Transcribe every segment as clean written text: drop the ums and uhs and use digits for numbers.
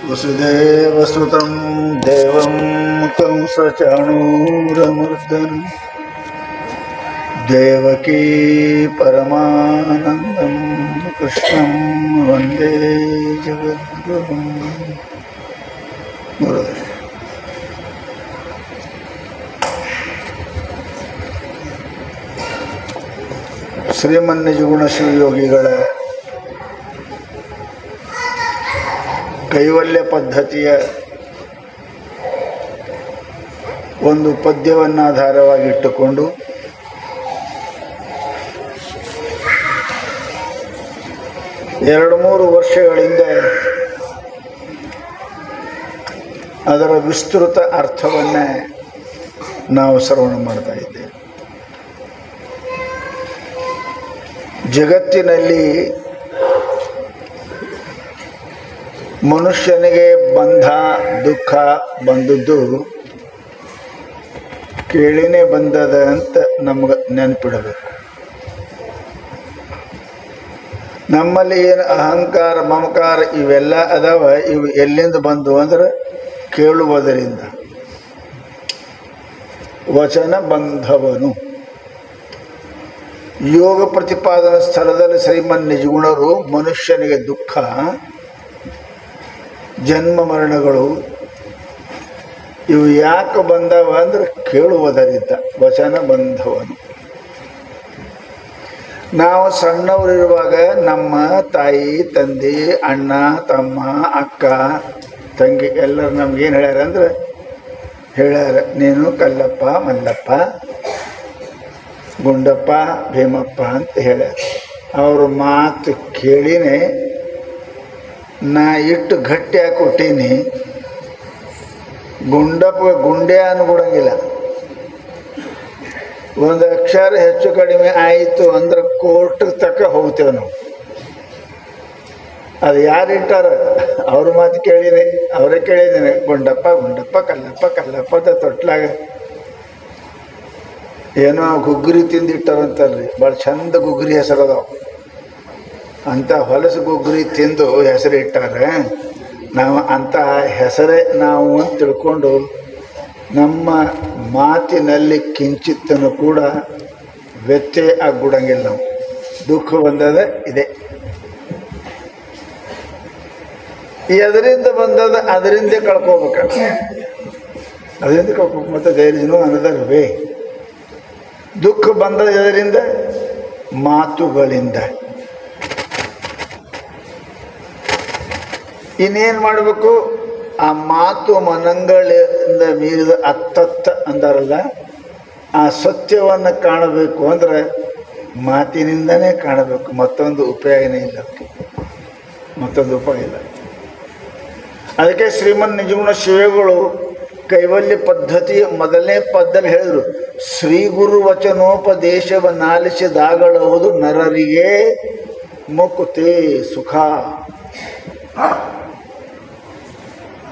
वसुदेवसुतं देवं कंसचाणूरमर्दनं देवकी परमानन्दं कृष्णं वन्दे जगद्गुरुं। ಶ್ರೀಮನ್ನಿಜಗುಣ ಶಿವಯೋಗಿಗಳ ಕೈವಲ್ಯ ಪದ್ಧತಿಯ ಒಂದು ಪದ್ಯವನ್ನಾಧಾರವಾಗಿಟ್ಟುಕೊಂಡು ಎರಡು ಮೂರು ವರ್ಷಗಳಿಂದ ಅದರ ವಿಸ್ತೃತ ಅರ್ಥವನ್ನೇ ನಾವು ಶ್ರವಣ ಮಾಡ್ತಾ ಇದ್ದೇವೆ. ಜಗತ್ತಿನಲ್ಲಿ ಮನುಷ್ಯನಿಗೆ ಬಂಧ ದುಃಖ ಬಂದದ್ದು ಕೇಳಿನೇ ಬಂದದ ಅಂತ ನಮ್ಗೆ ನೆನಪಿಡಬೇಕು. ನಮ್ಮಲ್ಲಿ ಏನು ಅಹಂಕಾರ ಮಮಕಾರ ಇವೆಲ್ಲ ಅದಾವ, ಇವು ಎಲ್ಲಿಂದ ಬಂದು ಅಂದ್ರೆ ಕೇಳುವುದರಿಂದ. ವಚನ ಬಂಧವನು ಯೋಗ ಪ್ರತಿಪಾದನಾ ಸ್ಥಳದಲ್ಲಿ ಶ್ರೀಮನ್ನಿಜಗುಣರು ಮನುಷ್ಯನಿಗೆ ದುಃಖ ಜನ್ಮ ಮರಣಗಳು ಇವು ಯಾಕೆ ಬಂದವ ಅಂದ್ರೆ ಕೇಳುವುದರಿಂದ. ವಚನ ಬಂಧವನು. ನಾವು ಸಣ್ಣವರಿರುವಾಗ ನಮ್ಮ ತಾಯಿ ತಂದೆ ಅಣ್ಣ ತಮ್ಮ ಅಕ್ಕ ತಂಗಿ ಎಲ್ಲರೂ ನಮ್ಗೇನು ಹೇಳ್ಯಾರ ಅಂದ್ರೆ ಹೇಳ್ಯಾರ, ನೀನು ಕಲ್ಲಪ್ಪ ಮಲ್ಲಪ್ಪ ಗುಂಡಪ್ಪ ಭೀಮಪ್ಪ ಅಂತ ಹೇಳ್ಯಾರ. ಅವ್ರ ಮಾತು ಕೇಳಿನೇ ನಾ ಇಟ್ಟು ಗಟ್ಟಿಯಾಗಿ ಕೊಟ್ಟೀನಿ. ಗುಂಡಪ್ಪ ಗುಂಡೆ ಅನ್ಬಿಡಂಗಿಲ್ಲ. ಒಂದು ಅಕ್ಷರ ಹೆಚ್ಚು ಕಡಿಮೆ ಆಯಿತು ಅಂದ್ರೆ ಕೋರ್ಟ್ಗೆ ತಕ್ಕ ಹೋಗ್ತೇವೆ ನಾವು. ಅದು ಯಾರು ಇಟ್ಟಾರ ಅವ್ರ ಮಾತು ಕೇಳಿದೆ, ಅವರೇ ಕೇಳಿದ್ದೇನೆ. ಗುಂಡಪ್ಪ ಗುಂಡಪ್ಪ ಕಲ್ಲಪ್ಪ ಕಲ್ಲಪ್ಪ ಅಂತ ತೊಟ್ಲಾಗ ಏನೋ ಗುಗ್ಗುರಿ ತಿಂದಿಟ್ಟಾರಂತಲ್ರಿ, ಭಾಳ ಚಂದ ಗುಗ್ಗುರಿ ಹೆಸರದಾವ. ಅಂಥ ಹೊಲಸು ಗುಗ್ಗುರಿ ತಿಂದು ಹೆಸರು ಇಟ್ಟಾರೆ. ನಾವು ಅಂಥ ಹೆಸರೇ ನಾವು ಅಂತ ತಿಳ್ಕೊಂಡು ನಮ್ಮ ಮಾತಿನಲ್ಲಿ ಕಿಂಚಿತ್ತನ್ನು ಕೂಡ ವ್ಯತ್ಯಯ ಆಗ್ಬಿಡಂಗಿಲ್ಲ. ನಾವು ದುಃಖ ಬಂದದ ಇದೆ, ಎದರಿಂದ ಬಂದದ ಅದರಿಂದ ಕಳ್ಕೋಬೇಕ, ಅದರಿಂದ ಕಳ್ಕೋಬೇಕು. ಮತ್ತು ಧೈರ್ಯನೂ ಅನ್ನದಲ್ವೇ. ದುಃಖ ಬಂದದ ಎದರಿಂದ? ಮಾತುಗಳಿಂದ. ಇನ್ನೇನು ಮಾಡಬೇಕು? ಆ ಮಾತು ಮನಂಗಳಿಂದ ಮೀರಿದ ಅತ್ತತ್ತ ಅಂದಾರಲ್ಲ, ಆ ಸತ್ಯವನ್ನು ಕಾಣಬೇಕು ಅಂದ್ರೆ ಮಾತಿನಿಂದನೇ ಕಾಣಬೇಕು. ಮತ್ತೊಂದು ಉಪಯೋಗನೇ ಇಲ್ಲ, ಮತ್ತೊಂದು ಉಪಾಯ ಇಲ್ಲ. ಅದಕ್ಕೆ ಶ್ರೀಮನ್ನಿಜಗುಣ ಶಿವಗಳು ಕೈವಲ್ಯ ಪದ್ಧತಿಯ ಮೊದಲನೇ ಪದ್ದಲ್ಲಿ ಹೇಳಿದರು, ಶ್ರೀ ಗುರು ವಚನೋಪದೇಶವನ್ನಾಲಿಸಿದಾಗಲಹುದು ನರರಿಗೆ ಮುಕುತಿ ಸುಖ.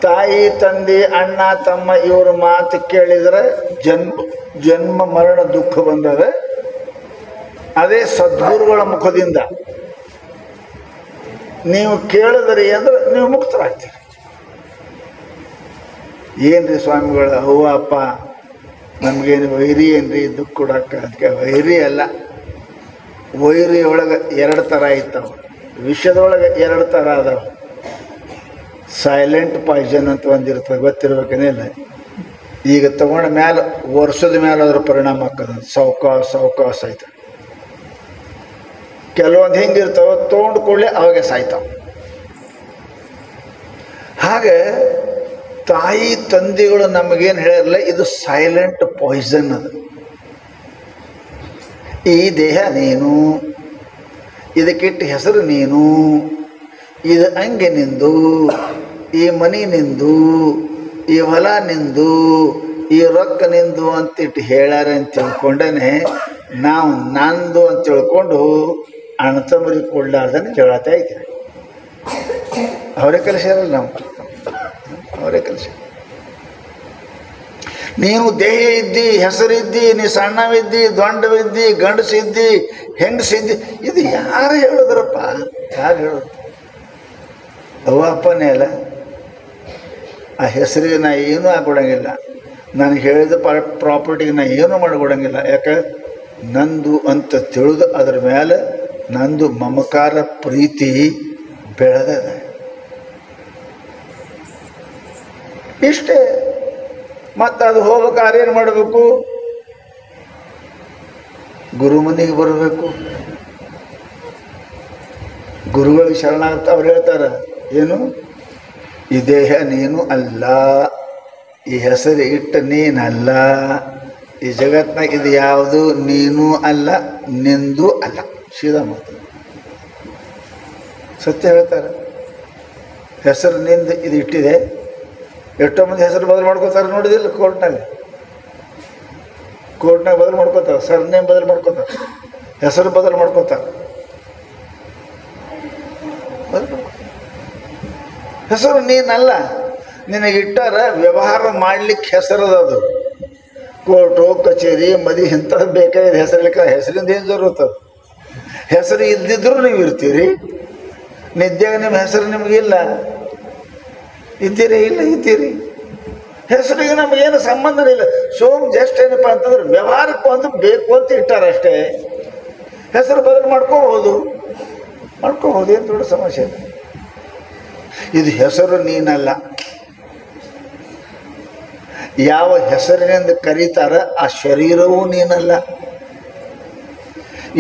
ತಾಯಿ ತಂದೆ ಅಣ್ಣ ತಮ್ಮ ಇವ್ರ ಮಾತು ಕೇಳಿದರೆ ಜನ್ಮ ಮರಣ ದುಃಖ ಬಂದದ. ಅದೇ ಸದ್ಗುರುಗಳ ಮುಖದಿಂದ ನೀವು ಕೇಳಿದ್ರಿ ಅಂದ್ರೆ ನೀವು ಮುಕ್ತರಾಗ್ತೀರಿ. ಏನ್ರಿ ಸ್ವಾಮಿಗಳ ಅವ್ವ ಅಪ್ಪ ನಮಗೇನು ವೈರಿ ಏನ್ರಿ ದುಃಖ ಕೊಡಕ್ಕ? ಅದಕ್ಕೆ ವೈರಿ ಅಲ್ಲ. ವೈರಿ ಒಳಗೆ ಎರಡು ಥರ ಇರ್ತಾವೆ, ವಿಷಯದೊಳಗೆ ಎರಡು ಥರ ಅದಾವ. ಸೈಲೆಂಟ್ ಪಾಯ್ಸನ್ ಅಂತ ಒಂದಿರ್ತದೆ, ಗೊತ್ತಿರ್ಬೇಕೇನಿಲ್ಲ. ಈಗ ತಗೊಂಡ ಮೇಲೆ ವರ್ಷದ ಮೇಲೆ ಅದ್ರ ಪರಿಣಾಮ ಆಗ್ತದೆ. ಸಾವಕಾಶ ಆಯ್ತು. ಕೆಲವೊಂದು ಹಿಂಗಿರ್ತಾವ, ತೊಗೊಂಡು ಕೂಡಲೇ ಅವಾಗೆ ಸಾಯ್ತಾವೆ. ಹಾಗೆ ತಾಯಿ ತಂದೆಗಳು ನಮಗೇನು ಹೇಳಿರಲ್ಲ, ಇದು ಸೈಲೆಂಟ್ ಪಾಯ್ಸನ್. ಅದು ಈ ದೇಹ ನೀನು, ಇದಕ್ಕಿಟ್ಟ ಹೆಸರು ನೀನು, ಇದು ಅಂಗೆ ನಿಂದು, ಈ ಮನೆ ನಿಂದು, ಈ ಹೊಲ ನಿಂದು, ಈ ರೊಕ್ಕ ನಿಂದು ಅಂತಿಟ್ಟು ಹೇಳ್ಯಾರ ಅಂತ ತಿಳ್ಕೊಂಡೇ ನಾವು ನಂದು ಅಂತ ತಿಳ್ಕೊಂಡು ಅಣ್ಣತಮ್ಮರಿ ಕೊಡ್ಲಾರ್ದನೆ ಜಗಳಾತ ಇದ್ದೀವಿ. ಅವರೇ ಕಲಿಸ್ಯಾರಲ್ಲ, ನಾವು ಅವರೇ ಕಲಿಸ. ನೀನು ದೇಹ ಇದ್ದಿ, ಹೆಸರಿದ್ದಿ, ನೀ ಸಣ್ಣವಿದ್ದಿ, ದೊಡ್ಡವಿದ್ದಿ, ಗಂಡಸಿದ್ದಿ, ಹೆಂಗಸಿದ್ದಿ, ಇದು ಯಾರು ಹೇಳಿದ್ರಪ್ಪ? ಯಾರು ಹೇಳೋದು? ಅವ್ವ ಅಪ್ಪನೇ ಅಲ್ಲ. ಆ ಹೆಸರಿಗೆ ನಾ ಏನೂ ಹಾಕೊಡಂಗಿಲ್ಲ, ನನಗೆ ಹೇಳಿದ ಪ್ರಾಪರ್ಟಿಗೆ ನಾ ಏನೂ ಮಾಡಿಕೊಡಂಗಿಲ್ಲ. ಯಾಕೆ ನಂದು ಅಂತ ತಿಳಿದು ಅದ್ರ ಮೇಲೆ ನಂದು ಮಮಕಾರ ಪ್ರೀತಿ ಬೆಳೆದದ. ಇಷ್ಟೇ. ಮತ್ತು ಅದು ಹೋಗ್ಬೇಕಾದ್ರೆ ಏನು ಮಾಡಬೇಕು? ಗುರು ಮನೆಗೆ ಬರಬೇಕು. ಗುರುಗಳಿಗೆ ಶರಣಾಗ್ತಾ ಅವ್ರು ಹೇಳ್ತಾರೆ ಏನು, ಈ ದೇಹ ನೀನು ಅಲ್ಲ, ಈ ಹೆಸರು ಇಟ್ಟು ನೀನಲ್ಲ, ಈ ಜಗತ್ತಿನಾಗ ಇದು ಯಾವುದು ನೀನು ಅಲ್ಲ, ನಿಂದು ಅಲ್ಲ. ಸೀದಾ ಮಾತು, ಸತ್ಯ ಹೇಳ್ತಾರೆ. ಹೆಸರು ನಿಂದು ಇದು ಇಟ್ಟಿದೆ. ಎಷ್ಟೋ ಮಂದಿ ಹೆಸರು ಬದಲು ಮಾಡ್ಕೋತಾರೆ ನೋಡಿದಿಲ್ಲ, ಕೋರ್ಟ್ನಾಗ ಬದಲು ಮಾಡ್ಕೋತಾರೆ, ಸರ್ನೇಮ್ ಬದಲು ಮಾಡ್ಕೋತಾರೆ, ಹೆಸರು ಬದಲು ಮಾಡ್ಕೋತಾರೆ. ಹೆಸರು ನೀನಲ್ಲ, ನಿನಗಿಟ್ಟಾರ ವ್ಯವಹಾರ ಮಾಡ್ಲಿಕ್ಕೆ ಹೆಸರದದು. ಕೋರ್ಟು ಕಚೇರಿ ಮದುವೆ ಇಂಥದ್ದು ಬೇಕಾಗಿದೆ ಹೆಸರಿಲಿಕ್ಕೆ. ಹೆಸರಿಂದ ಏನು ಜರುತ್ತದೆ? ಹೆಸರು ಇದ್ದಿದ್ರು ನೀವು ಇರ್ತೀರಿ, ನಿದ್ಯಾಗ ನಿಮ್ಮ ಹೆಸರು ನಿಮಗಿಲ್ಲ, ಇದ್ದೀರಿ ಇಲ್ಲ ಇದ್ದೀರಿ. ಹೆಸರಿಗೆ ನಮಗೇನು ಸಂಬಂಧನೇ ಇಲ್ಲ. ಜಸ್ಟ್ ಏನಪ್ಪ ಅಂತಂದ್ರೆ ವ್ಯವಹಾರಕ್ಕೆ ಒಂದು ಬೇಕು ಅಂತ ಇಟ್ಟಾರೆ ಅಷ್ಟೇ. ಹೆಸರು ಬದಲು ಮಾಡ್ಕೋಬಹುದು, ಏನು ದೊಡ್ಡ ಸಮಸ್ಯೆ ಇದೆ. ಇದು ಹೆಸರು ನೀನಲ್ಲ. ಯಾವ ಹೆಸರಿನಿಂದ ಕರೀತಾರ ಆ ಶರೀರವೂ ನೀನಲ್ಲ.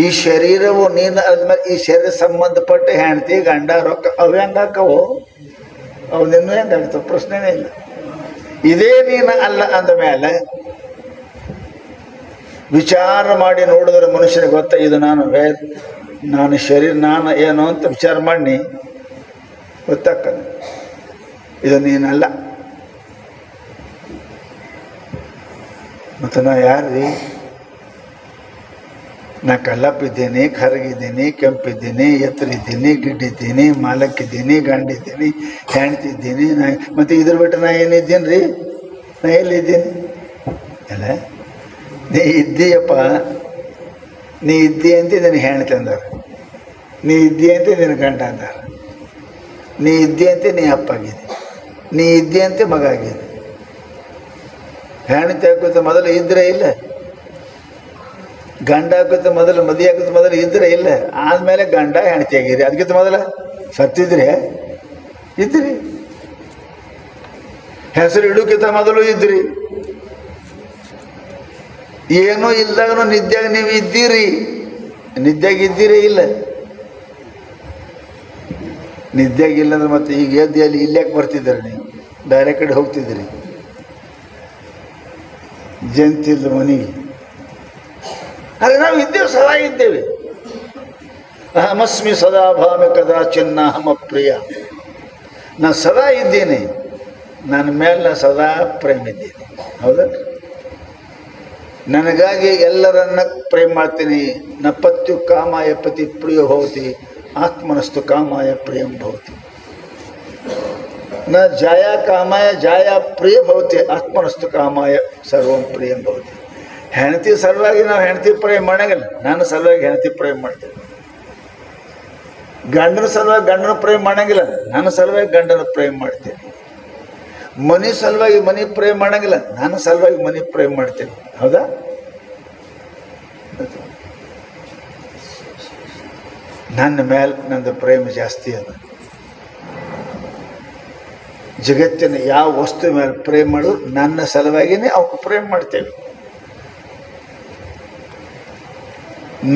ಈ ಶರೀರವು ನೀನು ಆದ್ಮೇಲೆ ಈ ಶರೀರ ಸಂಬಂಧಪಟ್ಟ ಹೆಂಡತಿ ಗಂಡ ರೊಕ್ಕ ಅವು ಹೆಂಗಾಕವು? ಅವು ನಿನ್ನೂ ಹೆಂಗಾಗ್ತವೆ? ಪ್ರಶ್ನೆನೇ ಇಲ್ಲ. ಇದೇ ನೀನು ಅಲ್ಲ ಅಂದ ಮೇಲೆ ವಿಚಾರ ಮಾಡಿ ನೋಡಿದ್ರೆ ಮನುಷ್ಯನಿಗೆ ಗೊತ್ತ, ಇದು ನಾನು ಶರೀರ ನಾನು ಏನು ಅಂತ ವಿಚಾರ ಮಾಡಿ ಗೊತ್ತಾಗ್ತದೆ, ಇದು ನೀನಲ್ಲ. ಮತ್ತು ನಾ ಯಾರ್ರಿ? ನಾ ಕಲ್ಲಪ್ಪಿದ್ದೀನಿ, ಕರಗಿದ್ದೀನಿ, ಕೆಂಪಿದ್ದೀನಿ, ಎತ್ತರಿದ್ದೀನಿ, ಗಿಡ್ಡಿದ್ದೀನಿ, ಮಾಲಕ್ಕಿದ್ದೀನಿ, ಗಂಡಿದ್ದೀನಿ, ಹೆಣ್ತಿದ್ದೀನಿ. ಮತ್ತು ಇದ್ರ ಬಿಟ್ಟು ನಾ ಏನಿದ್ದೀನಿ ರೀ? ನಾ ಎಲ್ಲಿದ್ದೀನಿ? ಅಲ್ಲ, ನೀ ಇದ್ದೀಯಪ್ಪ, ನೀ ಇದ್ದಿ ಅಂತ ನಿನಗೆ ಹೆಣ್ತಿ ಅಂದಾರ, ನೀ ಇದ್ದಿ ಅಂತ ನಿನ್ನ ಗಂಡ ಅಂದಾರ, ನೀ ಇದ್ದಿ ಅಂತ ನೀ ಅಪ್ಪಾಗಿದೆ, ನೀ ಇದ್ದಿ ಅಂತ ಮಗ ಆಗಿದೆ. ಹೆಣ್ತಿ ಹಾಕುತ್ತೆ ಮೊದಲು ಇದ್ರೆ ಇಲ್ಲ, ಗಂಡ ಹಾಕುತ್ತೆ ಮೊದಲು, ಮದುವೆ ಹಾಕುತ್ತೆ ಮೊದಲು ಇದ್ರೆ ಇಲ್ಲ, ಆದಮೇಲೆ ಗಂಡ ಹೆಣ್ತಿ ಆಗಿರಿ. ಅದಕ್ಕಿಂತ ಮೊದಲ ಸತ್ತಿದ್ರೆ ಇದ್ರಿ, ಹೆಸರು ಇಡೋಕ್ಕಿಂತ ಮೊದಲು ಇದ್ರಿ. ಏನೂ ಇಲ್ದಾಗ ನಿದ್ಯಾಗ ನೀವು ಇದ್ದೀರಿ, ನಿದ್ಯಾಗ ಇದ್ದೀರಿ ಇಲ್ಲ. ನಿದ್ಯಾಗಿಲ್ಲ ಅಂದ್ರೆ ಮತ್ತೆ ಈಗ ಎದ್ದು ಅಲ್ಲಿ ಇಲ್ಲಾಕೆ ಬರ್ತಿದ್ದೀರಿ? ನೀವು ಬೇರೆ ಕಡೆ ಹೋಗ್ತಿದ್ದೀರಿ. ಜಂತಿಲ್ಲ ಮನೆಗೆ. ಆದರೆ ನಾವು ಇದ್ದೇವೆ, ಸದಾ ಇದ್ದೇವೆ. ಅಹಮಸ್ಮಿ ಸದಾ ಭಾಮಿ ಕದಾಚಿನ್ನ ಅಹಮ ಪ್ರಿಯ. ನಾನು ಸದಾ ಇದ್ದೀನಿ, ನನ್ನ ಮೇಲೆ ನಾನು ಸದಾ ಪ್ರೇಮ ಇದ್ದೀನಿ. ಹೌದಾ? ನನಗಾಗಿ ಎಲ್ಲರನ್ನ ಪ್ರೇಮ ಮಾಡ್ತೀನಿ. ನ ಪತ್ಯು ಕಾಮಾಯ ಪತಿ ಪ್ರಿಯ ಭವತಿ, ಆತ್ಮನಸ್ತು ಕಾಮಾಯ ಪ್ರಿಯಂ ಭವತಿ. ನ ಜಾಯ ಕಾಮಾಯ ಜಾಯ ಪ್ರಿಯ ಭವತಿ, ಆತ್ಮನಸ್ತು ಕಾಮಾಯ ಸರ್ವಂ ಪ್ರಿಯಂ ಭವತಿ. ಹೆಂಡತಿ ಸಲುವಾಗಿ ನಾವು ಹೆಂಡತಿ ಪ್ರೇಮ ಮಾಡಂಗಿಲ್ಲ, ನಾನು ಸಲುವಾಗಿ ಹೆಂಡತಿ ಪ್ರೇಮ ಮಾಡ್ತೇನೆ. ಗಂಡನ ಸಲುವಾಗಿ ಗಂಡನ ಪ್ರೇಮ ಮಾಡಂಗಿಲ್ಲ, ನಾನು ಸಲುವಾಗಿ ಗಂಡನ ಪ್ರೇಮ ಮಾಡ್ತೇನೆ. ಮನೆ ಸಲುವಾಗಿ ಮನೆ ಪ್ರೇಮ ಮಾಡಂಗಿಲ್ಲ, ನಾನು ಸಲುವಾಗಿ ಮನೆ ಪ್ರೇಮ ಮಾಡ್ತೇನೆ. ಹೌದಾ? ನನ್ನ ಮೇಲೆ ನಂದು ಪ್ರೇಮ ಜಾಸ್ತಿ ಅದ. ಜಗತ್ತಿನ ಯಾವ ವಸ್ತು ಮೇಲೆ ಪ್ರೇಮ ಮಾಡೋದು ನನ್ನ ಸಲುವಾಗಿನೇ ಅವಕ್ಕೆ ಪ್ರೇಮ ಮಾಡ್ತೇವೆ.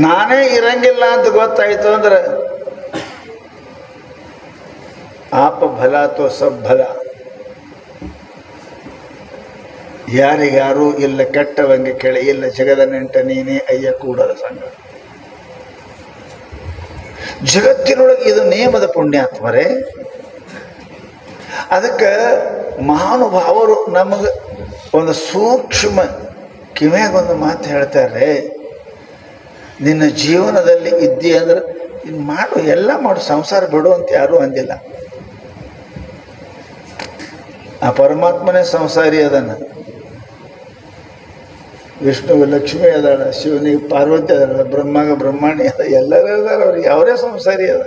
ನಾನೇ ಇರಂಗಿಲ್ಲ ಅಂತ ಗೊತ್ತಾಯ್ತು ಅಂದ್ರೆ ಆಪ ಭಲ ತೋ ಸಬ್ ಭಲ. ಯಾರಿಗಾರು ಇಲ್ಲ ಕೆಟ್ಟವಂಗೆ ಕೇಳಿ, ಇಲ್ಲ ಜಗದ ನೆಂಟ ನೀನೇ ಅಯ್ಯ ಕೂಡದ ಸಂಘ. ಜಗತ್ತಿನೊಳಗೆ ಇದು ನೇಮದ ಪುಣ್ಯಾತ್ಮರೇ. ಅದಕ್ಕೆ ಮಹಾನುಭಾವರು ನಮಗೆ ಒಂದು ಸೂಕ್ಷ್ಮ ಕಿವ್ಯಾಗೊಂದು ಮಾತು ಹೇಳ್ತಾರೆ, ನಿನ್ನ ಜೀವನದಲ್ಲಿ ಇದ್ದಿ ಅಂದ್ರೆ ಇನ್ನು ಮಾಡು, ಎಲ್ಲ ಮಾಡು, ಸಂಸಾರ ಬಿಡು ಅಂತ ಯಾರೂ ಅಂದಿಲ್ಲ. ಆ ಪರಮಾತ್ಮನೇ ಸಂಸಾರಿ ಅದನ್ನು. ವಿಷ್ಣುವಿಗೆ ಲಕ್ಷ್ಮಿ ಅದಾಳ, ಶಿವನಿಗೆ ಪಾರ್ವತಿ ಅದಾಳ, ಬ್ರಹ್ಮಗೆ ಬ್ರಹ್ಮಾಣಿ ಅದ, ಎಲ್ಲರೂ ಅದಾರ. ಅವ್ರಿಗೆ ಅವರೇ ಸಂಸಾರಿ ಅದ.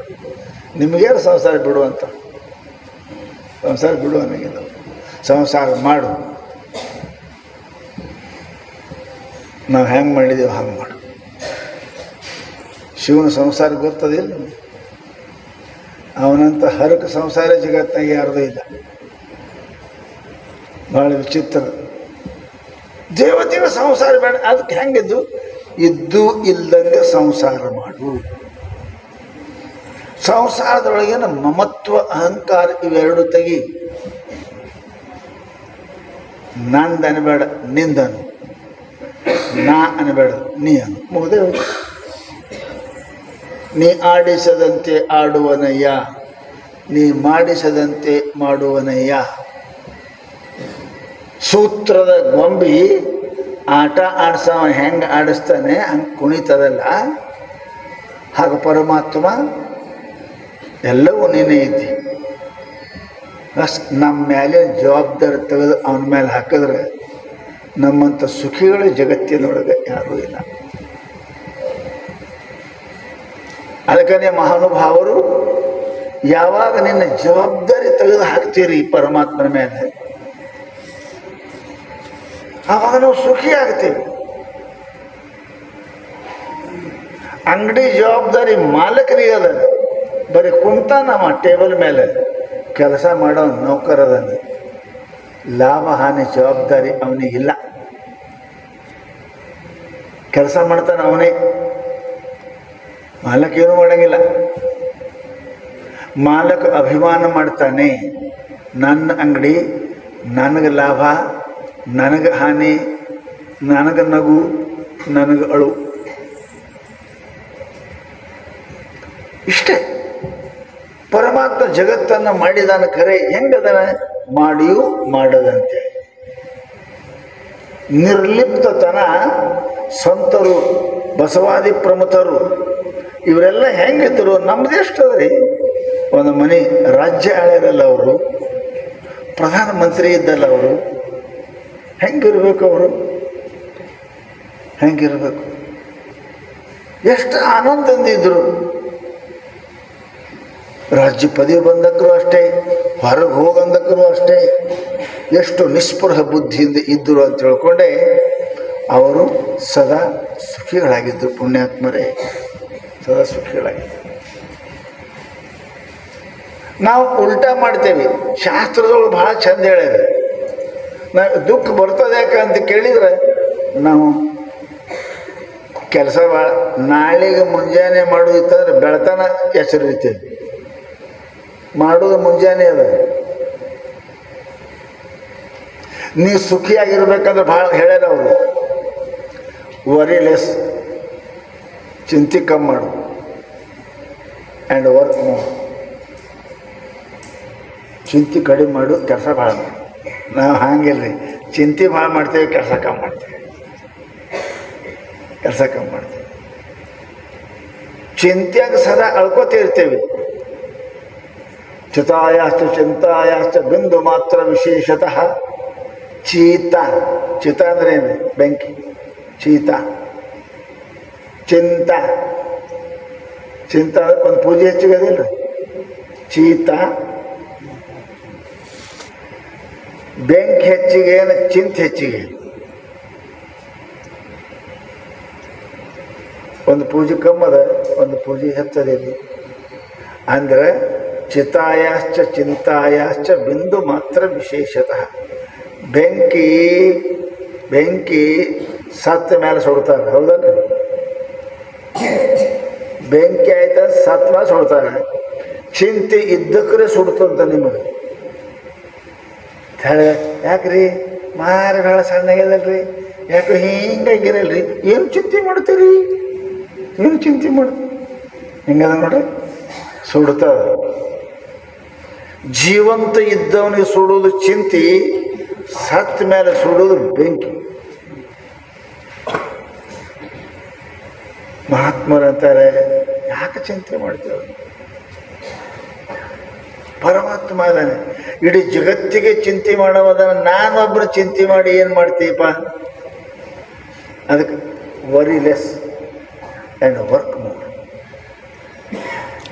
ನಿಮಗೇನು ಸಂಸಾರ ಬಿಡು ಅಂತ? ಸಂಸಾರ ಬಿಡು ಅನ್ನಂಗಿಲ್ಲ. ಸಂಸಾರ ಮಾಡು, ನಾವು ಹೆಂಗೆ ಮಾಡಿದ್ದೀವಿ ಹಂಗೆ ಮಾಡು. ಶಿವನ ಸಂಸಾರ ಗೊತ್ತದಿಲ್ಲ, ಅವನಂತ ಹರಕ ಸಂಸಾರ ಜಗತ್ತಿನಾಗ ಯಾರ್ದೂ ಇಲ್ಲ. ಭಾಳ ವಿಚಿತ್ರ. ದೇವತೆಗಳ ಸಂಸಾರ ಬೇಡ, ಅದಕ್ಕೆ ಹೆಂಗಿದ್ದು ಇದ್ದು ಇಲ್ಲದಂಗೆ ಸಂಸಾರ ಮಾಡು. ಸಂಸಾರದೊಳಗಿನ ಮಮತ್ವ ಅಹಂಕಾರ ಇವೆರಡು ತೆಗಿ. ನಂದು ಅನ್ಬೇಡ, ನಿಂದನು. ನಾ ಅನ್ಬೇಡ, ನೀ ಅನು. ಮುಗದೆ ಹೋಯ್ತು. ನೀ ಆಡಿಸದಂತೆ ಆಡುವನಯ್ಯ, ನೀ ಮಾಡಿಸದಂತೆ ಮಾಡುವನಯ್ಯ. ಸೂತ್ರದ ಗೊಂಬಿ ಆಟ ಆಡ್ಸವ ಹೆಂಗೆ ಆಡಿಸ್ತಾನೆ ಹಂಗೆ ಕುಣಿತದಲ್ಲ, ಹಾಗೆ ಪರಮಾತ್ಮ ಎಲ್ಲವೂ ನೀನೇ ಐತಿ. ನಮ್ಮ ಮೇಲೆ ಜವಾಬ್ದಾರಿ ತೆಗೆದು ಅವನ ಮೇಲೆ ಹಾಕಿದ್ರೆ ನಮ್ಮಂಥ ಸುಖಿಗಳ ಜಗತ್ತಿನೊಳಗೆ ಯಾರೂ ಇಲ್ಲ. ಅದಕ್ಕನೇ ಮಹಾನುಭಾವರು ಯಾವಾಗ ನಿನ್ನ ಜವಾಬ್ದಾರಿ ತೆಗೆದು ಹಾಕ್ತೀರಿ ಪರಮಾತ್ಮನ ಮೇಲೆ, ಆವಾಗ ನಾವು ಸುಖಿ ಆಗ್ತೀವಿ. ಅಂಗಡಿ ಜವಾಬ್ದಾರಿ ಮಾಲಕರಿಗೆ ಅದ, ಬರೀ ಕುಂತ ನಮ್ಮ ಟೇಬಲ್ ಮೇಲೆ ಕೆಲಸ ಮಾಡೋ ನೌಕರದನ್ನ, ಲಾಭ ಹಾನಿ ಜವಾಬ್ದಾರಿ ಅವನಿಗಿಲ್ಲ. ಕೆಲಸ ಮಾಡ್ತಾನೆ ಅವನೇ, ಮಾಲಕ ಏನೂ ಮಾಡಂಗಿಲ್ಲ. ಮಾಲಕ ಅಭಿಮಾನ ಮಾಡ್ತಾನೆ, ನನ್ನ ಅಂಗಡಿ, ನನಗೆ ಲಾಭ, ನನಗೆ ಹಾನಿ, ನನಗೆ ನಗು, ನನಗೆ ಅಳು, ಇಷ್ಟೇ. ಪರಮಾತ್ಮ ಜಗತ್ತನ್ನು ಮಾಡಿದಾನ ಖರೆ, ಹೆಂಗದನ ಮಾಡಿಯೂ ಮಾಡದಂತೆ. ನಿರ್ಲಿಪ್ತತನ ಸಂತರು, ಬಸವಾದಿ ಪ್ರಮುಖರು ಇವರೆಲ್ಲ ಹೆಂಗಿದ್ರು. ನಮ್ದು ಎಷ್ಟದ್ರಿ, ಒಂದು ಮನೆ ರಾಜ್ಯ ಆಳ್ಯಾರಲ್ಲ ಅವರು, ಪ್ರಧಾನಮಂತ್ರಿ ಇದ್ದಲ್ಲ ಅವರು, ಹೆಂಗಿರ್ಬೇಕು ಅವರು, ಹೆಂಗಿರ್ಬೇಕು? ಎಷ್ಟು ಆನಂದದಿಂದಿದ್ರು. ರಾಜ್ಯ ಪದವಿ ಬಂದಕ್ಕರೂ ಅಷ್ಟೇ, ಹೊರಗೆ ಹೋಗಂದಕ್ಕರೂ ಅಷ್ಟೇ, ಎಷ್ಟು ನಿಸ್ಪೃಹ ಬುದ್ಧಿಯಿಂದ ಇದ್ದರು ಅಂತ ತಿಳ್ಕೊಂಡೆ ಅವರು ಸದಾ ಸುಖಿಗಳಾಗಿದ್ದರು. ಪುಣ್ಯಾತ್ಮರೇ ಸದಾ ಸುಖಿಗಳಾಗಿದ್ದರು. ನಾವು ಉಲ್ಟಾ ಮಾಡ್ತೇವೆ. ಶಾಸ್ತ್ರದೊಳಗೆ ಭಾಳ ಚಂದ ಹೇಳ್ಯಾರ. ನಾವು ದುಃಖ ಬರ್ತದೆ ಯಾಕೆ ಅಂತ ಕೇಳಿದ್ರೆ, ನಾವು ಕೆಲಸ ಭಾಳ ನಾಳೆಗೆ ಮುಂಜಾನೆ ಮಾಡೋದಿತ್ತಂದ್ರೆ ಬೆಳತನ ಎಚ್ಚರಿರ್ತೇವೆ. ಮಾಡೋದು ಮುಂಜಾನೆ ಅದ. ನೀ ಸುಖಿಯಾಗಿರ್ಬೇಕಂದ್ರೆ ಭಾಳ ಹೇಳ್ಯಾರ ಅವರು, ವರಿ ಲೆಸ್, ಚಿಂತೆ ಕಮ್ಮಿ ಮಾಡು, ಆ್ಯಂಡ್ ವರ್ಕ್ ಮೋರ್. ಚಿಂತೆ ಕಡಿಮೆ ಮಾಡು, ಕೆಲಸ ಭಾಳ ಮಾಡು. ನಾವು ಹಾಗಿಲ್ರಿ, ಚಿಂತೆ ಭಾಳ ಮಾಡ್ತೇವೆ, ಕೆಲಸ ಕಮ್ಮಿ ಮಾಡ್ತೇವೆ. ಕೆಲಸ ಕಮ್ಮಿ ಮಾಡ್ತೇವೆ. ಚಿಂತೆಯಾಗ ಸದಾ ಅಳ್ಕೋತಿರ್ತೇವೆ. ಚಿತಾಯಾಶ್ಚ ಚಿಂತಾಯಾಶ್ಚ ಬಿಂದು ಮಾತ್ರ ವಿಶೇಷತಃ ಚೀತ. ಚಿತ ಅಂದ್ರೆ ಏನು? ಬೆಂಕಿ. ಚೀತ, ಚಿಂತ. ಚಿಂತ ಒಂದು ಪೂಜೆ ಹೆಚ್ಚಿಗದಿಲ್ಲ. ಚೀತ ಬೆಂಕಿ ಹೆಚ್ಚಿಗೆ ಏನು, ಚಿಂತೆ ಹೆಚ್ಚಿಗೆ. ಒಂದು ಪೂಜೆ ಕಮ್ಮದ, ಒಂದು ಪೂಜೆ ಹೆಚ್ಚದಿಲ್ಲ. ಅಂದ್ರೆ ಚಿತಾಯಾಶ್ಚ ಚಿಂತಾಯಾಶ್ಚ ಬಿಂದು ಮಾತ್ರ ವಿಶೇಷತಃ. ಬೆಂಕಿ ಸತ್ತ ಮೇಲೆ ಸುಡ್ತಾರೆ, ಹೌದಲ್ಲ? ಬೆಂಕಿ ಆಯ್ತ ಸತ್ತ ಮೇಲೆ ಸುಡ್ತಾರೆ. ಚಿಂತೆ ಇದ್ದಕ್ರೆ ಸುಡ್ತಂತ ನಿಮಗೆ. ಯಾಕ್ರಿ ಮಾರಿ ಭಾಳ ಸಣ್ಣಾಗ್ಯದಲ್ರಿ, ಯಾಕೆ ಹಿಂಗಾಗಿರಲ್ರಿ? ಏನು ಚಿಂತೆ ಮಾಡ್ತೀರಿ? ಏನು ಚಿಂತೆ ಮಾಡ್ತೀರಿ? ಹಿಂಗದ ನೋಡ್ರಿ, ಸುಡ್ತದ. ಜೀವಂತ ಇದ್ದವನಿಗೆ ಸುಡೋದು ಚಿಂತೆ, ಸತ್ತ ಮೇಲೆ ಸುಡೋದು ಬೆಂಕಿ. ಮಹಾತ್ಮರಂತಾರೆ, ಯಾಕೆ ಚಿಂತೆ ಮಾಡ್ತೇವೆ? ಪರಮಾತ್ಮ ಅದಾನೆ, ಇಡೀ ಜಗತ್ತಿಗೆ ಚಿಂತೆ ಮಾಡೋದನ್ನ ನಾನೊಬ್ಬರು ಚಿಂತೆ ಮಾಡಿ ಏನು ಮಾಡ್ತೀಯಪ್ಪ? ಅದಕ್ಕೆ worry less and work more.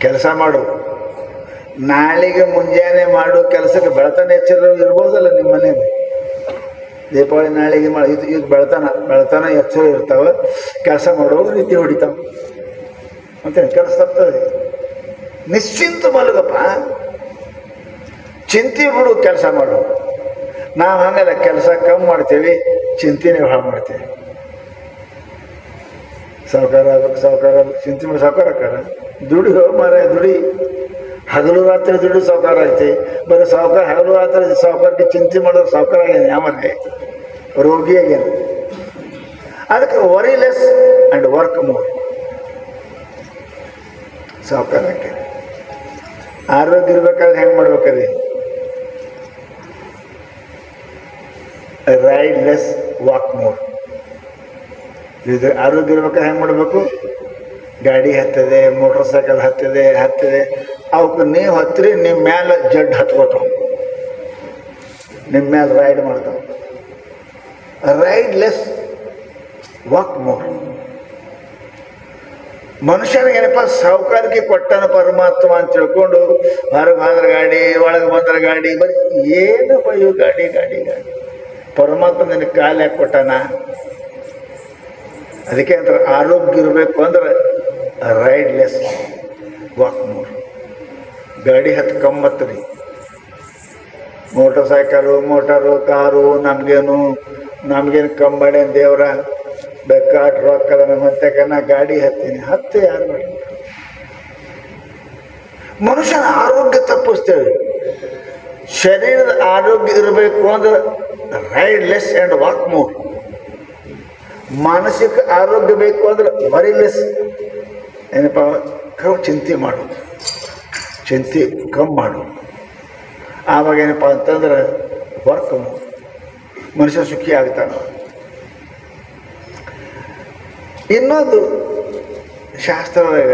ಕೆಲಸ ಮಾಡು. ನಾಳೆಗೆ ಮುಂಜಾನೆ ಮಾಡೋ ಕೆಲಸಕ್ಕೆ ಬೆಳತನ ಎಚ್ಚರ ಇರ್ಬೋದಲ್ಲ ನಿಮ್ಮ ಮನೆಯಲ್ಲಿ. ದೀಪಾವಳಿ ನಾಳೆಗೆ ಇದು ಬೆಳತನ ಎಚ್ಚರ ಇರ್ತಾವ, ಕೆಲಸ ಮಾಡುವ ರೀತಿ ಹೊಡಿತಾವ ಮತ್ತೆ ಕೆಲಸ ತಪ್ತದೆ. ನಿಶ್ಚಿಂತ ಮಲಗಪ್ಪ, ಚಿಂತೆ ಬಿಡು, ಕೆಲಸ ಮಾಡು. ನಾವು ಹಂಗಲ್ಲ, ಕೆಲಸ ಕಮ್ಮಿ ಮಾಡ್ತೇವೆ, ಚಿಂತೆನೇ ಭಾಳ ಮಾಡ್ತೇವೆ. ಸಾವುಕಾರ ಚಿಂತೆ ಮಾಡಿ ಸಾವುಕಾರ ದುಡಿ ಮಾರ ದುಡಿ, ಹಗಲು ರಾತ್ರಿ ದುಡ್ಡು ಸಾವುಕಾರ ಐತಿ. ಬರೀ ಸಾವುಕಾರ ಹಗಲು ರಾತ್ರಿ ಸಾವುಕಾರಕ್ಕೆ ಚಿಂತೆ ಮಾಡೋದು ಸಾವುಕಾರ ಆಗ್ಯಾನ, ಯಾವನ್ನೇ ರೋಗಿ ಆಗ್ಯಾನ. ಅದಕ್ಕೆ worry less and work more ಸಾವುಕಾರಕ್ಕೆ. ಆರೋಗ್ಯ ಇರ್ಬೇಕಾದ್ರೆ ಹೆಂಗೆ ಮಾಡ್ಬೇಕ್ರಿ? Ride less walk more. ಇದು ಆರೋಗ್ಯ ಇರ್ಬೇಕಾದ್ರೆ ಹೆಂಗೆ ಮಾಡಬೇಕು? ಗಾಡಿ ಹತ್ತದೆ, ಮೋಟ್ರ್ ಸೈಕಲ್ ಹತ್ತದೆ ಅವಕ್ಕೆ ನೀವು ಹತ್ತಿರಿ, ನಿಮ್ಮ ಮ್ಯಾಲೆ ಜಡ್ ಹತ್ಕೋತಾವ, ನಿಮ್ಮ ಮ್ಯಾಲೆ ರೈಡ್ ಮಾಡ್ತಾವ. Ride less walk more. ಮನುಷ್ಯನಿಗೆ ಏನಪ್ಪ, ಸಾವುಕಾರಿಕೆ ಕೊಟ್ಟನ ಪರಮಾತ್ಮ ಅಂತ ತಿಳ್ಕೊಂಡು ಹೊರಗೆ ಹೋದ್ರ ಗಾಡಿ, ಒಳಗೆ ಬಂದ್ರ ಗಾಡಿ, ಬರೀ ಏನಪ್ಪ ಇವು ಗಾಡಿ. ಪರಮಾತ್ಮ ನಿನಗೆ ಕಾಲು ಯಾಕೆ ಕೊಟ್ಟಾನ? ಅದಕ್ಕೆ ಅಂತ ಆರೋಗ್ಯ ಇರಬೇಕು ಅಂದ್ರೆ ರೈಡ್ ಲೆಸ್ ವಾಕ್ ಮೋರ್. ಗಾಡಿ ಕಮ್ಮತ್ರಿ. ಮೋಟರ್ ಸೈಕಲು, ಮೋಟರು, ಕಾರು ನಮಗೇನು ಕಮ್ಮಿ ದೇವ್ರ ಬೇಕಾಟ್ ರೊಕ್ಕದ ನಮ್ಮಂತಕನ ಗಾಡಿ ಹತ್ತಿ ಯಾರು ಮಾಡಿ ಮನುಷ್ಯನ ಆರೋಗ್ಯ ತಪ್ಪಿಸ್ತೇವೆ. ಶರೀರದ ಆರೋಗ್ಯ ಇರಬೇಕು ಅಂದ್ರೆ ride less and walk more. ಮಾನಸಿಕ ಆರೋಗ್ಯ ಬೇಕು ಅಂದ್ರೆ ವರಿ ಲೆಸ್, ಏನಪ್ಪ, ಚಿಂತೆ ಮಾಡು, ಚಿಂತೆ ಕಮ್ಮಿ ಮಾಡು. ಆವಾಗ ಏನಪ್ಪ ಅಂತಂದ್ರೆ ವರ್ಕ್ ಮೋರ್, ಮನುಷ್ಯ ಸುಖಿ ಆಗ್ತಾನೆ. ಇನ್ನೊಂದು ಶಾಸ್ತ್ರದಾಗ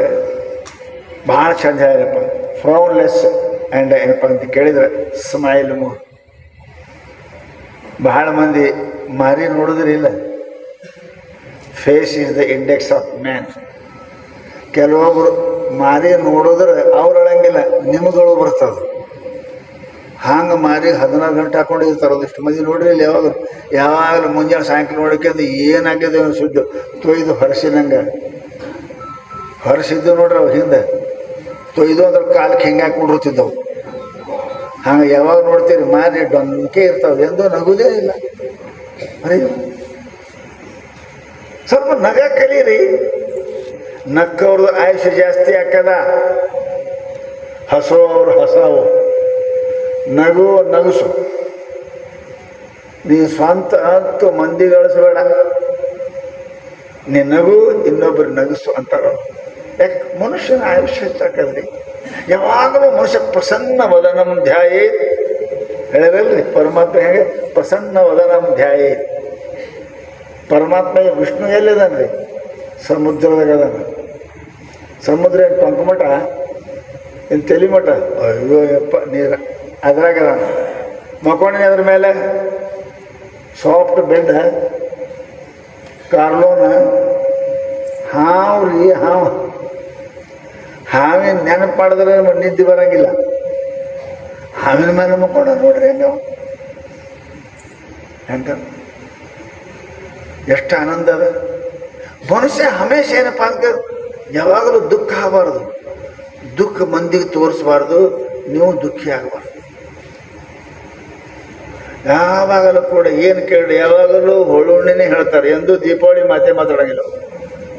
ಭಾಳ ಚಂದ ಏನಪ್ಪ, ಫ್ರೌನ್ಲೆಸ್ ಆ್ಯಂಡ್ ಏನಪ್ಪ ಅಂತ ಕೇಳಿದ್ರೆ ಸ್ಮೈಲ್ ಮೋರ್. ಬಹಳ ಮಂದಿ ಮಾರಿ ನೋಡಿದ್ರಿಲ್ಲ, face is the index of man. ಕೆಲವೊಬ್ರು ಮಾರಿ ನೋಡಿದ್ರೆ ಅವ್ರಳಂಗಿಲ್ಲ, ನಿಮ್ಗಳು ಬರ್ತದೆ. ಹಂಗೆ ಮಾರಿ 16 ಗಂಟೆ ಹಾಕೊಂಡಿರ್ತಾರೆ. ಒಂದಿಷ್ಟು ಮಂದಿ ನೋಡ್ರಿ ಇಲ್ಲಿ, ಯಾವಾಗಲೂ ಮುಂಜಾನೆ ಸಾಯಂಕಾಲ ನೋಡೋಕೆ ಏನಾಗಿದೆ ಸುದ್ದು ತೊಯ್ದು ಹೊರಸಿನಂಗೆ ಹೊರಸಿದ್ದು ನೋಡ್ರಿ. ಅವ್ರು ಹಿಂದೆ ತೊಯ್ದು ಅಂದ್ರೆ ಕಾಲಕ್ಕೆ ಹಿಂಗೆ ಹಾಕೊಂಡಿರ್ತಿದ್ದವು. ಹಂಗೆ ಯಾವಾಗ ನೋಡ್ತೀರಿ ಮಾರಿ ಡೊಂಕೆ ಇರ್ತಾವೆ, ಎಂದೂ ನಗುದೇ ಇಲ್ಲ. ಅರೆ ಸ್ವಲ್ಪ ನಗ ಕಲೀರಿ, ನಕ್ಕವ್ರದ್ದು ಆಯುಷ್ಯ ಜಾಸ್ತಿ ಹಾಕದ, ಹಸೋವ್ರು ಹಸಾವು. ನಗುಸು. ನೀ ಸ್ವಂತ ಅಂತೂ ಮಂದಿ ಗಳಿಸ್ಬೇಡ, ನೀ ನಗು, ಇನ್ನೊಬ್ಬರು ನಗಿಸು ಅಂತಾರ. ಯಾಕೆ? ಮನುಷ್ಯನ ಆಯುಷ್ಯ ಹೆಚ್ಚಾಕದ್ರಿ. ಯಾವಾಗಲೂ ಮನುಷ್ಯ ಪ್ರಸನ್ನ ವದನಂ ಧ್ಯಾಯೇತ್ ಹೇಳಿರಲ್ರಿ ಪರಮಾತ್ಮ. ಹೇಗೆ ಪ್ರಸನ್ನ ವದನಂ ಧ್ಯಾಯೇತ್. ಪರಮಾತ್ಮ ವಿಷ್ಣು ಎಲ್ಲಿದಾನ್ರಿ? ಸಮುದ್ರದಾಗ ಅದಾನ. ಸಮುದ್ರ ಏನು ಪಂಕಮಠ ಏನು ತೆಲಿಮಠ? ಅಯ್ಯೋ ಯಪ್ಪ, ನೀರ ಅದ್ರಾಗ ಅದಾನ. ಮಕ್ಕೊಂಡಿನ ಅದ್ರ ಮೇಲೆ ಸಾಫ್ಟ್ ಬೆಡ್, ಕಾರ್ಲೋನ, ಹಾವು ರೀ ಹಾವು. ಹಾವಿನ ನೆನಪು ಮಾಡಿದ್ರೆ ನಿದ್ದೆ ಬರಂಗಿಲ್ಲ. ಹಾವಿನ ಮೇಲೆ ಮಕ್ಕೊಂಡ ನೋಡ್ರಿ ನೀವು ಹೆಂಗ ಎಷ್ಟು ಆನಂದ ಅದ. ಮನುಷ್ಯ ಹಮೇಶ ಏನಪ್ಪ ಅಂತ ಯಾವಾಗಲೂ ದುಃಖ ಆಗಬಾರ್ದು, ದುಃಖ ಮಂದಿಗೆ ತೋರಿಸಬಾರ್ದು, ನೀವು ದುಃಖಿ ಆಗಬಾರ್ದು. ಯಾವಾಗಲೂ ಕೂಡ ಏನು ಕೇಳಿ ಯಾವಾಗಲೂ ಹೊಳುಣ್ಣೆನೇ ಹೇಳ್ತಾರೆ, ಎಂದು ದೀಪಾವಳಿ ಮಾತಾಡೋಂಗಿಲ್ಲ.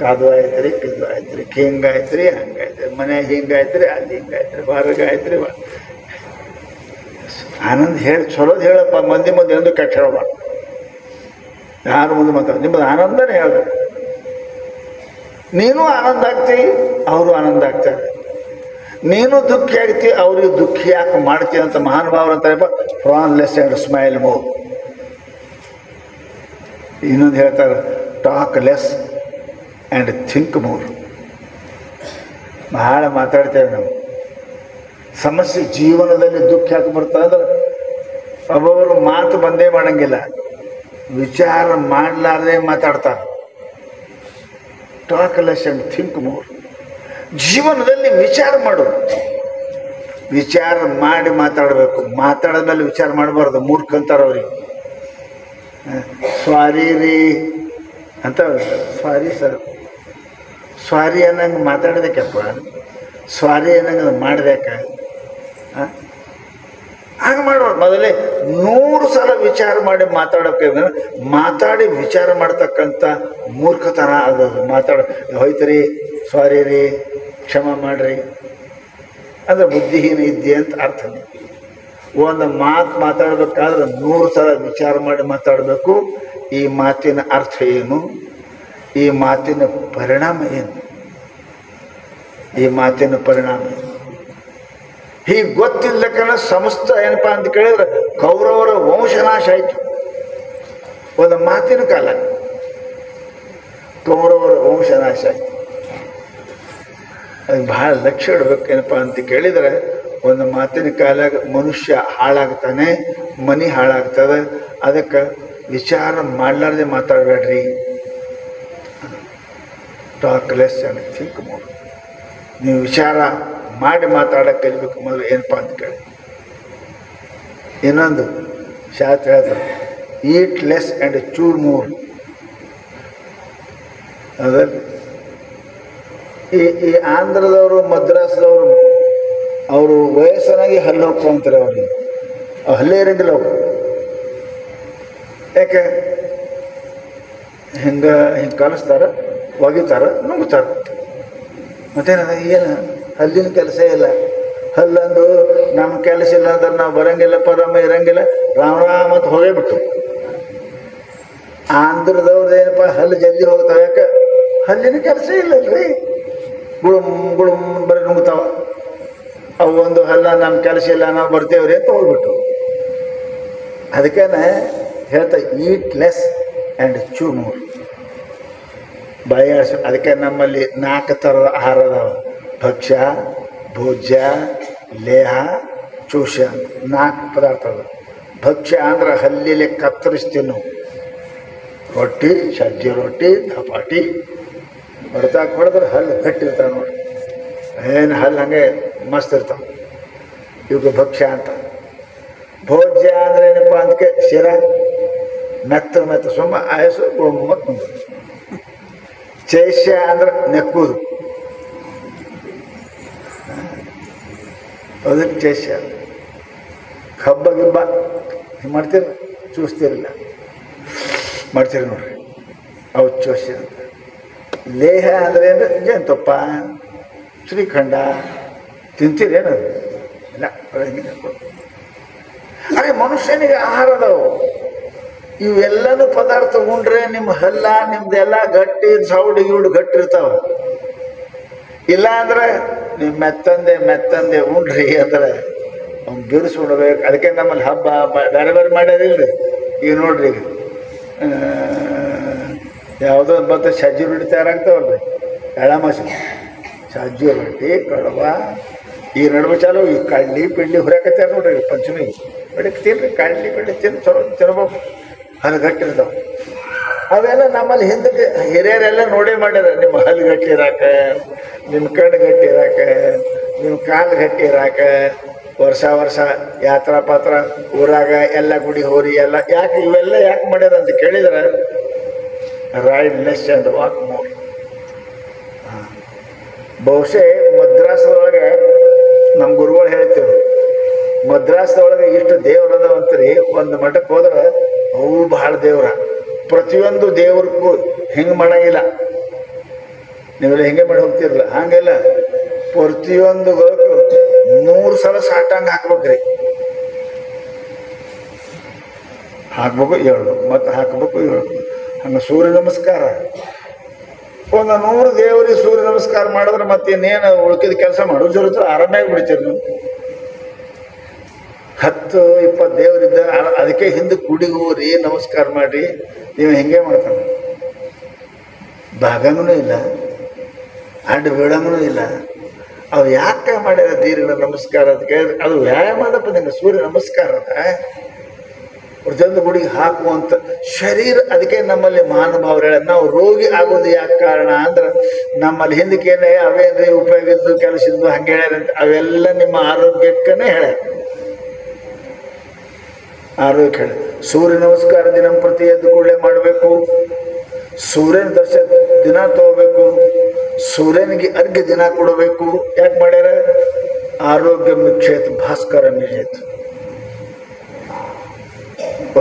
ಕಾದು ಆಯ್ತ್ರಿ, ಕಿದ್ದು ಆಯ್ತ್ರಿ, ಹಿಂಗಾಯ್ತ್ರಿ, ಹಂಗಾಯ್ತ್ರಿ, ಮನ್ಯಾಗ ಹಿಂಗಾಯ್ತ್ರಿ, ಅಲ್ಲಿ ಹಿಂಗಾಯ್ತ್ರಿ, ಹೊರಗಾಯ್ತ್ರಿ. ಆನಂದ ಹೇಳಿ ಚಲೋದು ಹೇಳಪ್ಪ, ಮಂದಿ ಮುಂದೆ ಎಂದು ಕೆಟ್ಟ ಹೇಳಬಾರ್ದು. ಯಾರು ಮುಂದೆ ಮಾತಾಡ, ನಿಮ್ಮದು ಆನಂದನೇ ಹೇಳ್ಬೇಕು. ನೀನು ಆನಂದ ಆಗ್ತಿ, ಅವರು ಆನಂದ ಆಗ್ತಾರೆ. ನೀನು ದುಃಖಿ ಆಗ್ತಿ, ಅವ್ರಿಗೆ ದುಃಖಿ ಯಾಕೆ ಮಾಡ್ತೀನಿ ಅಂತ ಮಹಾನುಭಾವರು ಅಂತಾರಪ್ಪ. ಫ್ರಾನ್ಲೆಸ್ ಆ್ಯಂಡ್ ಸ್ಮೈಲ್ ಮೋರ್. ಇನ್ನೊಂದು ಹೇಳ್ತಾರೆ, talk less and think more. ಬಹಳ ಮಾತಾಡ್ತೇವೆ ನಾವು. ಸಮಸ್ಯೆ ಜೀವನದಲ್ಲಿ ದುಃಖ ಯಾಕೆ ಬರ್ತದೆ ಅಂದ್ರೆ ಒಬ್ಬೊಬ್ಬರು ಮಾತು ಬಂದೇ ಮಾಡಂಗಿಲ್ಲ, ವಿಚಾರ ಮಾಡಲಾರ್ದೆ ಮಾತಾಡ್ತಾರೆ. Talk less and think more. ಜೀವನದಲ್ಲಿ ವಿಚಾರ ಮಾಡು. ವಿಚಾರ ಮಾಡಿ ಮಾತಾಡಬೇಕು. ಮಾತಾಡಿದ್ಮೇಲೆ ವಿಚಾರ ಮಾಡಬಾರ್ದು, ಮೂರ್ಖ ಅಂತಾರೆ ಅವ್ರಿಗೆ. ಸ್ವಾರಿ ರೀ ಅಂತ, ಸ್ವಾರಿ ಸರ್, ಸ್ವಾರಿ ಅನ್ನಂಗೆ ಮಾತಾಡೋದಕ್ಕೆಪ್ಪ, ಸ್ವಾರಿ ಅನ್ನಂಗೆ ಮಾಡಿದ್ಯಾಕ? ಹಾಗೆ ಮಾಡೋರು. ಮೊದಲೇ 100 ಸಲ ವಿಚಾರ ಮಾಡಿ ಮಾತಾಡೋಕೆ, ಮಾತಾಡಿ ವಿಚಾರ ಮಾಡ್ತಕ್ಕಂಥ ಮೂರ್ಖತನ ಅದು. ಹೋಯ್ತರಿ, ಸ್ವಾರಿ ರೀ, ಕ್ಷಮ ಮಾಡ್ರಿ ಅಂದ್ರೆ ಬುದ್ಧಿಹೀನ ಇದ್ದೆ ಅಂತ ಅರ್ಥ. ಒಂದು ಮಾತು ಮಾತಾಡಬೇಕಾದ್ರೆ 100 ಸಲ ವಿಚಾರ ಮಾಡಿ ಮಾತಾಡಬೇಕು. ಈ ಮಾತಿನ ಅರ್ಥ ಏನು, ಈ ಮಾತಿನ ಪರಿಣಾಮ ಏನು, ಈ ಮಾತಿನ ಪರಿಣಾಮ ಏನು, ಹೀಗೆ ಗೊತ್ತಿಲ್ಲಕನ ಸಮಸ್ತ ಏನಪ್ಪ ಅಂತ ಕೇಳಿದ್ರೆ ಕೌರವರ ವಂಶನಾಶ ಆಯಿತು. ಒಂದು ಮಾತಿನ ಕಾಲ ಕೌರವರ ವಂಶನಾಶ ಆಯಿತು. ಅದಕ್ಕೆ ಭಾಳ ಲಕ್ಷ್ಯ ಇಡ್ಬೇಕೇನಪ್ಪ ಅಂತ ಕೇಳಿದರೆ, ಒಂದು ಮಾತಿನ ಕಾಲಾಗ ಮನುಷ್ಯ ಹಾಳಾಗ್ತಾನೆ, ಮನೆ ಹಾಳಾಗ್ತದೆ. ಅದಕ್ಕೆ ವಿಚಾರ ಮಾಡಲಾರ್ದೆ ಮಾತಾಡಬೇಡ್ರಿ. Talk less and think more. ನೀವು ವಿಚಾರ ಮಾಡಿ ಮಾತಾಡೋಕೆ ಕಲಿಬೇಕು ಮೊದಲು. ಏನಪ್ಪ ಅಂತ ಕೇಳಿ, ಇನ್ನೊಂದು ಶಾಸ್ತ್ರ ಹೇಳ್ತಾರೆ, ಈಟ್ ಲೆಸ್ ಆ್ಯಂಡ್ ಚೂರ್ ಮೋರ್. ಅದರಲ್ಲಿ ಈ ಆಂಧ್ರದವರು, ಮದ್ರಾಸ್ದವರು, ಅವರು ವಯಸ್ಸನಾಗಿ ಹಲ್ಲು ಹೋಗ್ಕೊಂತಾರೆ. ಅವ್ರಿಗೆ ಹಲ್ಲೇ ಇರಂಗಿಲ್ಲ ಅವರು. ಯಾಕೆ ಹಿಂಗೆ ಕಲಿಸ್ತಾರೆ, ಒಗಿತಾರೆ, ನುಗ್ತಾರೆ. ಮತ್ತೇನ ಏನು ಹಲ್ಲಿನ ಕೆಲಸ ಇಲ್ಲ. ಹಲ್ಲಂದು ನಮ್ಮ ಕೆಲಸ ಇಲ್ಲ ಅಂದ್ರೆ ನಾವು ಬರಂಗಿಲ್ಲಪ್ಪ, ನಮ್ಮ ಇರಂಗಿಲ್ಲ, ರಾಮ ಮತ್ತು ಹೋಗೇ ಬಿಟ್ಟು. ಆಂಧ್ರದವ್ರದ್ದು ಏನಪ್ಪ, ಹಲ್ಲು ಜಲ್ದಿ ಹೋಗ್ತಾವೆ. ಯಾಕೆ? ಹಲ್ಲಿನ ಕೆಲಸ ಇಲ್ಲಲ್ರಿ. ಗುಳುಮ್ ಗುಳುಮ್ ಬರೀ ನುಗ್ತಾವ. ಅವು ಒಂದು ಹಲ್ಲ, ನಮ್ಮ ಕೆಲಸ ಇಲ್ಲ, ನಾವು ಬರ್ತೇವ್ರಿ ಅಂತ ಹೋಗ್ಬಿಟ್ಟು. ಅದಕ್ಕೆ ಹೇಳ್ತಾ, ಈಟ್ ಲೆಸ್ ಆ್ಯಂಡ್ ಚೂ ಮೋರ್. ಬಾಯಿ ಆಡಿಸ. ಅದಕ್ಕೆ ನಮ್ಮಲ್ಲಿ 4 ಥರದ ಆಹಾರ ಅದಾವ: ಭಕ್ಷ್ಯ, ಭೋಜ್ಯ, ಲೇಹ, ಚೂಷ. 4 ಪದಾರ್ಥ ಅದ. ಭಕ್ಷ್ಯ ಅಂದ್ರೆ ಹಲ್ಲಿಲೆ ಕತ್ತರಿಸ್ತೀವಿ ನಾವು. ರೊಟ್ಟಿ, ಸಜ್ಜಿ ರೊಟ್ಟಿ, ದಪಾಟಿ ಹೊಡ್ತಾಕ ಹೊಡೆದ್ರೆ ಹಲ್ಲು ಗಟ್ಟಿರ್ತಾವೆ ನೋಡಿ. ಏನು ಹಲ್ಲು ಹಂಗೆ ಮಸ್ತ್ ಇರ್ತಾವೆ. ಇವಾಗ ಭಕ್ಷ್ಯ ಅಂತ. ಭೋಜ್ಯ ಅಂದ್ರೆ ಏನಪ್ಪ ಅದಕ್ಕೆ ಶಿರ ಮೆತ್ತ ಸುಮ್ಮ ಆಯಸ್ಸು ಮತ್ತು ಚೈಷ್ಯ ಅಂದ್ರೆ ನೆಕ್ಕುವುದು. ಅದಕ್ಕೆ ಚೈಷ್ಯ. ಹಬ್ಬ ಗಿಬ್ಬ ಮಾಡ್ತೀರ, ಚೂಸ್ತಿರಲಿಲ್ಲ, ಮಾಡ್ತೀರಿ ನೋಡ್ರಿ, ಅವು ಚೋಷ್ಯ ಅಂತ. ಲೇಹ ಅಂದರೆ ಅಂದರೆ ಜೇನುತುಪ್ಪ, ಶ್ರೀಖಂಡ ತಿಂತೀರೇನದು? ಇಲ್ಲ, ಅದೇ ಮನುಷ್ಯನಿಗೆ ಆಹಾರ ಅದಾವು. ಇವೆಲ್ಲನೂ ಪದಾರ್ಥ ಉಂಡ್ರೆ ನಿಮ್ಮ ಹಲ್ಲ ನಿಮ್ದೆಲ್ಲ ಗಟ್ಟಿ ಸೌಡು ಗಿೌಡು ಗಟ್ಟಿ ಇರ್ತಾವ. ಇಲ್ಲ ಅಂದ್ರೆ ನೀವು ಮೆತ್ತಂದೆ ಉಂಡ್ರಿ ಅಂದ್ರೆ ಅವ್ನು ಬಿರುಸುಡ್ಬೇಕು. ಅದಕ್ಕೆ ನಮ್ಮಲ್ಲಿ ಹಬ್ಬ ಬೇರೆ ಬೇರೆ ಮಾಡ್ಯಾರಿಲ್ರಿ. ಈಗ ನೋಡ್ರಿ, ಈಗ ಯಾವುದೋ ಬಂತು ಸಜ್ಜಿ ರೊಟ್ಟಿ ತಯಾರಾಗ್ತಾವಲ್ರಿ, ಎಳಮಾಸಿ ಸಜ್ಜಿ ರೊಟ್ಟಿ, ಕಡವ, ಈ ನಡುವೆ ಚಾಲು ಈ ಕಡ್ಲಿ ಪಿಂಡಿ ಹುರಿಯಾಕತ್ಯಾರ ನೋಡ್ರಿ. ಪಂಚಮಿ ಬೆಳಗ್ಗೆ ತಿನ್ರಿ, ಕಡ್ಲಿ ಪಿಂಡಿ ತಿನ್ಬೇಕು, ಹಲ್ಲು ಗಟ್ಟಿರ್ತಾವ. ಅವೆಲ್ಲ ನಮ್ಮಲ್ಲಿ ಹಿಂದಕ್ಕೆ ಹಿರಿಯರೆಲ್ಲ ನೋಡೇ ಮಾಡ್ಯಾರ. ನಿಮ್ಮ ಹಲ್ಲು ಗಟ್ಟಿ ಇರಾಕ, ನಿಮ್ಮ ಕಣ್ಣು ಗಟ್ಟಿ ಇರಾಕ, ನಿಮ್ಮ ಕಾಲು ಗಟ್ಟಿ ಇರಾಕ, ವರ್ಷ ಯಾತ್ರಾ ಪಾತ್ರ ಊರಾಗ ಎಲ್ಲ ಗುಡಿ ಹೋರಿ ಎಲ್ಲ ಯಾಕೆ ಇವೆಲ್ಲ ಯಾಕೆ ಮಾಡ್ಯಾರ ಅಂತ ಕೇಳಿದ್ರೆ, ride less and walk more. ಬಹುಶಃ ಮದ್ರಾಸದೊಳಗೆ ನಮ್ಮ ಗುರುಗಳು ಹೇಳ್ತೀವಿ, ಮದ್ರಾಸದೊಳಗೆ ಇಷ್ಟು ದೇವ್ರದವಂತ್ರಿ. ಒಂದು ಮಠಕ್ಕೆ ಹೋದ್ರೆ ಅವು ಭಾಳ ದೇವ್ರ. ಪ್ರತಿಯೊಂದು ದೇವ್ರಿಗೂ ಹಿಂಗೆ ಮಾಡಂಗಿಲ್ಲ. ನೀವೆಲ್ಲ ಹಿಂಗೆ ಮಾಡಿ ಹೋಗ್ತಿರಲ್ಲ, ಹಂಗೆಲ್ಲ ಪ್ರತಿಯೊಂದು 100 ಸಲ ಸಾಟಂಗೆ ಹಾಕ್ಬೇಕ್ರಿ. ಹಾಕ್ಬೇಕು, ಹೇಳ್ಬೇಕು, ಮತ್ತು ಹಾಕ್ಬೇಕು, ಹೇಳ್ಬೇಕು. ಹಂಗೆ ಸೂರ್ಯ ನಮಸ್ಕಾರ ಒಂದು 100 ದೇವರಿಗೆ ಸೂರ್ಯ ನಮಸ್ಕಾರ ಮಾಡಿದ್ರೆ ಮತ್ತೆ ಇನ್ನೇನು ಉಳ್ಕಿದ ಕೆಲಸ ಮಾಡೋದು ಜರುತ್ತರ, ಆರಾಮಾಗಿ ಬಿಡ್ತೀರಿ ನೀವು. 10-20 ದೇವರಿದ್ದ ಅದಕ್ಕೆ ಹಿಂದೆ ಗುಡಿಗೆ ಹೋಗ್ರಿ, ನಮಸ್ಕಾರ ಮಾಡಿರಿ. ನೀವು ಹಿಂಗೆ ಮಾಡ್ತಾನೆ, ಭಾಗನೂ ಇಲ್ಲ, ಅಡ್ಡ ಬೀಳಂಗೂ ಇಲ್ಲ. ಅವು ಯಾಕೆ ಮಾಡ್ಯಾರ ದೀರ್ಘ ನಮಸ್ಕಾರ ಅಂತ ಕೇಳಿದ್ರೆ, ಅದು ವ್ಯಾಯಾಮ ಅದಪ್ಪ. ನಿಂಗೆ ಸೂರ್ಯ ನಮಸ್ಕಾರ ಅದ ಪ್ರತಿಯೊಂದು ಗುಡಿಗೆ ಹಾಕುವಂಥ ಶರೀರ. ಅದಕ್ಕೆ ನಮ್ಮಲ್ಲಿ ಮಹಾನುಭಾವರು ಹೇಳ, ನಾವು ರೋಗಿ ಆಗೋದು ಯಾಕೆ ಕಾರಣ ಅಂದ್ರೆ ನಮ್ಮಲ್ಲಿ ಹಿಂದಕ್ಕೇನೆ ಅವೇನ್ರಿ ಉಪಯೋಗ ಇದ್ದು ಕೆಲಸ ಇದ್ದು ಹಂಗೆ ಹೇಳ್ಯಾರಂತ, ಅವೆಲ್ಲ ನಿಮ್ಮ ಆರೋಗ್ಯಕ್ಕನೇ ಹೇಳ. ಆರೋಗ್ಯ ಹೇಳ. ಸೂರ್ಯ ನಮಸ್ಕಾರ ದಿನ ಪ್ರತಿ ಎದ್ದು ಕೂಡಲೇ ಮಾಡಬೇಕು. ಸೂರ್ಯನ ದರ್ಶನ ದಿನ ತಗೋಬೇಕು. ಸೂರ್ಯನಿಗೆ ಅರ್ಘ್ಯ ದಿನ ಕೊಡಬೇಕು. ಯಾಕೆ ಮಾಡ್ಯಾರ? ಆರೋಗ್ಯ ಮಿಕ್ಷೇತ್ ಭಾಸ್ಕರ ನಿಜೇತ್.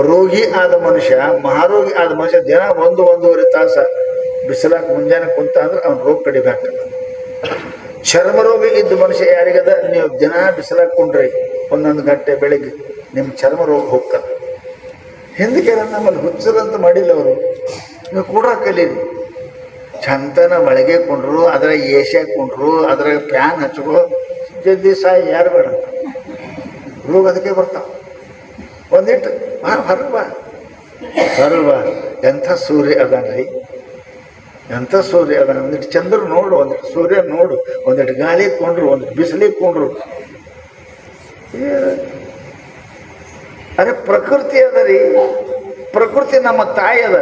ರೋಗಿ ಆದ ಮನುಷ್ಯ, ಮಹಾರೋಗಿ ಆದ ಮನುಷ್ಯ ದಿನ 1-1.5 ತಾಸ ಬಿಸಿಲಾಕ ಮುಂಜಾನೆ ಕುಂತ ಅಂದ್ರೆ ಅವ್ನ ರೋಗ ಕಡಿಮೆ ಆಗ್ತದೆ. ಚರ್ಮ ರೋಗ ಇದ್ದ ಮನುಷ್ಯ ಯಾರಿಗದ, ನೀವು ದಿನ ಬಿಸಿಲಾಕ ಕುಂಡ್ರಿ 1 ಗಂಟೆ ಬೆಳಿಗ್ಗೆ ನಿಮ್ಮ ಚರ್ಮ ರೋಗ ಹೋಗ್ತದೆ. ಹಿಂದಕ್ಕೆ ನಮ್ಮಲ್ಲಿ ಹುಚ್ಚರಂತ ಮಾಡಿಲ್ಲ ಅವರು. ನೀವು ಕೂಡ ಕಲೀರಿ. ಚಂತನ ಒಳಗೆ ಕೊಂಡ್ರು, ಅದರ ಏಷ್ಯಾ ಕೊಂಡ್ರು, ಅದರ ಫ್ಯಾನ್ ಹಚ್ಕೊ, ಜಲ್ದಿ ಸಾಯಿ ಯಾರು ಬೇಡ. ರೋಗ ಅದಕ್ಕೆ ಬರ್ತಾವ. ಒಂದಿಟ್ಟು ಹೊರಗೆ ಬಾ. ಎಂಥ ಸೂರ್ಯ ಅದಾನ್ರಿ, ಎಂಥ ಸೂರ್ಯ ಅದಾನ. ಒಂದಿಟ್ಟು ಚಂದ್ರ ನೋಡು, ಒಂದಿಟ್ಟು ಸೂರ್ಯ ನೋಡು, ಒಂದಿಟ್ಟು ಗಾಳಿ ಕೊಂಡ್ರು, ಒಂದಿಟ್ಟು ಬಿಸಿಲಿಗೆ ಕೊಂಡ್ರು. ಅದೇ ಪ್ರಕೃತಿ ಅದ ರೀ. ಪ್ರಕೃತಿ ನಮ್ಮ ತಾಯಿ ಅದ.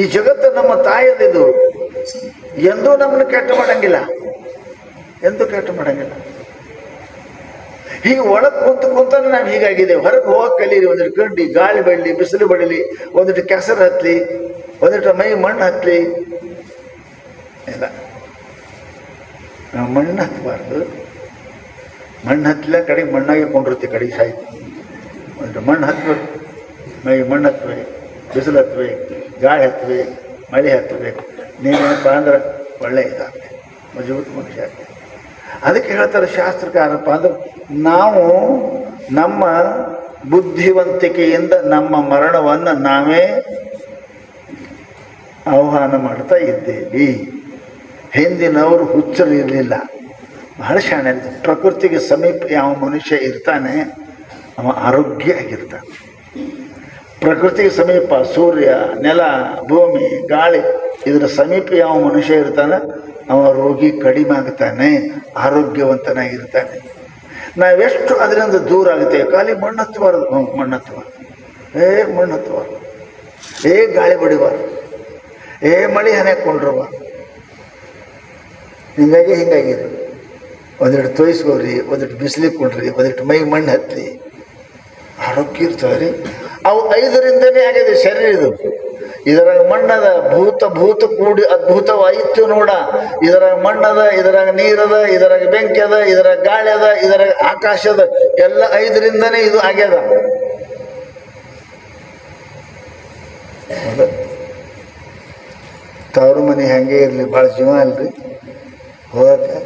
ಈ ಜಗತ್ತು ನಮ್ಮ ತಾಯಿಯದ. ಇದು ಎಂದೂ ನಮ್ಮನ್ನು ಕೆಟ್ಟ ಮಾಡಂಗಿಲ್ಲ, ಎಂದೂ ಕೆಟ್ಟ ಮಾಡಂಗಿಲ್ಲ. ಹೀಗೆ ಒಳಗೆ ಕುಂತಾನೆ ನಾವು ಹೀಗಾಗಿದ್ದೇವೆ. ಹೊರಗೆ ಹೋಗಕ್ಕೆ ಕಲೀರಿ. ಒಂದಿಟ್ಟು ಗಂಡಿ ಗಾಳಿ ಬೆಳಲಿ, ಬಿಸಿಲು ಬಡಲಿ, ಒಂದಿಟ್ಟು ಕೆಸರು ಹತ್ತಲಿ, ಒಂದಿಟ್ಟು ಮೈ ಮಣ್ಣು ಹತ್ತಲಿ. ಇಲ್ಲ, ನಾವು ಮಣ್ಣು ಹತ್ತಬಾರ್ದು. ಮಣ್ಣು ಹತ್ತಲಿಲ್ಲ ಕಡೆಗೆ ಮಣ್ಣಾಗಿ ಕೊಂಡಿರ್ತೀವಿ, ಕಡೆಗೆ ಸಾಯ್ತು. ಒಂದಿಟ್ಟು ಮಣ್ಣು ಹತ್ಬೇಕು, ಮೈ ಮಣ್ಣು ಹತ್ಬೇಕು, ಬಿಸಿಲು ಹತ್ಬೇಕು, ಗಾಳಿ ಹತ್ಬೇಕು, ಮಳೆ ಹತ್ತಬೇಕು. ನೀವೇನಪ್ಪ ಅಂದ್ರೆ ಒಳ್ಳೆ ಇದಾಗಲಿ, ಮಜಬೂತ್ ಮನುಷ್ಯ ಆಗಲಿ. ಅದಕ್ಕೆ ಹೇಳ್ತಾರೆ ಶಾಸ್ತ್ರಕಾರಪ್ಪ ಅಂದ್ರೆ, ನಾವು ನಮ್ಮ ಬುದ್ಧಿವಂತಿಕೆಯಿಂದ ನಮ್ಮ ಮರಣವನ್ನು ನಾವೇ ಆಹ್ವಾನ ಮಾಡ್ತಾ ಇದ್ದೇವೆ. ಹಿಂದಿನವರು ಹುಚ್ಚರು ಇರಲಿಲ್ಲ, ಬಹಳ ಶಾಣೆ. ಪ್ರಕೃತಿಗೆ ಸಮೀಪ ಯಾವ ಮನುಷ್ಯ ಇರ್ತಾನೆ ಅವ ಆರೋಗ್ಯ ಆಗಿರ್ತಾನೆ. ಪ್ರಕೃತಿಗೆ ಸಮೀಪ ಸೂರ್ಯ, ನೆಲ, ಭೂಮಿ, ಗಾಳಿ ಇದರ ಸಮೀಪ ಯಾವ ಮನುಷ್ಯ ಇರ್ತಾನೆ ಅವ ರೋಗಿ ಕಡಿಮೆ ಆಗ್ತಾನೆ, ಆರೋಗ್ಯವಂತನಾಗಿರ್ತಾನೆ. ನಾವೆಷ್ಟು ಅದರಿಂದ ದೂರ ಆಗುತ್ತೇವೆ. ಖಾಲಿ ಮಣ್ಣು ಹತ್ತಬಾರ್ದು, ಮಣ್ಣು ಹತ್ತಬಾರ್ದು, ಮಣ್ಣು ಹತ್ತಬಾರ್ದು, ಗಾಳಿ ಬಡಿಬಾರ್ದು, ಮಳೆ ಹನೆಕೊಂಡ್ರಬಾರ್ದು. ಹಿಂಗಾಗಿರಿ. ಒಂದಿಟ್ಟು ತೋಯಿಸ್ಕೋರಿ, ಒಂದಿಟ್ಟು ಬಿಸಿಲಿಗೆ ಕೊಂಡ್ರಿ, ಒಂದಿಟ್ಟು ಮೈ ಮಣ್ಣು ಹತ್ತಿ, ಆರೋಗ್ಯ ಇರ್ತವೆ ರೀ. ಅವು 5ರಿಂದನೇ ಆಗಿದೆ ಶರೀರ. ಇದು ಇದರಾಗ ಮಣ್ಣದ, ಭೂತ ಕೂಡಿ ಅದ್ಭುತವಾಯಿತು ನೋಡ. ಇದರಾಗ ಮಣ್ಣದ, ಇದರಾಗ ನೀರದ, ಇದರಾಗ ಬೆಂಕಿ ಅದ, ಇದರಾಗ ಗಾಳಿ ಅದ, ಇದರಾಗ ಆಕಾಶದ, ಎಲ್ಲ 5ರಿಂದನೇ ಇದು ಆಗ್ಯದ. ತವರು ಮನೆ ಹಂಗೆ ಇರಲಿ, ಭಾಳ ಜೀವ ಅಲ್ರಿ ಹೋಗಕ್ಕೆ.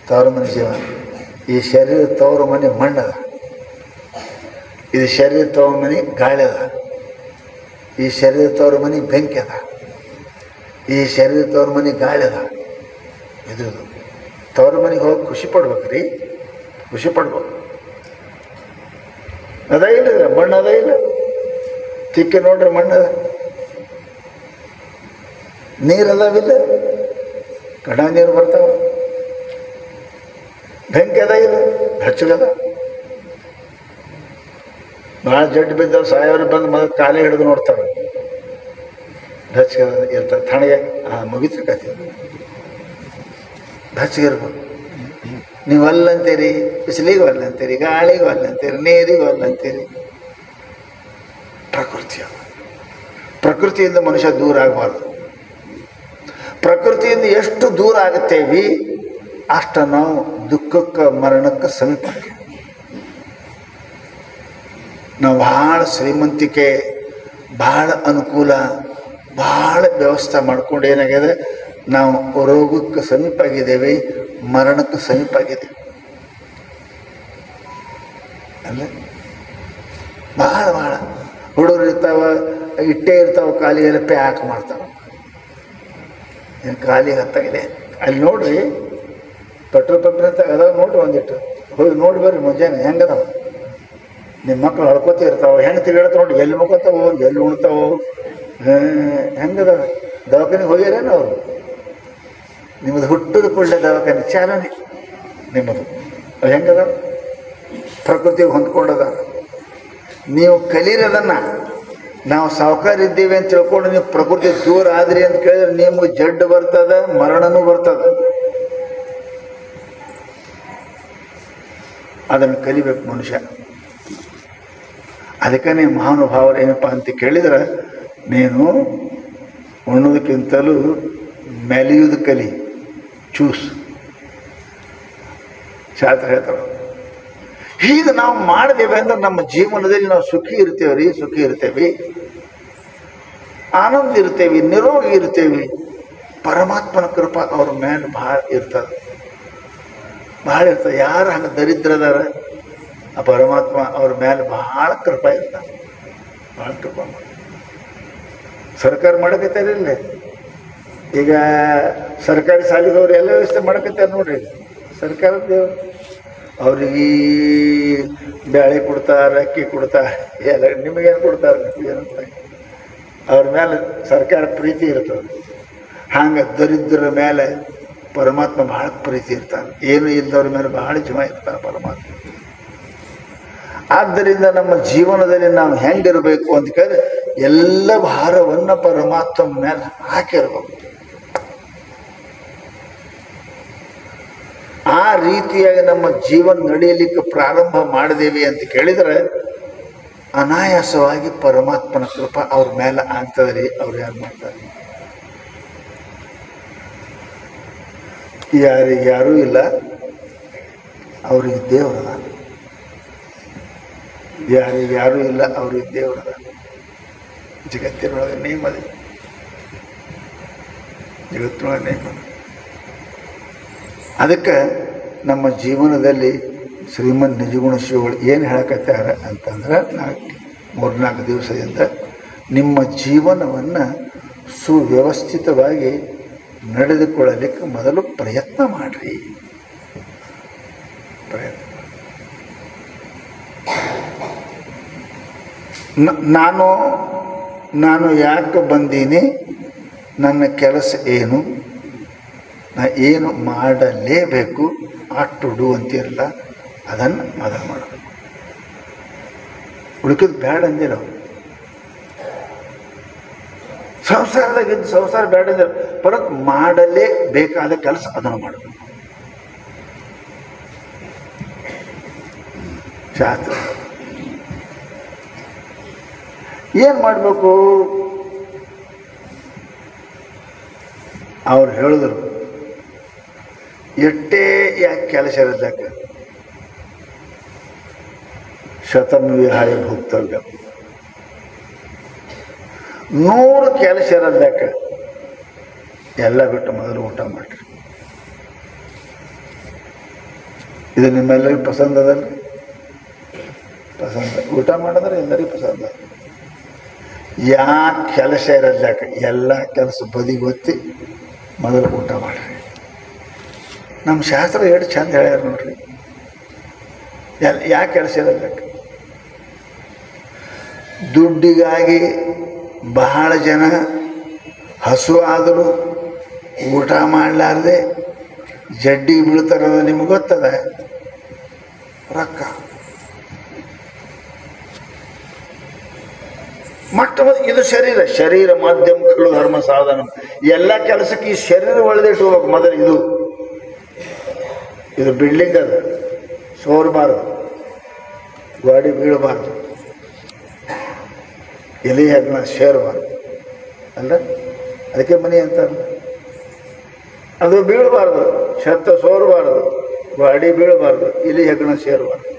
ತವರು ಮನೆ ಜೀವ. ಈ ಶರೀರ ತವರು ಮನೆ ಮಣ್ಣದ, ಇದು ಶರೀರ ತವರು ಮನೆ ಗಾಳಿ ಅದ, ಈ ಶರೀರ ತವ್ರ ಮನೆ ಬೆಂಕಿ ಅದ, ಈ ಶರೀರ ತವ್ರ ಮನೆ ಗಾಳಿ ಅದ. ಇದು ತವ್ರ ಮನೆಗೆ ಹೋಗಿ ಖುಷಿ ಪಡ್ಬೇಕ್ರಿ, ಖುಷಿ ಪಡ್ಬೇಕು. ಅದ ಇಲ್ಲ, ಮಣ್ಣು ಅದ ಇಲ್ಲ. ತಿಕ್ಕಿ ನೋಡ್ರಿ ಮಣ್ಣದ. ನೀರು ಅದಾವಿಲ್ಲ, ಕಡ ನೀರು ಬರ್ತಾವ. ಬೆಂಕಿ ಅದ ಇಲ್ಲ, ಬೆಚ್ಚಗದ. ಭಾಳ ಜಡ್ಡು ಬಿದ್ದವು, ಸಾಯೋರು ಬಂದು ಮೊದಲು ಕಾಲೇ ಹಿಡಿದು ನೋಡ್ತಾರೆ. ಬೆಚ್ಚಗೆ ಇರ್ತಾರೆ, ತಣ್ಣಗೆ ಮುಗಿತಿರ್ಕತಿ. ಬೆಚ್ಚಗೆ ಇರ್ಬೇಕು. ನೀವು ಅಲ್ಲಂತೀರಿ, ಬಿಸಿಲಿಗೆ ಅಲ್ಲಂತೀರಿ, ಗಾಳಿಗೆ ಅಲ್ಲಂತೀರಿ, ನೀರಿಗೆ ಅಲ್ಲಂತೀರಿ. ಪ್ರಕೃತಿಯಿಂದ ಮನುಷ್ಯ ದೂರ ಆಗಬಾರ್ದು. ಪ್ರಕೃತಿಯಿಂದ ಎಷ್ಟು ದೂರ ಆಗುತ್ತೇವಿ ಅಷ್ಟು ನಾವು ದುಃಖಕ್ಕೆ, ಮರಣಕ್ಕೆ ಸಮೀಪ. ನಾವು ಭಾಳ ಶ್ರೀಮಂತಿಕೆ, ಭಾಳ ಅನುಕೂಲ, ಭಾಳ ವ್ಯವಸ್ಥೆ ಮಾಡ್ಕೊಂಡು ಏನಾಗಿದೆ, ನಾವು ರೋಗಕ್ಕೆ ಸಮೀಪ ಆಗಿದ್ದೇವೆ, ಮರಣಕ್ಕೆ ಸಮೀಪ ಆಗಿದ್ದೇವೆ ಅಲ್ಲ. ಭಾಳ ಹುಡುಗರು ಇರ್ತಾವ, ಇಟ್ಟೇ ಇರ್ತಾವ, ಕಾಲಿಗೆಲ್ಲ ಪ್ಯಾಕ್ ಮಾಡ್ತಾವ. ಕಾಲಿಗೆ ಹತ್ತಾಗಿದೆ ಅಲ್ಲಿ ನೋಡ್ರಿ, ಪೆಟ್ರೋಲ್ ಪಂಪ್ ಅಂತ ಅದಾವ ನೋಡ್ರಿ. ಒಂದಿಟ್ಟು ಹೋಗಿ ನೋಡಿ ಬರ್ರಿ ಮುಂಜಾನೆ ಹೆಂಗದಾವ. ನಿಮ್ಮ ಮಕ್ಕಳು ಹಳ್ಕೊತ ಇರ್ತಾವೆ, ಹೆಣ್ಣು ತಿರುಗಾಡ್ತಾವ ನೋಡಿ, ಎಲ್ಲಿ ಮುಕ್ಕೋತಾವು, ಎಲ್ಲಿ ಉಣ್ತಾವು, ಹೆಂಗದಾವ. ದವಾಖಾನೆಗೆ ಹೋಗ್ಯಾರೇನು ಅವರು? ನಿಮ್ಮದು ಹುಟ್ಟದ ಕೂಡಲೇ ದವಾಖಾನೆ ಚಾಲನೆ ನಿಮ್ಮದು. ಅದು ಹೆಂಗದ? ಪ್ರಕೃತಿಗೆ ಹೊಂದ್ಕೊಂಡದ. ನೀವು ಕಲೀರದನ್ನು. ನಾವು ಸಾವುಕಾರ ಇದ್ದೀವಿ ಅಂತ ತಿಳ್ಕೊಂಡು ನೀವು ಪ್ರಕೃತಿ ದೂರ ಆದ್ರಿ ಅಂತ ಕೇಳಿದ್ರೆ ನಿಮ್ಗೆ ಜಡ್ಡು ಬರ್ತದ, ಮರಣನೂ ಬರ್ತದ. ಅದನ್ನು ಕಲಿಬೇಕು ಮನುಷ್ಯ. ಅದಕ್ಕೆ ನೀವು ಮಹಾನುಭಾವರು ಏನಪ್ಪ ಅಂತ ಕೇಳಿದ್ರೆ, ನೀನು ಉಣ್ಣೋದಕ್ಕಿಂತಲೂ ಮೆಲಿಯುವುದು ಕಲಿ, ಚೂಸ್ ಶಾಸ್ತ್ರ ಹೇಳ್ತಾರೆ. ಹೀಗೆ ನಾವು ಮಾಡಿದೇವೆ ಅಂದ್ರೆ ನಮ್ಮ ಜೀವನದಲ್ಲಿ ನಾವು ಸುಖಿ ಇರ್ತೇವೆ ರೀ, ಸುಖಿ ಇರ್ತೇವೆ, ಆನಂದ ಇರ್ತೇವೆ, ನಿರೋಗಿ ಇರ್ತೇವೆ. ಪರಮಾತ್ಮನ ಕೃಪಾ ಅವ್ರ ಮೇಲೆ ಭಾಳ ಇರ್ತದೆ, ಭಾಳ ಇರ್ತದೆ. ಯಾರು ಹಂಗೆ ದರಿದ್ರದಾರ ಆ ಪರಮಾತ್ಮ ಅವ್ರ ಮೇಲೆ ಭಾಳ ಕೃಪಾ ಇರ್ತಾನೆ, ಭಾಳ ಕೃಪಾ ಮಾಡಿ. ಸರ್ಕಾರ ಮಾಡಕತ್ತಾರಿಲ್ಲ, ಈಗ ಸರ್ಕಾರಿ ಶಾಲೆದವ್ರು ಎಲ್ಲ ವ್ಯವಸ್ಥೆ ಮಾಡಕತ್ತಾರ ನೋಡ್ರಿ. ಸರ್ಕಾರದ್ದು ಅವ್ರಿಗೆ ಬ್ಯಾಳೆ ಕೊಡ್ತಾರೆ, ಅಕ್ಕಿ ಕೊಡ್ತಾರೆ, ಎಲ್ಲ ನಿಮಗೇನು ಕೊಡ್ತಾರೆ, ನಿಮಗೇನಂತ ಅವ್ರ ಮೇಲೆ ಸರ್ಕಾರ ಪ್ರೀತಿ ಇರ್ತದೆ. ಹಂಗೆ ದರಿದ್ರ ಮೇಲೆ ಪರಮಾತ್ಮ ಭಾಳ ಪ್ರೀತಿ ಇರ್ತಾನೆ, ಏನು ಇಲ್ಲದವ್ರ ಮೇಲೆ ಭಾಳ ಜಮ ಇರ್ತಾನೆ ಪರಮಾತ್ಮ. ಆದ್ದರಿಂದ ನಮ್ಮ ಜೀವನದಲ್ಲಿ ನಾವು ಹೆಂಗಿರಬೇಕು ಅಂತ ಕೇಳಿದ್ರೆ ಎಲ್ಲ ಭಾರವನ್ನು ಪರಮಾತ್ಮ ಮೇಲೆ ಹಾಕಿರ್ಬೇಕು. ಆ ರೀತಿಯಾಗಿ ನಮ್ಮ ಜೀವನ ನಡೆಯಲಿಕ್ಕೆ ಪ್ರಾರಂಭ ಮಾಡಿದೇವಿ ಅಂತ ಕೇಳಿದರೆ ಅನಾಯಾಸವಾಗಿ ಪರಮಾತ್ಮನ ಕೃಪಾ ಅವ್ರ ಮೇಲೆ ಆಗ್ತದೆ ರೀ. ಅವ್ರು ಯಾರು ಮಾಡ್ತಾರೆ? ಯಾರಿಗೆ ಯಾರೂ ಇಲ್ಲ, ಅವ್ರಿಗೆ ದೇವರದ. ಯಾರಿಗೆ ಯಾರೂ ಇಲ್ಲ, ಅವ್ರಿಗೆ ದೇವರದ. ಜಗತ್ತಿನೊಳಗೆ ನೇಮದೆ, ಜಗತ್ತಿನೊಳಗೆ ನೇಮದ. ಅದಕ್ಕೆ ನಮ್ಮ ಜೀವನದಲ್ಲಿ ಶ್ರೀಮನ್ ನಿಜಗುಣ ಶಿವಗಳು ಏನು ಹೇಳಕತ್ತಾರೆ ಅಂತಂದ್ರೆ, 3-4 ದಿವಸದಿಂದ ನಿಮ್ಮ ಜೀವನವನ್ನು ಸುವ್ಯವಸ್ಥಿತವಾಗಿ ನಡೆದುಕೊಳ್ಳಲಿಕ್ಕೆ ಮೊದಲು ಪ್ರಯತ್ನ ಮಾಡಿರಿ. ಪ್ರಯತ್ನ. ನಾನು ಯಾಕೆ ಬಂದೀನಿ, ನನ್ನ ಕೆಲಸ ಏನು, ನಾ ಏನು ಮಾಡಲೇಬೇಕು, ಟು ಡು ಅಂತಿರಲ್ಲ, ಅದನ್ನು ಮೊದಲು ಮಾಡಬೇಕು. ಉಳ್ಕಿದ್ದು ಬೇಡ ಅಂದಿಲ್ಲ. ಸಂಸಾರದಾಗಿದ್ದು ಸಂಸಾರ ಬೇಡ ಅಂದಿಲ್ಲ, ಪರತ್ ಮಾಡಲೇ ಬೇಕಾದ ಕೆಲಸ ಅದನ್ನು ಮಾಡಬೇಕು. ಶಾಸ್ತ್ರ ಏನು ಮಾಡಬೇಕು? ಅವ್ರು ಹೇಳಿದ್ರು, ಎಷ್ಟೇ ಯಾಕೆ ಕೆಲಸ ಇರದಕ್ಕ ಶತಂ ವಿಹಾಯ ಭೋಕ್ತವ್ಯ, 100 ಕೆಲಸ ಇರದಕ್ಕ ಎಲ್ಲ ಬಿಟ್ಟು ಮೊದಲು ಊಟ ಮಾಡ್ರಿ. ಇದು ನಿಮ್ಮೆಲ್ಲರಿಗೂ ಪಸಂದ್ ಅದಲ್ಲ? ಪಸಂದ. ಊಟ ಮಾಡಿದ್ರೆ ಎಲ್ಲರಿಗೂ ಪಸಂದ. ಯಾಕೆ ಕೆಲಸ ಇರದಕ್ಕ ಎಲ್ಲ ಕೆಲಸ ಬದಿಗೊತ್ತಿ ಮೊದಲು ಊಟ ಮಾಡ್ರಿ. ನಮ್ಮ ಶಾಸ್ತ್ರ ಎಷ್ಟು ಚಂದ ಹೇಳ್ಯಾರ ನೋಡ್ರಿ. ಯಾಕೆ ಕೆಲಸ ಇರಬೇಕು? ದುಡ್ಡಿಗಾಗಿ ಬಹಳ ಜನ ಹಸು ಆದರೂ ಊಟ ಮಾಡಲಾರ್ದೆ ಜಡ್ಡಿಗೆ ಬೀಳ್ತಾರದ ನಿಮ್ಗೆ ಗೊತ್ತದ. ರೊಕ್ಕ ಇದು ಶರೀರ ಮಾಧ್ಯಮ ಖಲು ಧರ್ಮ ಸಾಧನ. ಎಲ್ಲ ಕೆಲಸಕ್ಕೆ ಈ ಶರೀರ ಒಳ್ಳೆದಿಟ್ಟು ಮೊದಲು. ಇದು ಬಿಲ್ಡಿಂಗ್ ಅದ, ಸೋರಬಾರ್ದು, ಗಾಡಿ ಬೀಳಬಾರ್ದು, ಎಲೆ ಹೆಗ್ಣ ಸೇರಬಾರ್ದು ಅಲ್ಲ, ಅದಕ್ಕೆ ಮನೆ ಅಂತಾರಲ್ಲ. ಅದು ಬೀಳಬಾರ್ದು, ಛತ್ತ ಸೋರಬಾರ್ದು, ಗಾಡಿ ಬೀಳಬಾರ್ದು, ಎಲೆ ಹೆಗ್ಣ ಸೇರಬಾರ್ದು.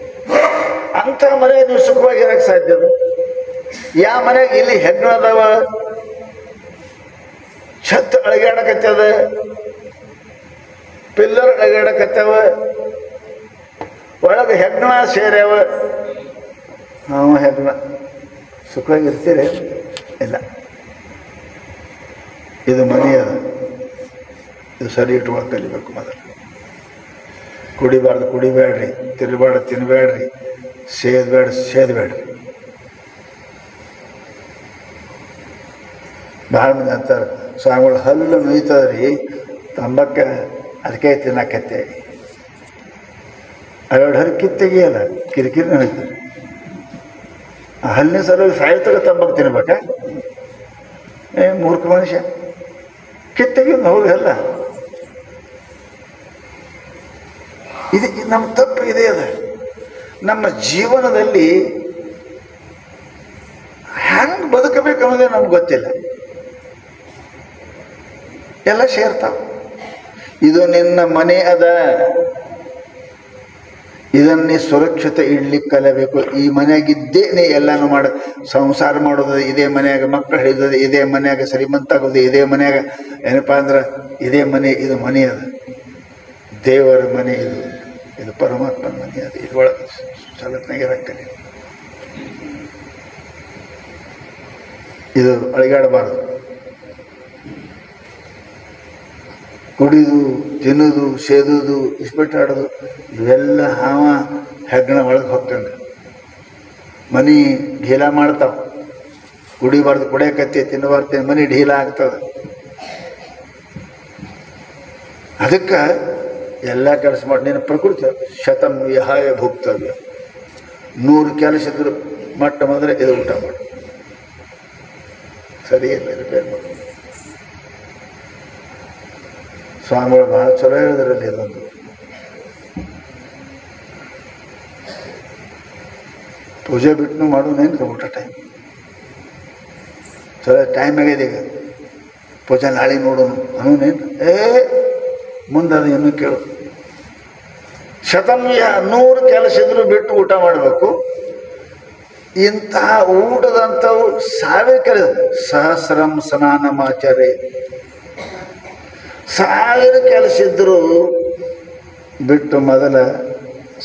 ಅಂಥ ಮನೆ ನೀವು ಸುಖವಾಗಿರಕ್ಕೆ ಸಾಧ್ಯ ಅದು? ಯಾವ ಮನೆಗೆ ಇಲ್ಲಿ ಹೆಗ್ಣ ಅದಾವ, ಛತ್ ಅಳಗಾಡಕತ್ತದ, ಪಿಲ್ಲರ್ ಅಳಗಾಡಕತ್ತವ, ಒಳಗೆ ಹೆಗ್ಣ ಸೇರ್ಯಾವ, ನಾವು ಹೆಗ್ಣ ಸುಖವಾಗಿರ್ತೀರಿ? ಇಲ್ಲ. ಇದು ಮನೆ ಅದ, ಇದು ಸರಿ ಇಟ್ಕೊಂಡು ಕಲಿಬೇಕು. ಮೊದಲು ಕುಡಿಬಾರ್ದು ಕುಡಿಬೇಡ್ರಿ, ತಿನ್ನಬಾರ್ದು ತಿನ್ನಬೇಡ್ರಿ, ಸೇದಬೇಡ್ರಿ. ಭಾಳ ಮಂದಿ ಅಂತಾರೆ, ಸ್ವಾಮಿಗಳು ಹಲ್ಲು ನುಯ್ತದ್ರಿ, ತಂಬಕ್ಕ ಅದಕ್ಕೆ ತಿನ್ನಕತ್ತೆ. 2 ಹರಕಿ ತೆಗಿಯಲ್ಲ, ಕಿರಿಕಿರಿ ನಡೀತದೆ. ಹಲ್ಲಿನ ಸಲ ಸಾಯ್ತಾಗ ತಂಬಾಕು ತಿನ್ಬೇಕ? ಮೂರ್ಖ ಮನುಷ್ಯ, ಕಿತ್ತಗೆ ಹೌದು ಅಲ್ಲ. ಇದು ನಮ್ಮ ತಪ್ಪು ಇದೆ. ಅದು ನಮ್ಮ ಜೀವನದಲ್ಲಿ ಹ್ಯಾಂಗೆ ಬದುಕಬೇಕು ಅನ್ನೋದೇ ನಮ್ಗೆ ಗೊತ್ತಿಲ್ಲ. ಎಲ್ಲ ಸೇರ್ತಾವ. ಇದು ನಿನ್ನ ಮನೆ ಅದ, ಇದನ್ನೇ ಸುರಕ್ಷತೆ ಇಡ್ಲಿಕ್ಕೆ ಕಲಿಯಬೇಕು. ಈ ಮನೆಯಾಗಿದ್ದೇ ನೀ ಎಲ್ಲಾನು ಮಾಡ, ಸಂಸಾರ ಮಾಡೋದು ಇದೇ ಮನೆಯಾಗ, ಮಕ್ಕಳು ಹಿಡಿದದು ಇದೇ ಮನೆಯಾಗ, ಶ್ರೀಮಂತ ಆಗೋದು ಇದೇ ಮನೆಯಾಗ. ಏನಪ್ಪ ಅಂದ್ರೆ ಇದೇ ಮನೆ, ಇದು ಮನೆ ಅದ, ದೇವರ ಮನೆ, ಇದು ಪರಮಾತ್ಮನ ಮನೆ ಅದು. ಇದ್ರೊಳಗೆ ಸಲತ್ನಾಗೆ ರಕ್ಕಲಿ, ಇದು ಅಳಿಗಾಡಬಾರ್ದು. ಕುಡಿದು ತಿನ್ನೋದು ಸೇದುದು ಇಸ್ಬಿಟ್ಟು ಆಡೋದು ಇವೆಲ್ಲ ಹಾವ ಹೆಗ್ಗಣ ಒಳಗೆ ಹೋಗ್ತಂಗ ಮನೆ ಢೀಲ ಮಾಡ್ತಾವ. ಕುಡಿಬಾರ್ದು, ಕುಡಿಯಕತ್ತಿ, ತಿನ್ನಬಾರ್ದು, ಮನೆ ಢೀಲ ಆಗ್ತದೆ. ಅದಕ್ಕೆ ಎಲ್ಲ ಕೆಲಸ ಮಾಡಿ ನೀನು ಪ್ರಕೃತಿ ಶತಂ ವಿಹಾಯ ಭುಕ್ತವ್ಯ. 100 ಕೆಲಸ ಇದ್ರು ಮಟ್ಟ ಮೊದಲೇ ಇದು ಊಟ ಮಾಡು, ಸರಿ ಇಲ್ಲ ರಿಪೇರ್ ಮಾಡು. ಸ್ವಾಮಿಗಳು ಬಹಳ ಚಲೋ ಹೇಳಿದ್ರಲ್ಲಿ ಇದೊಂದು. ಪೂಜೆ ಬಿಟ್ಟು ಮಾಡೋನೇನು ಊಟ ಟೈಮ್ ಚಲೋ ಟೈಮ್ ಆಗಿದೆ. ಈಗ ಪೂಜೆ ನಾಳೆ ನೋಡೋಣ ಅನ್ನೋನೇನು, ಮುಂದೆ ಇನ್ನೂ ಕೇಳು. ಶತಮ್ಯ 100 ಕೆಲಸ ಇದ್ರು ಬಿಟ್ಟು ಊಟ ಮಾಡಬೇಕು. ಇಂತಹ ಊಟದಂಥವು 1000 ಕೆಲಸ. ಸಹಸ್ರಂ ಸ್ನಾನಮಾಚರೆ, 1000 ಕೆಲಸ ಇದ್ದರೂ ಬಿಟ್ಟು ಮೊದಲ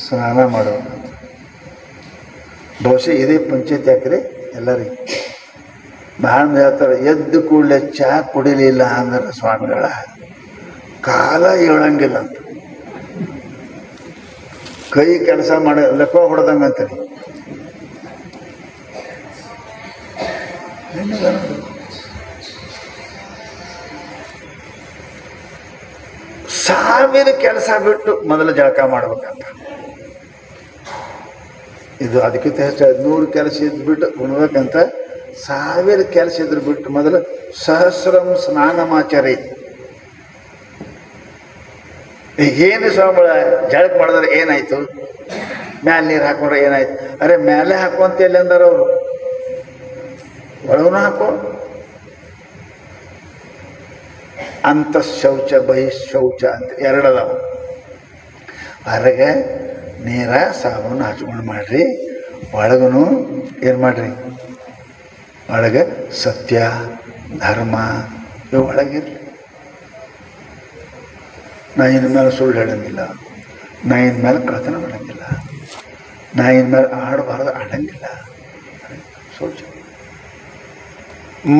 ಸ್ನಾನ ಮಾಡೋಣ. ಬಹುಶಃ ಇದೇ ಪಂಚಾಯತ್ ಯಾಕ್ರಿ ಎಲ್ಲರಿಗೆ ಭಾಳ ಹೇಳ್ತಾರೆ. ಎದ್ದು ಕೂಡಲೇ ಚಹಾ ಕುಡಿಲಿಲ್ಲ ಅಂದ್ರೆ ಸ್ವಾಮಿಗಳ ಕಾಲ ಹೇಳಂಗಿಲ್ಲ ಅಂತ, ಕೈ ಕೆಲಸ ಮಾಡಿ ಲೆಕ್ಕ ಹೊಡೆದಂಗೆ ಅಂತೀರಿ. ಸಾವಿರ ಕೆಲಸ ಬಿಟ್ಟು ಮೊದಲು ಜಳಕ ಮಾಡ್ಬೇಕಂತ. ಇದು ಅದಕ್ಕಿಂತ ಹೆಚ್ಚು 100 ಕೆಲಸ ಇದ್ಬಿಟ್ಟು ಉಣ್ಬೇಕಂತ. 1000 ಕೆಲಸ ಇದ್ರು ಬಿಟ್ಟು ಮೊದಲು ಸಹಸ್ರಂ ಸ್ನಾನಮಾಚರಿ. ಏನು ಸ್ವಾಮಿಗಳ ಜಳಕ ಮಾಡಿದ್ರೆ ಏನಾಯ್ತು, ಮ್ಯಾಲೆ ನೀರು ಹಾಕೊಂಡ್ರೆ ಏನಾಯ್ತು? ಅರೆ ಮೇಲೆ ಹಾಕುವಂತ ಎಲ್ಲಿ ಅಂದಾರ ಅವರು, ಒಳಗೂ ಹಾಕೋ. ಅಂತಃಶೌಚ ಬಹಿಶೌಚ ಅಂತ 2 ಅದಾವ. ಹೊರಗೆ ನೀರ ಸಾಬೂನು ಹಚ್ಕೊಂಡು ಮಾಡ್ರಿ, ಒಳಗೂ ಏನು ಮಾಡ್ರಿ, ಒಳಗೆ ಸತ್ಯ ಧರ್ಮ ಇವು ಒಳಗಿರ್ಲಿ. ನಾ ಇನ್ಮೇಲೆ ಸುಳ್ಳು ಹೇಳಂಗಿಲ್ಲ, ನಾ ಇನ್ಮೇಲೆ ಕಳ್ತನ ಮಾಡಂಗಿಲ್ಲ, ನಾ ಇನ್ಮೇಲೆ ಆಡಬಾರ್ದು, ಆಡಂಗಿಲ್ಲ. ಶೌಚ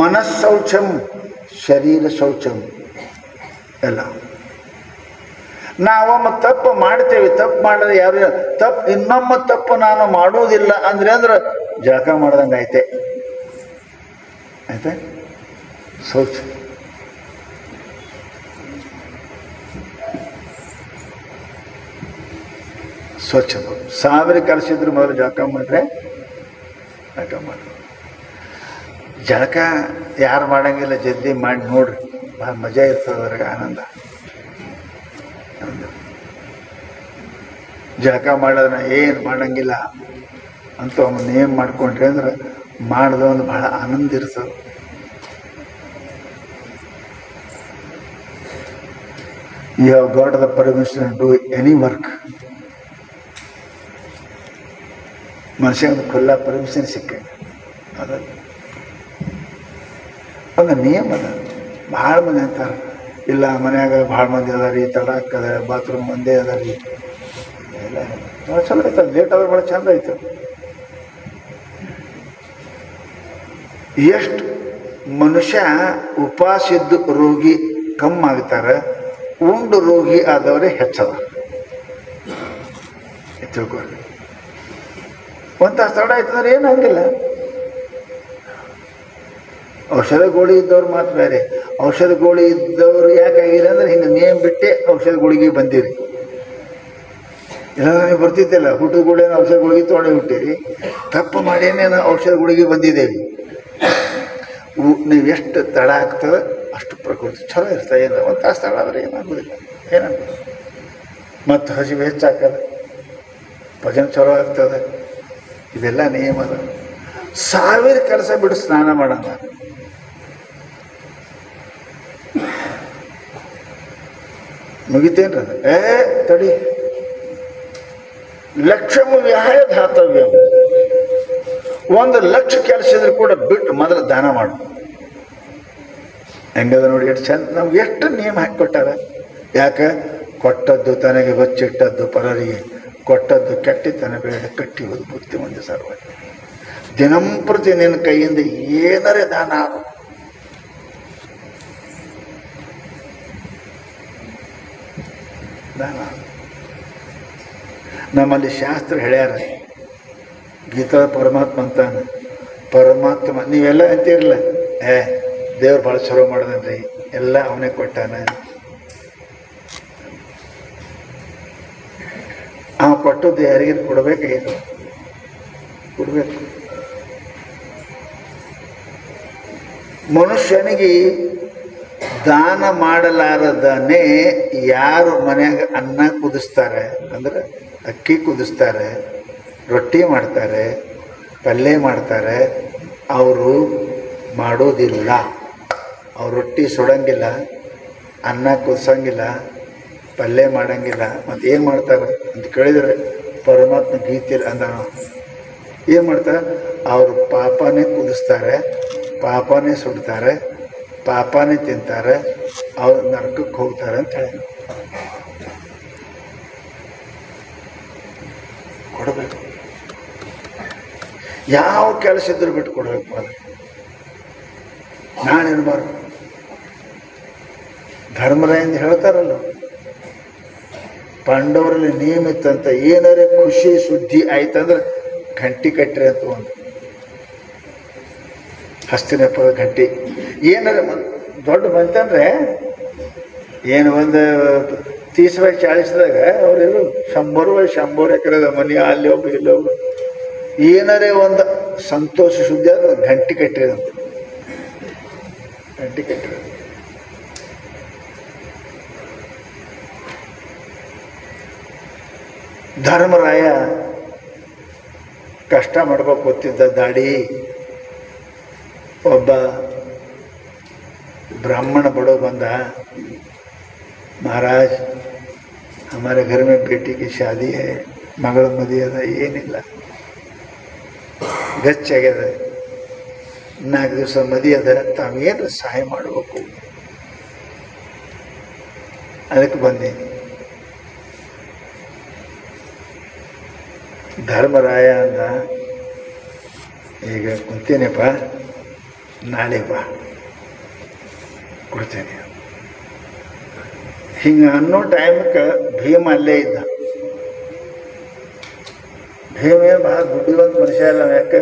ಮನಸ್ಸೌಚಂ ಶರೀರ ಶೌಚಂ ಎಲ್ಲ. ನಾವೊಮ್ಮ ತಪ್ಪು ಮಾಡ್ತೇವೆ, ತಪ್ಪು ಮಾಡಿದ್ರೆ ಯಾರು ತಪ್ಪು, ಇನ್ನೊಮ್ಮ ತಪ್ಪು ನಾನು ಮಾಡೋದಿಲ್ಲ ಅಂದ್ರೆ ಜಳಕ ಮಾಡ್ದಂಗೆ ಆಯ್ತೆ ಆಯ್ತಾ. ಶೌಚ ಸ್ವಚ್ಛ 1000 ಕೆಲಸ ಇದ್ರು ಮೊದಲು ಜಳಕ ಮಾಡ್ರೆ ಜಳಕ ಮಾಡಿ. ಜಳಕ ಯಾರು ಮಾಡಂಗಿಲ್ಲ, ಜಲ್ದಿ ಮಾಡಿ ನೋಡ್ರಿ, ಭಾಳ ಮಜಾ ಇರ್ತದೆ, ಅದ್ರಾಗ ಆನಂದ. ಜಳಕ ಮಾಡೋದನ್ನ ಏನು ಮಾಡಂಗಿಲ್ಲ ಅಂತ ಒಂದು ನೇಮ ಮಾಡ್ಕೊಂಡ್ರಿ ಅಂದ್ರೆ ಮಾಡಿದ ಒಂದು ಭಾಳ ಆನಂದ ಇರ್ತದೆ. You have got the permission to do any work. ಮನುಷ್ಯನಿಗೆ ಖುಲ್ಲಾ ಪರ್ಮಿಷನ್ ಸಿಕ್ಕಂಗೆ ಅದ ಒಂದು ನಿಯಮ ಅದ. ಭಾಳ ಮಂದಿ ಅಂತಾರೆ, ಇಲ್ಲ ಮನ್ಯಾಗ ಭಾಳ ಮಂದಿ ಅದ ರೀ, ತಡಾಕ್ ಅದ, ಬಾತ್ರೂಮ್ ಒಂದೇ ಅದ ರೀ, ಎಲ್ಲ ಭಾಳ ಚಲೋ ಐತೆ. ಲೇಟ್ ಆದ್ರೆ ಭಾಳ ಚಂದ ಐತೆ. ಎಷ್ಟು ಮನುಷ್ಯ ಉಪವಾಸ ಇದ್ದು ರೋಗಿ ಕಮ್ಮಿ ಆಗ್ತಾರೆ, ಉಂಡು ರೋಗಿ ಆದವರೇ ಹೆಚ್ಚದ. ತಿಳ್ಕೊಳ್ರಿ, ಒಂದು ತಾಸು ತಡ ಆಯ್ತಂದ್ರೆ ಏನಾಗಿಲ್ಲ. ಔಷಧ ಗೋಳಿ ಇದ್ದವ್ರು ಮಾತು ಬೇರೆ. ಔಷಧ ಗೋಳಿ ಇದ್ದವರು ಯಾಕಾಗಿಲ್ಲ ಅಂದ್ರೆ ಹಿಂಗೆ ನೇಮ್ ಬಿಟ್ಟೆ ಔಷಧ ಗೋಳಿಗೆ ಬಂದಿರಿ. ಇಲ್ಲ ನೀವು ಬರ್ತಿದ್ದಿಲ್ಲ, ಹುಟ್ಟಿದ ಗುಳೇನು ಔಷಧ ಗುಳಿಗೆ ತೊಗೊಂಡು ಹುಟ್ಟಿರಿ, ತಪ್ಪು ಮಾಡೇನೇನು ಔಷಧ ಗುಳಿಗೆ ಬಂದಿದ್ದೇವೆ. ನೀವು ಎಷ್ಟು ತಡ ಆಗ್ತದೆ ಅಷ್ಟು ಪ್ರಕೃತಿ ಚಲೋ ಇರ್ತದೆ. ಏನು ಒಂದು ತಾಸು ತಡ ಆದರೆ ಏನಾಗೋದಿಲ್ಲ, ಏನಾಗೋದು. ಮತ್ತು ಹಸಿವು ಹೆಚ್ಚಾಗ್ತದೆ, ಭಜನೆ ಚಲೋ ಆಗ್ತದೆ. ಇದೆಲ್ಲ ನಿಯಮದ. 1000 ಕೆಲಸ ಬಿಡು ಸ್ನಾನ ಮಾಡೋಣ. ಮುಗಿತೇನ್ರ? ತಡಿ. ಲಕ್ಷಮು ವಿಹಾಯ ಧಾತವ್ಯ. 1,00,000 ಕೆಲಸ ಇದ್ರು ಕೂಡ ಬಿಟ್ಟು ಮೊದಲು ದಾನ ಮಾಡು. ಹೆಂಗದ ನೋಡಿ, ಎಷ್ಟು ಚಂದ. ನಮ್ಗೆ ಎಷ್ಟು ನಿಯಮ ಹಾಕಿಕೊಟ್ಟಾರ. ಯಾಕೆ? ಕೊಟ್ಟದ್ದು ತನಗೆ ಬಚ್ಚಿಟ್ಟದ್ದು ಪರರಿಗೆ, ಕೊಟ್ಟದ್ದು ಕೆಟ್ಟಿತನ ಬೇಡ ಕಟ್ಟಿಯುವುದು ಬುದ್ಧಿ ಮುಂದೆ ಸರ್ವ. ದಿನಂಪ್ರತಿ ನಿನ್ನ ಕೈಯಿಂದ ಏನರೇ ದಾನ ದಾನ. ನಮ್ಮಲ್ಲಿ ಶಾಸ್ತ್ರ ಹೇಳ್ಯಾರ, ಗೀತಾ ಪರಮಾತ್ಮ ಅಂತಾನೆ. ಪರಮಾತ್ಮ ನೀವೆಲ್ಲ ಅಂತಿರಲ್ಲ, ದೇವ್ರು ಭಾಳ ಚಲೋ ಮಾಡ್ದನ್ರಿ, ಎಲ್ಲ ಅವನೇ ಕೊಟ್ಟಾನ. ಅವ ಕೊಟ್ಟದ್ದು ಯಾರಿಗೂ ಕೊಡಬೇಕಾಗಿತ್ತು, ಕೊಡಬೇಕು. ಮನುಷ್ಯನಿಗೆ ದಾನ ಮಾಡಲಾರದನೇ ಯಾರು ಮನ್ಯಾಗ ಅನ್ನ ಕುದಿಸ್ತಾರೆ ಅಂದ್ರೆ ಅಕ್ಕಿ ಕುದಿಸ್ತಾರೆ, ರೊಟ್ಟಿ ಮಾಡ್ತಾರೆ, ಪಲ್ಯ ಮಾಡ್ತಾರೆ, ಅವರು ಮಾಡೋದಿಲ್ಲ. ಅವ್ರು ರೊಟ್ಟಿ ಸುಡಂಗಿಲ್ಲ, ಅನ್ನ ಕುದಿಸಂಗಿಲ್ಲ, ಪಲ್ಯ ಮಾಡಂಗಿಲ್ಲ. ಮತ್ತು ಏನು ಮಾಡ್ತಾರೆ ಅಂತ ಕೇಳಿದರೆ ಪರಮಾತ್ಮ ಗೀತೆಯಲ್ಲಿ ಅಂದ ಏನು ಮಾಡ್ತಾರೆ? ಅವರು ಪಾಪನೇ ಕುದಿಸ್ತಾರೆ, ಪಾಪನೇ ಸುಡ್ತಾರೆ, ಪಾಪನೇ ತಿಂತಾರೆ, ಅವ್ರು ನರಕಕ್ಕೆ ಹೋಗ್ತಾರೆ ಅಂತ ಹೇಳಿ ಕೊಡಬೇಕು. ಯಾವ ಕೆಲಸ ಇದ್ರೂ ಬಿಟ್ಟು ಕೊಡಬೇಕು. ಅದು ನಾನೇನ್ಬಾರ್ದು. ಧರ್ಮರಾಯಂದು ಹೇಳ್ತಾರಲ್ಲ, ಪಾಂಡವರಲ್ಲಿ ನಿಯಮ ಇತ್ತಂತ, ಏನಾರೇ ಖುಷಿ ಸುದ್ದಿ ಆಯ್ತಂದ್ರೆ ಗಂಟಿ ಕಟ್ಟಿರಿ ಅಂತ ಒಂದು ಹಸ್ತಿನಪ್ಪದ ಗಂಟಿ. ಏನಾರ ದೊಡ್ಡ ಬಂತಂದ್ರೆ ಏನು ಒಂದು 30-40ದಾಗ ಅವ್ರು 100 ಎಕರೆದ ಮನೆ, ಅಲ್ಲಿ ಹೋಗು ಇಲ್ಲಿ ಹೋಗು, ಏನಾರೇ ಒಂದು ಸಂತೋಷ ಸುದ್ದಿ ಆದ್ರೆ ಗಂಟಿ ಕಟ್ಟಿರಿ ಅಂತ. ಗಂಟಿ ಕಟ್ಟಿರಿ. ಧರ್ಮರಾಯ ಕಷ್ಟ ಮಾಡ್ಬೇಕು ಗೊತ್ತಿದ್ದ ದಾಡಿ. ಒಬ್ಬ ब्राह्मण बड़ो बंदा, महाराज हमारे घर में बेटी की शादी है, मಗಳ ಮದುವೆ ಅದ, ಏನಿಲ್ಲ ಗಚ್ಚಾಗ್ಯದ, 4 ದಿವಸ ಮದುವೆ ಅದ, ತಾವೇನು ಸಹಾಯ ಮಾಡಬೇಕು ಅದಕ್ಕೆ ಬಂದೀನಿ. ಧರ್ಮರಾಯ ಅಂದ, ಈಗ ಕುಂತೀನಿಪ್ಪ, ನಾಳೆ ಬಾ ಕೊಡ್ತೇನೆ. ಹಿಂಗೆ ಅನ್ನೋ ಟೈಮಕ್ಕೆ ಭೀಮ ಅಲ್ಲೇ ಇದ್ದ. ಭೀಮ ಭಾಳ ಬುದ್ಧಿವಂತ ಮನುಷ್ಯ ಅಲ್ಲ. ಯಾಕೆ?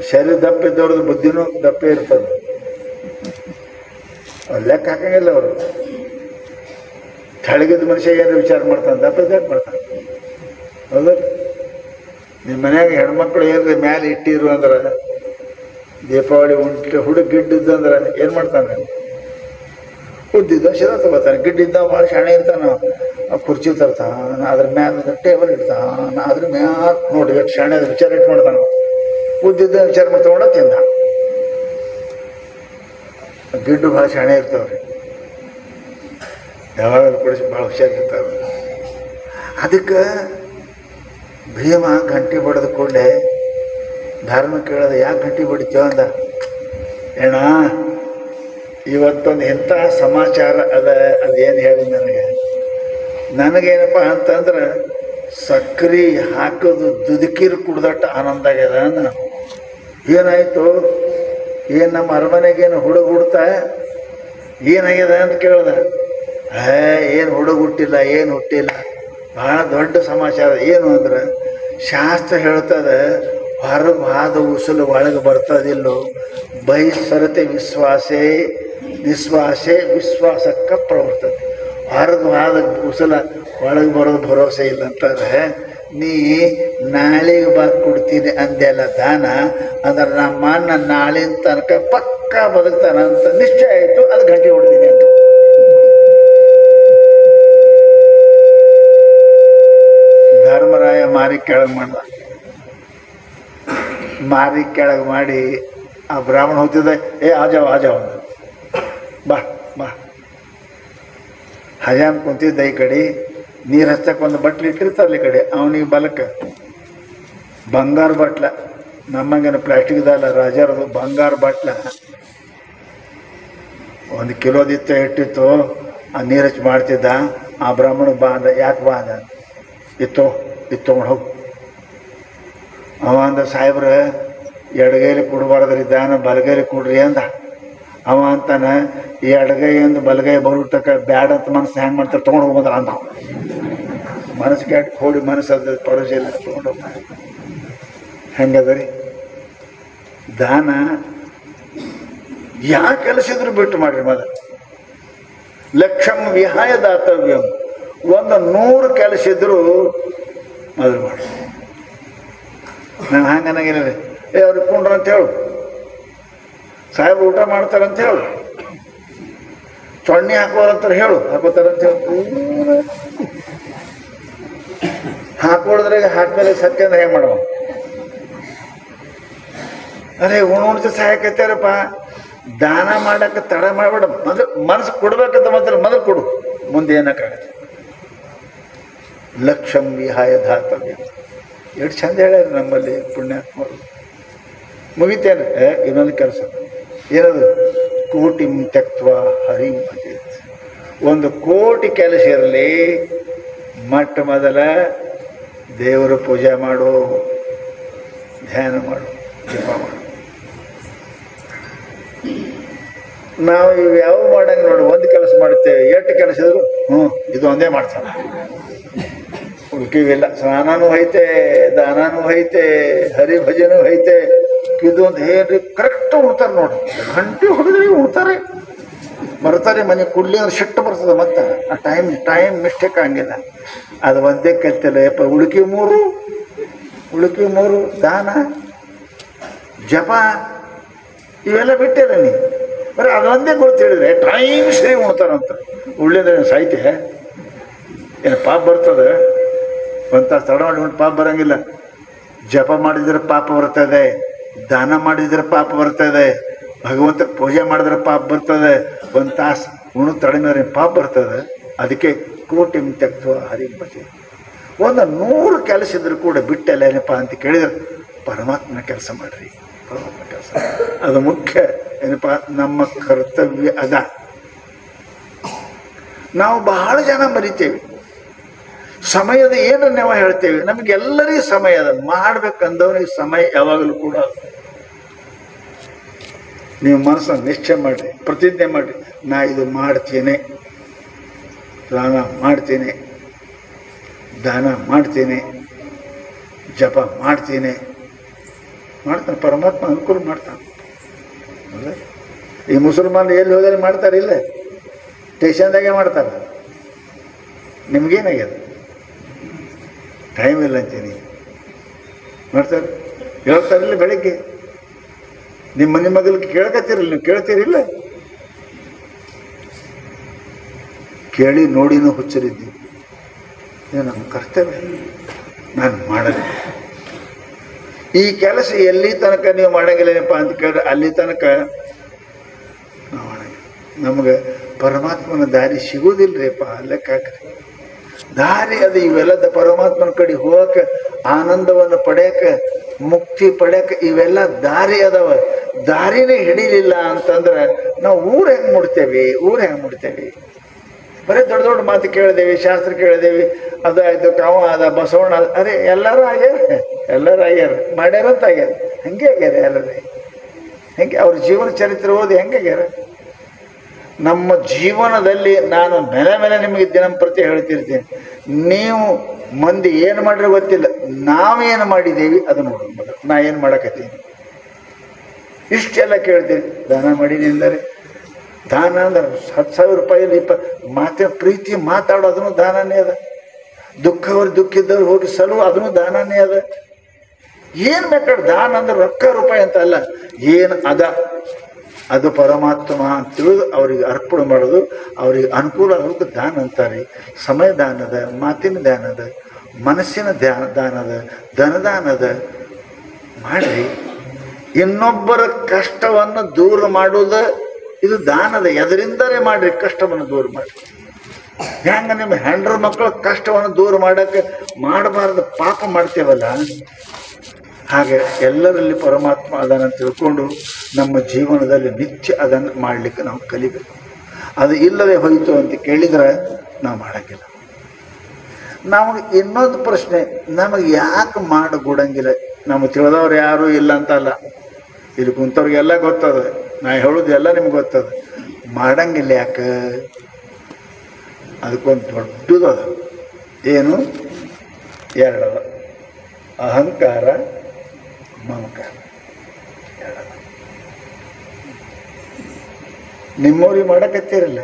ಶರೀರ ದಪ್ಪ ಇದ್ದವ್ರದ್ದು ಬುದ್ಧಿನೂ ದಪ್ಪ ಇರ್ತದೆ. ಅವ್ರು ಲೆಕ್ಕ ಹಾಕಂಗಿಲ್ಲ. ಅವರು ತೆಳಗಿದ್ದ ಮನುಷ್ಯ ಏನಾರು ವಿಚಾರ ಮಾಡ್ತಾನೆ, ದಪ್ಪ ಇದ್ದಾಗ ಮಾಡ್ತಾನೆ. ಹೌದು. ನಿಮ್ಮ ಮನ್ಯಾಗ ಹೆಣ್ಮಕ್ಳು ಏನ್ರಿ ಮ್ಯಾಲೆ ಇಟ್ಟಿರು ಅಂದ್ರೆ, ದೀಪಾವಳಿ ಹುಡುಗ ಗಿಡ್ಡಿದ್ದಂದ್ರೆ ಏನು ಮಾಡ್ತಾನೆ? ಉದ್ದಿದ್ದ ಶಿರ ತಗೋತಾನೆ. ಗಿಡ್ಡಿದ್ದ ಭಾಳ ಶಾಣೆ ಇರ್ತಾನೆ. ಕುರ್ಚಿ ತರ್ತಾನ, ಅದ್ರ ಮ್ಯಾಲ ಟೇಬಲ್ ಇಡ್ತಾನ, ಅದ್ರ ಮ್ಯಾಲ ನೋಡಿ ಎಷ್ಟು ಶಾಣೆ ಅದ್ರ ವಿಚಾರ ಇಟ್ಟು ಮಾಡ್ತಾನ. ಉದ್ದಿದ್ದ ವಿಚಾರ ಮಾಡಿ ತಗೊಂಡ ತಿಂದ. ಗಿಡ್ಡು ಭಾಳ ಶಾಣೆ ಇರ್ತಾವ್ರಿ, ಯಾವಾಗಲೂ ಕೊಡಿಸಿ ಭಾಳ ಹುಷಾರಿರ್ತಾವೆ. ಅದಕ್ಕೆ ಭೀಮ ಗಂಟೆ ಬಡಿದ ಕೂಡಲೇ ಧರ್ಮ ಕೇಳದ, ಯಾಕೆ ಗಂಟೆ ಬಡಿತೇವ ಅಂದ. ಏಣ ಇವತ್ತೊಂದು ಎಂಥ ಸಮಾಚಾರ ಅದ, ಅದೇನು ಹೇಳಿ ನನಗೇನಪ್ಪ ಅಂತಂದ್ರೆ ಸಕ್ರೆ ಹಾಕೋದು ದುದುಕಿರು ಕುಡ್ದಟ್ಟ ಆನಂದ ಆಗ್ಯದ. ನಾನು ಏನಾಯಿತು? ಏನು ನಮ್ಮ ಅರಮನೆಗೇನು ಹುಡುಗ ಹುಡ್ತಾ ಏನಾಗ್ಯದ ಅಂತ ಕೇಳ್ದ. ಏನು ಹುಡುಗ ಹುಟ್ಟಿಲ್ಲ, ಏನು ಹುಟ್ಟಿಲ್ಲ. ಭಾಳ ದೊಡ್ಡ ಸಮಾಚಾರ. ಏನು ಅಂದ್ರೆ ಶಾಸ್ತ್ರ ಹೇಳ್ತದೆ, ಹೊರಗೆ ಹಾದ ಉಸುಲು ಒಳಗೆ ಬರ್ತದಿಲ್ಲೋ, ಬಹಿಸ್ಸರತೆ ವಿಶ್ವಾಸೇ ನಿಶ್ವಾಸೇ ವಿಶ್ವಾಸಕ್ಕೆ ಪ್ರವರ್ತದೆ. ಹೊರಗೆ ಹಾದ ಉಸುಲ ಒಳಗೆ ಬರೋದು ಭರೋಸೆ ಇಲ್ಲ ಅಂತಾರೆ. ನೀ ನಾಳೆಗೆ ಬಾ ಕೊಡ್ತೀನಿ ಅಂದೆಲ್ಲ ದಾನ ಅಂದ್ರೆ ನಮ್ಮ ಅಣ್ಣ ನಾಳಿನ ತನಕ ಪಕ್ಕಾ ಬದುಕ್ತಾನ ಅಂತ ನಿಶ್ಚಯ ಆಯಿತು. ಅದು ಗಂಟೆ ಹೊಡ್ತೀನಿ ಅಂತ ಧರ್ಮರಾಯ ಮಾರಿ ಕೆಳಗೆ ಮಾಡ್ದ. ಮಾರಿ ಕೆಳಗೆ ಮಾಡಿ ಆ ಬ್ರಾಹ್ಮಣ ಹೋಗ್ತಿದ್ದ, ಏ ಆಜಾವ್ ಆಜಾವ್ ಅಂದ. ಬಾ ಬಾ. ಹಜಾಮ್ ಕುಂತಿದ್ದ ಈ ಕಡೆ, ನೀರು ಹಚ್ಚಕ್ಕೆ ಒಂದು ಬಟ್ಲು ಇಟ್ಟಿರ್ತಾರಲ್ಲ ಈ ಕಡೆ, ಅವನಿಗೆ ಬಲಕ್ಕೆ ಬಂಗಾರ ಬಟ್ಲ, ನಮ್ಮಂಗೇನು ಪ್ಲಾಸ್ಟಿಕ್ದಲ್ಲ, ರಾಜಾರದು ಬಂಗಾರ ಬಟ್ಲ 1 ಕಿಲೋದಿತ್ತು ಇಟ್ಟಿತ್ತು. ಆ ನೀರು ಹಚ್ಚಿ ಮಾಡ್ತಿದ್ದ. ಆ ಬ್ರಾಹ್ಮಣ ಬಾ ಅಂದ. ಯಾಕೆ ಬಾ ಅಂದ? ಇತ್ತು ತೊಗೊಂಡು ಹೋಗು. ಅವ ಅಂದ, ಸಾಹೇಬ್ರ ಎಡಗೈಲಿ ಕೊಡಬಾರ್ದ್ರಿ ದಾನ, ಬಲಗೈಲಿ ಕೊಡ್ರಿ ಅಂದ. ಅವ ಅಂತಾನೆ, ಈ ಎಡಗೈಯಿಂದ ಬಲಗೈ ಬರುತ್ತಕ ಬ್ಯಾಡ ಅಂತ ಮನಸ್ಸು ಹೆಂಗೆ ಮಾಡ್ತಾರೆ, ತೊಗೊಂಡು ಹೋಗ್ಬೋದ್ರ ಅಂದ. ಮನಸ್ಸು ಕೆಟ್ಟ ಹೋಡಿ ಮನಸ್ಸು ಪರಜಿಲ್ಲ, ತೊಗೊಂಡು ಹೋಗ್ತಾರೆ. ಹೆಂಗದ ರೀ ದಾನ? ಯಾ ಕೆಲಸ ಇದ್ರು ಬಿಟ್ಟು ಮಾಡ್ರಿ. ಮೊದಲು ಲಕ್ಷಂ ವಿಹಾಯ ದಾತವ್ಯಂ, 100 ಕೆಲಸ ಇದ್ರು ಮೊದಲು ಮಾಡ್ರಿ. ನಾನು ಹಂಗನಾಗಿಲ್ಲ ರೀ, ಏ ಅವ್ರಿಗೆ ಕೊಂಡ್ರ ಅಂತ ಹೇಳು, ಸಾಹೇಬ್ ಊಟ ಮಾಡ್ತಾರಂತ ಹೇಳು, ಚೊಣ್ಣಿ ಹಾಕೋರಂತಾರೆ ಹೇಳು, ಹಾಕೋತಾರಂತ ಹೇಳು. ಹಾಕೊಳಿದ್ರಾಗ ಹಾಕ್ಮೇಲೆ ಸತ್ಯ ಅಂದ್ರೆ ಹೆಂಗೆ ಮಾಡುವ? ಅರೆ ಉಣ್ಸ ಸಹಾಯಕತ್ತಾರಪ್ಪ. ದಾನ ಮಾಡಕ್ಕೆ ತಡ ಮಾಡಬೇಡ, ಮೊದಲು ಮನಸ್ಸು ಕೊಡ್ಬೇಕಂತ ಮೊದಲು ಕೊಡು, ಮುಂದೆ ಏನಕ್ಕಾಗತ್ತೆ. ಲಕ್ಷಂ ವಿಹಾಯ ದಾತವ್ಯ ಎಷ್ಟು ಚಂದ ಹೇಳ್ಯಾರ ನಮ್ಮಲ್ಲಿ ಪುಣ್ಯಾತ್ಮರು. ಮುಗಿತೇನೆ ಇನ್ನೊಂದು ಕೆಲಸ ಏನದು? ಕೋಟಿಂ ತ್ಯಕ್ತ್ವ ಹರಿಂ ಭಜೇತ್. 1 ಕೋಟಿ ಕೆಲಸ ಇರಲಿ, ಮೊಟ್ಟ ಮೊದಲ ದೇವರ ಪೂಜೆ ಮಾಡು, ಧ್ಯಾನ ಮಾಡು, ಜಪ ಮಾಡು. ನಾವು ಇವು ಯಾವ ಮಾಡಂಗೆ ನೋಡಿ, 1 ಕೆಲಸ ಮಾಡ್ತೇವೆ, 8 ಕೆಲಸ ಇದ್ರು ಇದು ಒಂದೇ ಮಾಡ್ತಾರೆ. ಉಳ್ಕಿವಿಲ್ಲ. ಸ್ನಾನನೂ ಐತೆ, ದಾನನೂ ಐತೆ, ಹರಿಭಜನೂ ಐತೆ. ಇದು ಒಂದು ಹೇಳಿ ಕರೆಕ್ಟ್ ಉಣ್ತಾರೆ ನೋಡಿ, ಗಂಟೆ ಹೊಡೆದ್ರೆ ಉಣ್ತಾರೆ, ಬರ್ತಾರೆ. ಮನೆ ಕುಡ್ಲಿ ಅಂದ್ರೆ ಸಿಟ್ಟು ಬರ್ತದೆ. ಮತ್ತೆ ಆ ಟೈಮ್ ಮಿಸ್ಟೇಕ್ ಹಂಗಿಲ್ಲ. ಅದು ಒಂದೇ ಕಲ್ತಿಲ್ಲ ಯಪ್ಪ. ಉಳುಕಿ 3 ದಾನ ಜಪ ಇವೆಲ್ಲ ಬಿಟ್ಟಿಲ್ಲ ನೀ. ಬರೀ ಅದೊಂದೇ ಗೊತ್ತು ಹೇಳಿದ್ರೆ ಟೈಮ್ ಸರಿ ಉಣ್ತಾರಂತ. ಉಳ್ಳಿದ್ರೆ ಸಾಯ್ತೆ ಏನು ಪಾಪ ಬರ್ತದೆ? 1 ತಾಸು ತಡ ಮಾಡಿ ಪಾಪ ಬರೋಂಗಿಲ್ಲ. ಜಪ ಮಾಡಿದ್ರೆ ಪಾಪ ಬರ್ತದೆ, ದಾನ ಮಾಡಿದ್ರೆ ಪಾಪ ಬರ್ತದೆ, ಭಗವಂತ ಪೂಜೆ ಮಾಡಿದ್ರೆ ಪಾಪ ಬರ್ತದೆ. 1 ತಾಸು ಉಣ್ಣು ತಡೆಮೇಲೆ ಪಾಪ ಬರ್ತದೆ. ಅದಕ್ಕೆ ಕೋಟಿ ತ್ಯಕ್ತ್ವ ಹರಿ ಭಜೆ. 100 ಕೆಲಸ ಇದ್ರು ಕೂಡ ಬಿಟ್ಟಲ್ಲ ಏನಪ್ಪ ಅಂತ ಕೇಳಿದ್ರೆ ಪರಮಾತ್ಮನ ಕೆಲಸ ಮಾಡ್ರಿ. ಪರಮಾತ್ಮ ಕೆಲಸ ಅದು ಮುಖ್ಯ ಏನಪ್ಪ, ನಮ್ಮ ಕರ್ತವ್ಯ ಅದ. ನಾವು ಬಹಳ ಜನ ಮರಿತೇವೆ. ಸಮಯದ ಏನು ನಾವು ಹೇಳ್ತೇವೆ, ನಮಗೆಲ್ಲರಿಗೂ ಸಮಯ ಅದ. ಮಾಡ್ಬೇಕಂದವ್ರಿಗೆ ಸಮಯ ಯಾವಾಗಲೂ ಕೂಡ. ನೀವು ಮನಸ್ಸನ್ನು ನಿಶ್ಚಯ ಮಾಡಿರಿ, ಪ್ರತಿಜ್ಞೆ ಮಾಡಿರಿ, ನಾ ಇದು ಮಾಡ್ತೀನಿ, ಸ್ನಾನ ಮಾಡ್ತೀನಿ, ದಾನ ಮಾಡ್ತೀನಿ, ಜಪ ಮಾಡ್ತೀನಿ. ಮಾಡ್ತಾನೆ ಪರಮಾತ್ಮ, ಅನುಕೂಲ ಮಾಡ್ತಾನೆ. ಈ ಮುಸಲ್ಮಾನರು ಎಲ್ಲಿ ಹೋದರೆ ಮಾಡ್ತಾರಿಲ್ಲ, ಸ್ಟೇಷನ್ದಾಗೆ ಮಾಡ್ತಾರೆ. ನಿಮ್ಗೇನಾಗ್ಯದ? ಟೈಮ್ ಇಲ್ಲ ಅಂತೀನಿ ಮಾಡ್ತಾರೆ. ಹೇಳ್ತಾರಿಲ್ಲ ಬೆಳಗ್ಗೆ. ನಿಮ್ಮ ಮನೆ ಮಗಲಿಗೆ ಕೇಳ್ಕತ್ತೀರಲ್ಲ, ನೀವು ಕೇಳ್ತೀರಿಲ್ಲ? ಕೇಳಿ ನೋಡಿನೂ ಹುಚ್ಚರಿದ್ದೀವಿ. ಇದು ನಮ್ಮ ಕರ್ತವ್ಯ, ನಾನು ಮಾಡಲ್ಲ. ಈ ಕೆಲಸ ಎಲ್ಲಿ ತನಕ ನೀವು ಮಾಡಂಗಿಲ್ಲಪ್ಪ ಅಂತ ಕೇಳಿದ್ರೆ ಅಲ್ಲಿ ತನಕ ನಾವು ಮಾಡಂಗಿಲ್ಲ. ನಮಗೆ ಪರಮಾತ್ಮನ ದಾರಿ ಸಿಗೋದಿಲ್ಲರಿಪ್ಪ. ಲೆಕ್ಕಾಕ್ರಿ ದಾರಿ ಅದು. ಇವೆಲ್ಲದ ಪರಮಾತ್ಮನ ಕಡೆ ಹೋಗಕ್ಕೆ, ಆನಂದವನ್ನು ಪಡೆಯಕ್ಕೆ, ಮುಕ್ತಿ ಪಡೆಯಕ್ಕೆ ಇವೆಲ್ಲ ದಾರಿ ಅದಾವ. ದಾರಿನೇ ಹಿಡಿಲಿಲ್ಲ ಅಂತಂದ್ರೆ ನಾವು ಊರು ಹೆಂಗೆ ಮುಡ್ತೇವೆ? ಬರೀ ದೊಡ್ಡ ದೊಡ್ಡ ಮಾತು ಕೇಳಿದೇವಿ, ಶಾಸ್ತ್ರ ಕೇಳಿದೇವಿ, ಅದು ಆಯ್ತು, ಕಾವ ಅದ, ಬಸವಣ್ಣ ಅದ. ಅರೆ ಎಲ್ಲರೂ ಆಗ್ಯಾರ ಮಾಡ್ಯಾರಂತ ಆಗ್ಯಾರ. ಹಂಗೆ ಆಗ್ಯಾರ ಎಲ್ಲರೇ. ಹೆಂಗೆ ಅವ್ರ ಜೀವನ ಚರಿತ್ರೆ ಓದಿ ಹೆಂಗೆ ಆಗ್ಯಾರ. ನಮ್ಮ ಜೀವನದಲ್ಲಿ ನಾನು ಮೇಲೆ ನಿಮಗೆ ದಿನಂಪ್ರತಿ ಹೇಳ್ತಿರ್ತೀನಿ. ನೀವು ಮಂದಿ ಏನು ಮಾಡ್ರೆ ಗೊತ್ತಿಲ್ಲ, ನಾವೇನು ಮಾಡಿದ್ದೀವಿ ಅದು ನೋಡೋದು. ನಾ ಏನು ಮಾಡಕತ್ತೀನಿ ಇಷ್ಟೆಲ್ಲ ಕೇಳ್ತೀನಿ. ದಾನ ಮಾಡೀನಿ ಅಂದರೆ ದಾನ ಅಂದ್ರೆ 10,000 ರೂಪಾಯಿ ಮಾತಿನ ಪ್ರೀತಿ ಮಾತಾಡೋದನ್ನು ದಾನನೇ ಅದ. ದುಃಖ ಇದ್ದವ್ರು ಹೋಗಿ ಸಲುವು, ಅದನ್ನು ದಾನನೇ ಅದ. ಏನ್ ಬೇಕಾದ್ರೆ ದಾನ ಅಂದ್ರೆ ರೊಕ್ಕ ರೂಪಾಯಿ ಅಂತ ಅಲ್ಲ, ಏನ್ ಅದ ಅದು ಪರಮಾತ್ಮ ಅಂತ ತಿಳಿದು ಅವ್ರಿಗೆ ಅರ್ಪಣೆ ಮಾಡೋದು, ಅವ್ರಿಗೆ ಅನುಕೂಲ ಆಗೋದಕ್ಕೆ ದಾನ ಅಂತಾರೆ. ಸಮಯ ದಾನದ, ಮಾತಿನ ದಾನದ, ಮನಸ್ಸಿನ ದಾನದ, ಧನದಾನದ ಮಾಡ್ರಿ. ಇನ್ನೊಬ್ಬರ ಕಷ್ಟವನ್ನು ದೂರ ಮಾಡುವುದು ಇದು ದಾನದ. ಎದರಿಂದಲೇ ಮಾಡ್ರಿ, ಕಷ್ಟವನ್ನು ದೂರ ಮಾಡಿ. ಹೆಂಗ ನಿಮ್ಮ ಹೆಂಡ್ರ ಮಕ್ಕಳ ಕಷ್ಟವನ್ನು ದೂರ ಮಾಡಕ್ಕೆ ಮಾಡಬಾರ್ದು, ಪಾಪ ಮಾಡ್ತೇವಲ್ಲ, ಹಾಗೆ ಎಲ್ಲರಲ್ಲಿ ಪರಮಾತ್ಮ ಅದನ್ನು ತಿಳ್ಕೊಂಡು ನಮ್ಮ ಜೀವನದಲ್ಲಿ ನಿತ್ಯ ಅದನ್ನು ಮಾಡಲಿಕ್ಕೆ ನಾವು ಕಲಿಬೇಕು. ಅದು ಇಲ್ಲದೆ ಹೋಯಿತು ಅಂತ ಕೇಳಿದ್ರೆ ನಾವು ಮಾಡೋಂಗಿಲ್ಲ. ನಮಗೆ ಇನ್ನೊಂದು ಪ್ರಶ್ನೆ, ನಮಗೆ ಯಾಕೆ ಮಾಡಗೂಡಂಗಿಲ್ಲ? ನಮಗೆ ತಿಳಿದವ್ರು ಯಾರೂ ಇಲ್ಲ ಅಂತಲ್ಲ, ಇಲ್ಲಿ ಕುಂತವ್ರಿಗೆಲ್ಲ ಗೊತ್ತದ, ನಾ ಹೇಳೋದು ಎಲ್ಲ ನಿಮ್ಗೆ ಗೊತ್ತದ. ಮಾಡಂಗಿಲ್ಲ ಯಾಕೆ? ಅದಕ್ಕೊಂದು ದೊಡ್ಡದದ. ಏನು? ಎರಡದ: ಅಹಂಕಾರ, ಮಮಕಾರ. ಎರಡದ. ನಿಮ್ಮವ್ರಿಗೆ ಮಾಡಕತ್ತೀರಲ್ಲ,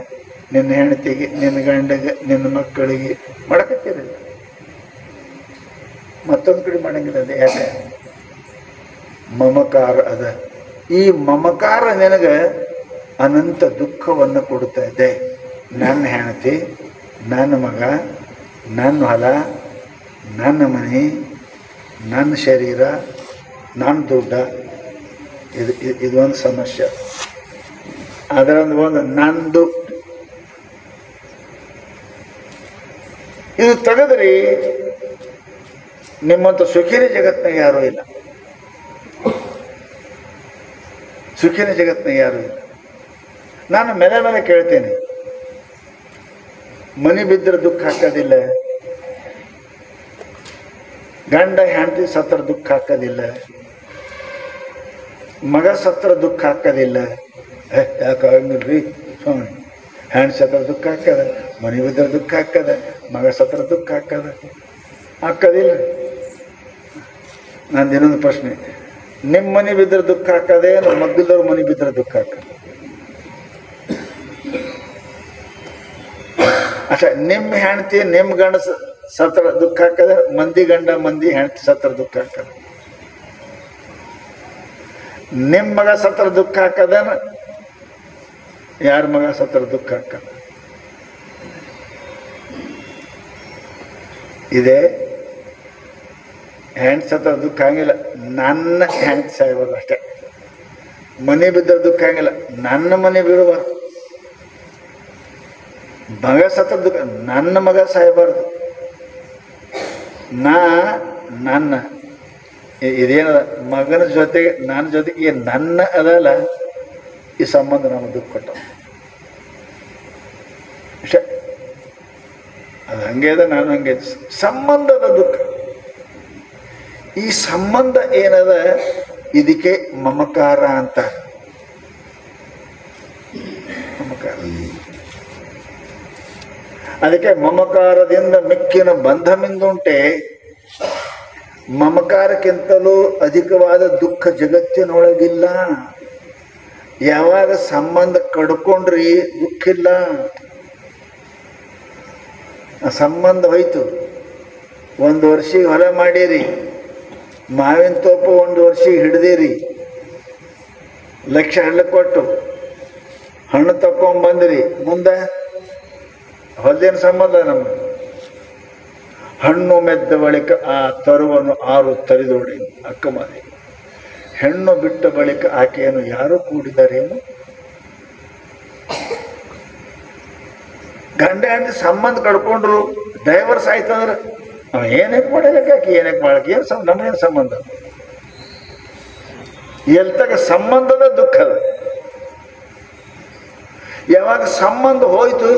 ನಿನ್ನ ಹೆಂಡತಿಗೆ, ನಿನ್ನ ಗಂಡಗೆ, ನಿನ್ನ ಮಕ್ಕಳಿಗೆ ಮಾಡಕತ್ತೀರಲ್ಲ, ಮತ್ತೊಂದು ಕಡೆ ಮಾಡಂಗಿಲ್ಲ. ಅದೇ ಯಾಕೆ? ಮಮಕಾರ ಅದ. ಈ ಮಮಕಾರ ನಿನಗೆ ಅನಂತ ದುಃಖವನ್ನು ಕೊಡ್ತಾ ಇದೆ. ನನ್ನ ಹೆಂಡತಿ, ನನ್ನ ಮಗ, ನನ್ನ ಹೊಲ, ನನ್ನ ಮನೆ, ನನ್ನ ಶರೀರ, ನನ್ನ ದುಡ್ಡ, ಇದೊಂದು ಸಮಸ್ಯೆ. ಅದರೊಂದು ಒಂದು ನಂದು. ಇದು ತೆಗೆದ್ರಿ ನಿಮ್ಮಂತ ಸುಖಿನ ಜಗತ್ತಿನಾಗ ಯಾರೂ ಇಲ್ಲ. ಸುಖಿನ ಜಗತ್ತಿನಾಗ ಯಾರೂ ಇಲ್ಲ. ನಾನು ಮೇಲೆ ಕೇಳ್ತೇನೆ, ಮನೆ ಬಿದ್ದರೆ ದುಃಖ ಹಾಕೋದಿಲ್ಲ, ಗಂಡ ಹೆಂಡತಿ ಸತ್ರ ದುಃಖ ಹಾಕೋದಿಲ್ಲ, ಮಗ ಸತ್ರ ದುಃಖ ಹಾಕೋದಿಲ್ಲ. ಯಾಕಾಗಿಲ್ರಿ ಸ್ವಾಮಿ? ಹೆಣ್ಣು ಸತ್ರ ದುಃಖ ಹಾಕದ, ಮನೆ ಬಿದ್ದರೆ ದುಃಖ ಹಾಕದ, ಮಗ ಸತ್ರ ದುಃಖ ಹಾಕೋದಿಲ್ಲ. ನಂದು ಇನ್ನೊಂದು ಪ್ರಶ್ನೆ, ನಿಮ್ಮ ಮನೆ ಬಿದ್ದರೆ ದುಃಖ ಹಾಕದೆ, ಮಗ್ಗದವ್ರ ಮನೆ ಬಿದ್ದರೆ ದುಃಖ ಹಾಕದ? ಅಷ್ಟ ನಿಮ್ಮ ಹೆಂಡತಿ, ನಿಮ್ಮ ಗಂಡ ಸತ್ರ ದುಃಖ ಹಾಕದ, ಮಂದಿ ಗಂಡ, ಮಂದಿ ಹೆಂಡತಿ ಸತ್ರ ದುಃಖ ಹಾಕದ? ನಿಮ್ಮ ಮಗ ಸತ್ರ ದುಃಖ ಹಾಕದನ? ಯಾರ ಮಗ ಸತ್ರ ದುಃಖ ಹಾಕದ? ಇದೆ. ಹೆಂಡತಿ ಸತ್ರ ದುಃಖ ಹಂಗಿಲ್ಲ, ನನ್ನ ಹೆಂಡತಿ ಸಾಯ್ಬೋದು ಅಷ್ಟೇ. ಮನೆ ಬಿದ್ದರೆ ದುಃಖ ಹಂಗಿಲ್ಲ, ನನ್ನ ಮನೆ ಬೀಳಬಾರ್ದು. ಮಗ ಸತ್ರ ದುಃಖ, ನನ್ನ ಮಗ ಸಾಯಬಾರ್ದು. ನನ್ನ ಇದೇನದ ಮಗನ ಜೊತೆಗೆ ನನ್ನ ಜೊತೆಗೆ ನನ್ನ ಅದಲ್ಲ, ಈ ಸಂಬಂಧ ನಮಗೆ ದುಃಖ ಕೊಟ್ಟ. ಅದು ಹಂಗೆ ಅದ, ನಾನು ಹಂಗೆ. ಸಂಬಂಧದ ದುಃಖ. ಈ ಸಂಬಂಧ ಏನದ, ಇದಕ್ಕೆ ಮಮಕಾರ ಅಂತ. ಮಮಕಾರ. ಅದಕ್ಕೆ ಮಮಕಾರದಿಂದ ಮಿಕ್ಕಿನ ಬಂಧ ಮಿಂದುಂಟೆ. ಮಮಕಾರಕ್ಕಿಂತಲೂ ಅಧಿಕವಾದ ದುಃಖ ಜಗತ್ತಿನೊಳಗಿಲ್ಲ. ಯಾವಾಗ ಸಂಬಂಧ ಕಡ್ಕೊಂಡ್ರಿ ದುಃಖ ಇಲ್ಲ. ಆ ಸಂಬಂಧ ಹೋಯ್ತು. 1 ವರ್ಷಿಗೆ ಹೊಲ ಮಾಡೀರಿ, ಮಾವಿನ ತೋಪ 1 ವರ್ಷಿಗೆ ಹಿಡ್ದಿರಿ, ಲಕ್ಷ ಹಳ್ಳ ಕೊಟ್ಟು ಹಣ್ಣು ತಕೊಂಡ್ಬಂದ್ರಿ. ಮುಂದೆ ಹೊಲದೇನು ಸಂಬಂಧ? ನಮ್ಮ ಹಣ್ಣು ಮೆದ್ದ ಬಳಿಕ ಆ ತರುವನ್ನು 6 ತರಿದೋಡಿ ಅಕ್ಕ ಮಾರಿ. ಹೆಣ್ಣು ಬಿಟ್ಟ ಬಳಿಕ ಆಕೆಯನ್ನು ಯಾರು ಕೂಡಿದಾರೇನು? ಗಂಡ ಹೆಂಡತಿ ಸಂಬಂಧ ಕಡ್ಕೊಂಡ್ರು, ಡೈವರ್ಸ್ ಆಯ್ತಂದ್ರೆ ಅವ ಏನಕ್ಕೆ ಮಾಡಲಿಕ್ಕೆ, ಆಕೆ ಏನಕ್ಕೆ ಮಾಡಕ್ಕೆ, ಏನು ನಮಗೇನು ಸಂಬಂಧ? ಎಲ್ತಾಗ ಸಂಬಂಧದ ದುಃಖದ. ಯಾವಾಗ ಸಂಬಂಧ ಹೋಯ್ತು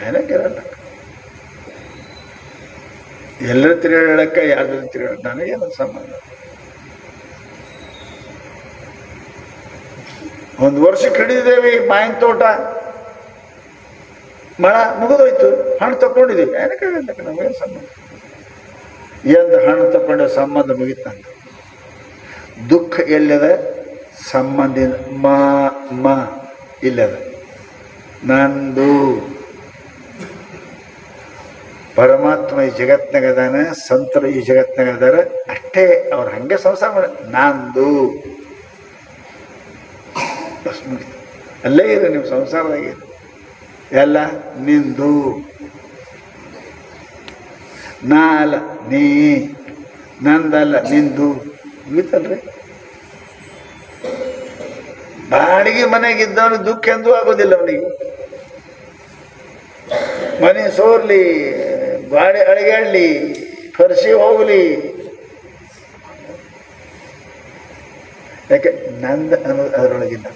ಏನಕ್ಕಿರಲ್ಲ. ಎಲ್ಲರೂ ತಿರುಗಾಡಕ್ಕೆ, ಯಾರು ತಿರುಗಾಡ, ನನಗೇನು ಸಂಬಂಧ? 1 ವರ್ಷಕ್ಕೆ ಹಿಡಿದೇವಿ ಮಾವಿನ ತೋಟ, ಮಳ ಮುಗಿದೋಯ್ತು, ಹಣ್ಣು ತಗೊಂಡಿದ್ದೀವಿ, ಏನಕ್ಕಾಗಲ್ಲ, ನಮಗೇನು ಸಂಬಂಧ? ಎಂದು ಹಣ್ಣು ತಗೊಂಡ ಸಂಬಂಧ ಮುಗಿತಂಗ. ದುಃಖ ಎಲ್ಲದ? ಸಂಬಂಧಿನ ಮ ಇಲ್ಲದ. ನಂದು ಪರಮಾತ್ಮ ಈ ಜಗತ್ನಾಗ ಅದಾನ, ಸಂತರು ಈ ಜಗತ್ನಾಗ ಅದಾರ ಅಷ್ಟೇ. ಅವ್ರು ಹಂಗೆ ಸಂಸಾರ ಮಾಡ ನಂದು ಅಲ್ಲೇ ಇದೆ. ನೀವು ಸಂಸಾರದಾಗ ಎಲ್ಲ ನಿಂದು, ನಾ ಅಲ್ಲ ನೀ, ನಂದಲ್ಲ ನಿಂದು ಮುಗಿತಲ್ರಿ. ಬಾಡಿಗೆ ಮನೆಗಿದ್ದವನು ದುಃಖ ಎಂದೂ ಆಗೋದಿಲ್ಲ. ಅವನಿಗೆ ಮನೆ ಸೋರ್ಲಿ, ಗಾಡಿ ಅಳಿಗಾಡ್ಲಿ, ಖರ್ಚಿ ಹೋಗ್ಲಿ, ಯಾಕೆ ನಂದ ಅನ್ನೋದು ಅದರೊಳಗಿಲ್ಲ.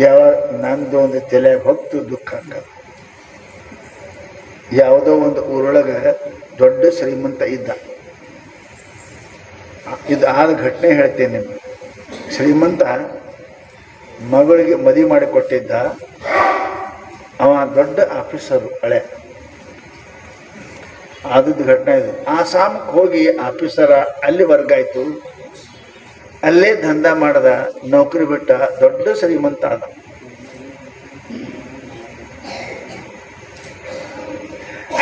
ಯಾವಾಗ ನಂದು ಒಂದು ತಲೆಯಾಗ ಹೊತ್ತು ದುಃಖ ಆಗಲ್ಲ. ಯಾವುದೋ ಒಂದು ಊರೊಳಗೆ ದೊಡ್ಡ ಶ್ರೀಮಂತ ಇದ್ದ. ಇದು ಆದ ಘಟನೆ ಹೇಳ್ತೇನೆ ನಿಮ್ಗೆ. ಶ್ರೀಮಂತ ಮಗಳಿಗೆ ಮದುವೆ ಮಾಡಿ ಕೊಟ್ಟಿದ್ದ. ಅವ ದೊಡ್ಡ ಆಫೀಸರು, ಹಳೆ ಆದದ್ದು ಘಟನೆ ಇದು. ಆಸಾಮಕ್ಕೆ ಹೋಗಿ ಆಫೀಸರ ಅಲ್ಲಿ ವರ್ಗಾಯ್ತು. ಅಲ್ಲೇ ದಂಧ ಮಾಡ್ದ, ನೌಕರಿ ಬಿಟ್ಟ, ದೊಡ್ಡ ಶ್ರೀಮಂತ ಆದ.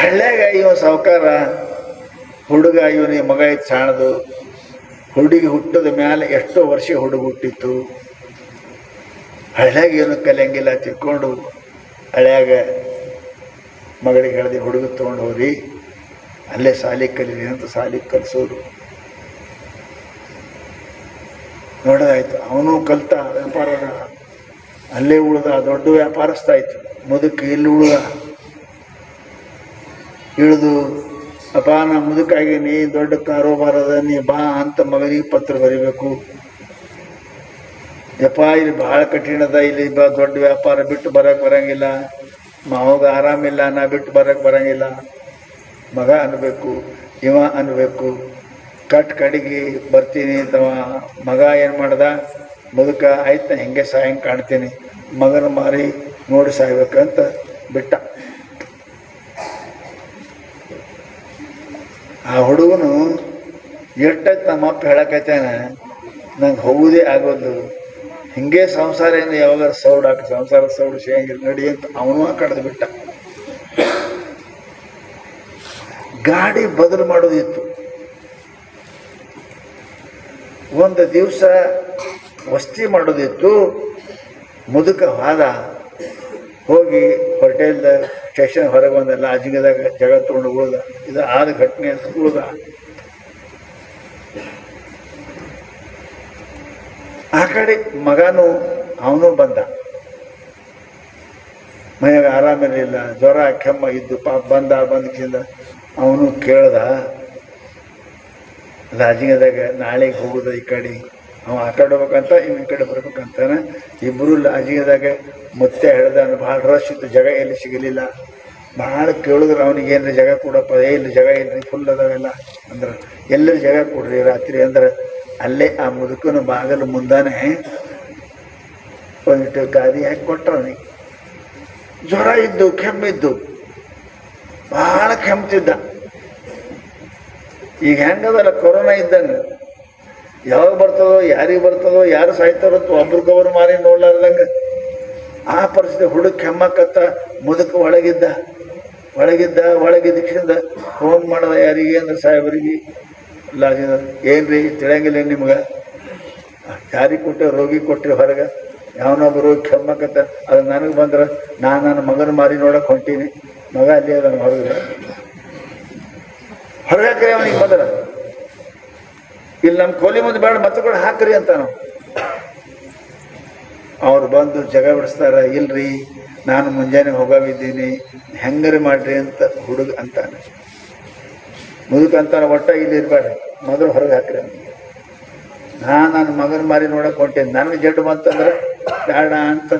ಹಳ್ಳ್ಯಾಗ ಇವ ಸಾವುಕಾರ ಹುಡುಗ, ಇವನಿಗೆ ಮಗ ಇತ್ತು ಸಾಣದು. ಹುಡುಗಿ ಹುಟ್ಟದ ಮ್ಯಾಲೆ ಎಷ್ಟೋ ವರ್ಷ ಹುಡುಗ ಹುಟ್ಟಿತ್ತು. ಹಳ್ಳ್ಯಾಗ ಏನು ಕಲಿಯಂಗಿಲ್ಲ ತಿಳ್ಕೊಂಡು ಹಳ್ಳ್ಯಾಗ ಮಗಳಿಗೆ ಹೇಳ್ದೆ, ಹುಡುಗ ತೊಗೊಂಡು ಹೋಗ್ರಿ, ಅಲ್ಲೇ ಸಾಲಿ ಕಲೀರಿ ಅಂತ ಸಾಲಿ ಕಲಿಸೋರು. ನೋಡೋದಾಯ್ತು. ಅವನು ಕಲ್ತ, ವ್ಯಾಪಾರ ಅಲ್ಲೇ ಉಳ್ದ, ದೊಡ್ಡ ವ್ಯಾಪಾರಸ್ಥ ಆಯ್ತು. ಮುದುಕ ಇಲ್ಲಿ ಉಳ್ದ. ಇಳಿದು, ಅಪ್ಪ ನಾ ಮುದುಕಾಗೀನಿ, ದೊಡ್ಡ ಕಾರೋಬಾರದ, ನೀ ಬಾ ಅಂತ ಮಗನಿಗೆ ಪತ್ರ ಬರಿಬೇಕು. ಯಪ್ಪ ಇಲ್ಲಿ ಭಾಳ ಕಠಿಣದ, ಇಲ್ಲಿ ದೊಡ್ಡ ವ್ಯಾಪಾರ ಬಿಟ್ಟು ಬರಕ್ಕೆ ಬರಂಗಿಲ್ಲ, ಮಾವಾಗ ಆರಾಮಿಲ್ಲ, ನಾ ಬಿಟ್ಟು ಬರಕ್ಕೆ ಬರಂಗಿಲ್ಲ. ಮಗ ಅನ್ಬೇಕು, ಇವ ಅನ್ಬೇಕು. ಕಡೆಗೆ ಬರ್ತೀನಿ ಅಂತವ ಮಗ ಏನು ಮಾಡ್ದ, ಮುದುಕ ಆಯ್ತು ಹೆಂಗೆ ಸಾಯಂಗೆ ಕಾಣ್ತೀನಿ, ಮಗನ ಮಾರಿ ನೋಡಿ ಸಾಯ್ಬೇಕಂತ ಬಿಟ್ಟ. ಆ ಹುಡುಗನು ಎಷ್ಟಾಯ್ತು ನಮ್ಮಪ್ಪ ಹೇಳಕೈತಾನೆ, ನಂಗೆ ಹೋಗುವುದೇ ಆಗೋದು, ಹಿಂಗೆ ಸಂಸಾರ ಏನು ಯಾವಾಗ ಸೌಡಾಕ ಸಂಸಾರ ಸೌಡು ಸಿಗಂಗಿಲ್ಲ ನಡಿ ಅಂತ ಅವನು ಕಡ್ದು ಬಿಟ್ಟ. ಗಾಡಿ ಬದಲು ಮಾಡೋದಿತ್ತು. ಒಂದು ದಿವಸ ವಸ್ತಿ ಮಾಡೋದಿತ್ತು. ಮುದುಕ ಹೋದ. ಹೋಗಿ ಹೋಟೆಲ್ದ ಸ್ಟೇಷನ್ ಹೊರಗೆ ಬಂದಲ್ಲ, ಅಜಿಗದಾಗ ಜಗ ತೊಗೊಂಡು ಉಳ್ದ. ಇದು ಆದ ಘಟನೆ ಉಳ್ದ. ಆ ಕಡೆ ಮಗನು ಅವನು ಬಂದ. ಮನೆಯಾಗ ಆರಾಮಿರಲಿಲ್ಲ, ಜ್ವರ ಕೆಮ್ಮ ಇದ್ದು. ಪಾಪ ಬಂದಕ್ಕಿಂತ ಅವನು ಕೇಳ್ದ, ಲಾಜಿಂಗದಾಗ ನಾಳೆಗೆ ಹೋಗುದ ಈ ಕಡೆ. ಅವ ಆ ಕಡೆ ಹೋಗ್ಬೇಕಂತ, ಇವ್ ಈ ಕಡೆ ಬರ್ಬೇಕಂತಾನ. ಇಬ್ಬರು ಲಾಜಿಂಗದಾಗ ಮತ್ತೆ ಹೇಳ್ದ. ಭಾಳ ರಶ್ ಇತ್ತು, ಜಾಗ ಎಲ್ಲಿ ಸಿಗಲಿಲ್ಲ. ಭಾಳ ಕೇಳಿದ್ರು ಅವನಿಗೆ, ಏನ್ರಿ ಜಾಗ ಕೊಡಪ್ಪ, ಇಲ್ಲಿ ಜಾಗ ಇಲ್ರಿ, ಫುಲ್ ಅದಾವೆಲ್ಲ ಅಂದ್ರೆ. ಎಲ್ಲರೂ ಜಾಗ ಕೊಡ್ರಿ ರಾತ್ರಿ ಅಂದ್ರೆ. ಅಲ್ಲೇ ಆ ಮುದುಕನ ಬಾಗಲು ಮುಂದಾನೆ ಒಂದಿಟ್ಟು ಗಾದಿ ಹಾಕಿ ಕೊಟ್ರ ಅವನಿಗೆ. ಜ್ವರ ಇದ್ದು, ಕೆಮ್ಮಿದ್ದು, ಭಾಳ ಕೆಮ್ತಿದ್ದ. ಈಗ ಹೆಂಗದಲ್ಲ ಕೊರೋನಾ ಇದ್ದಂಗೆ, ಯಾವಾಗ ಬರ್ತದೋ, ಯಾರಿಗೆ ಬರ್ತದೋ, ಯಾರು ಸಾಯ್ತಾರಂತ ಒಬ್ರಿಗೊಬ್ರು ಮಾರಿ ನೋಡ್ಲಾರ್ದಂಗೆ ಆ ಪರಿಸ್ಥಿತಿ. ಹುಡುಗ ಕೆಮ್ಮಕತ್ತ, ಮುದುಕ ಒಳಗಿದ್ದಕ್ಕಿಂತ ಫೋನ್ ಮಾಡದ ಯಾರಿಗೆ ಅಂದ್ರೆ ಸಾಹೇಬರಿಗೆ, ಲಾಜಿನ, ಏನ್ರಿ ತಿಳಿಯಂಗಿಲ್ಲ ನಿಮ್ಗೆ, ಯಾರಿಗೆ ಕೊಟ್ಟೆ, ರೋಗಿ ಕೊಟ್ಟರೆ ಹೊರಗೆ. ಯಾವನೊಬ್ಬರು ಕೆಮ್ಮಕತ್ತ, ಅದು ನನಗೆ ಬಂದ್ರೆ ನನ್ನ ಮಗನ ಮಾರಿ ನೋಡಕ್ಕೆ ಹೊಂಟೀನಿ. ಮಗ ಅಲ್ಲಿ ಅದನ್ನು ಹೊರಗೆ ಹಾಕ್ರಿ ಅವನಿಗೆ ಬಂದ್ರೆ. ಇಲ್ಲಿ ನಮ್ಮ ಕೋಲಿ ಮುಂದೆ ಬೇಡ, ಮತ್ತುಗಳು ಹಾಕ್ರಿ ಅಂತ ನಾವು. ಅವ್ರು ಬಂದು ಜಗ ಬಿಡಿಸ್ತಾರ. ಇಲ್ರಿ ನಾನು ಮುಂಜಾನೆ ಹೋಗಿದ್ದೀನಿ, ಹೆಂಗರಿ ಮಾಡ್ರಿ ಅಂತ ಹುಡುಗ ಅಂತಾನೆ. ಮುದುಕ ಅಂತಾನೆ, ಒಟ್ಟ ಇಲ್ಲಿ ಇರಬೇಡ್ರಿ, ಮೊದಲು ಹೊರಗೆ ಹಾಕ್ರಿ ಅಂತ. ನನ್ನ ಮಗನ ಮಾರಿ ನೋಡಕ್ಕೆ ಹೊಂಟೇನಿ, ನನಗೆ ಜಡ್ಡು ಬಂತಂದ್ರೆ ಬೇಡ ಅಂತ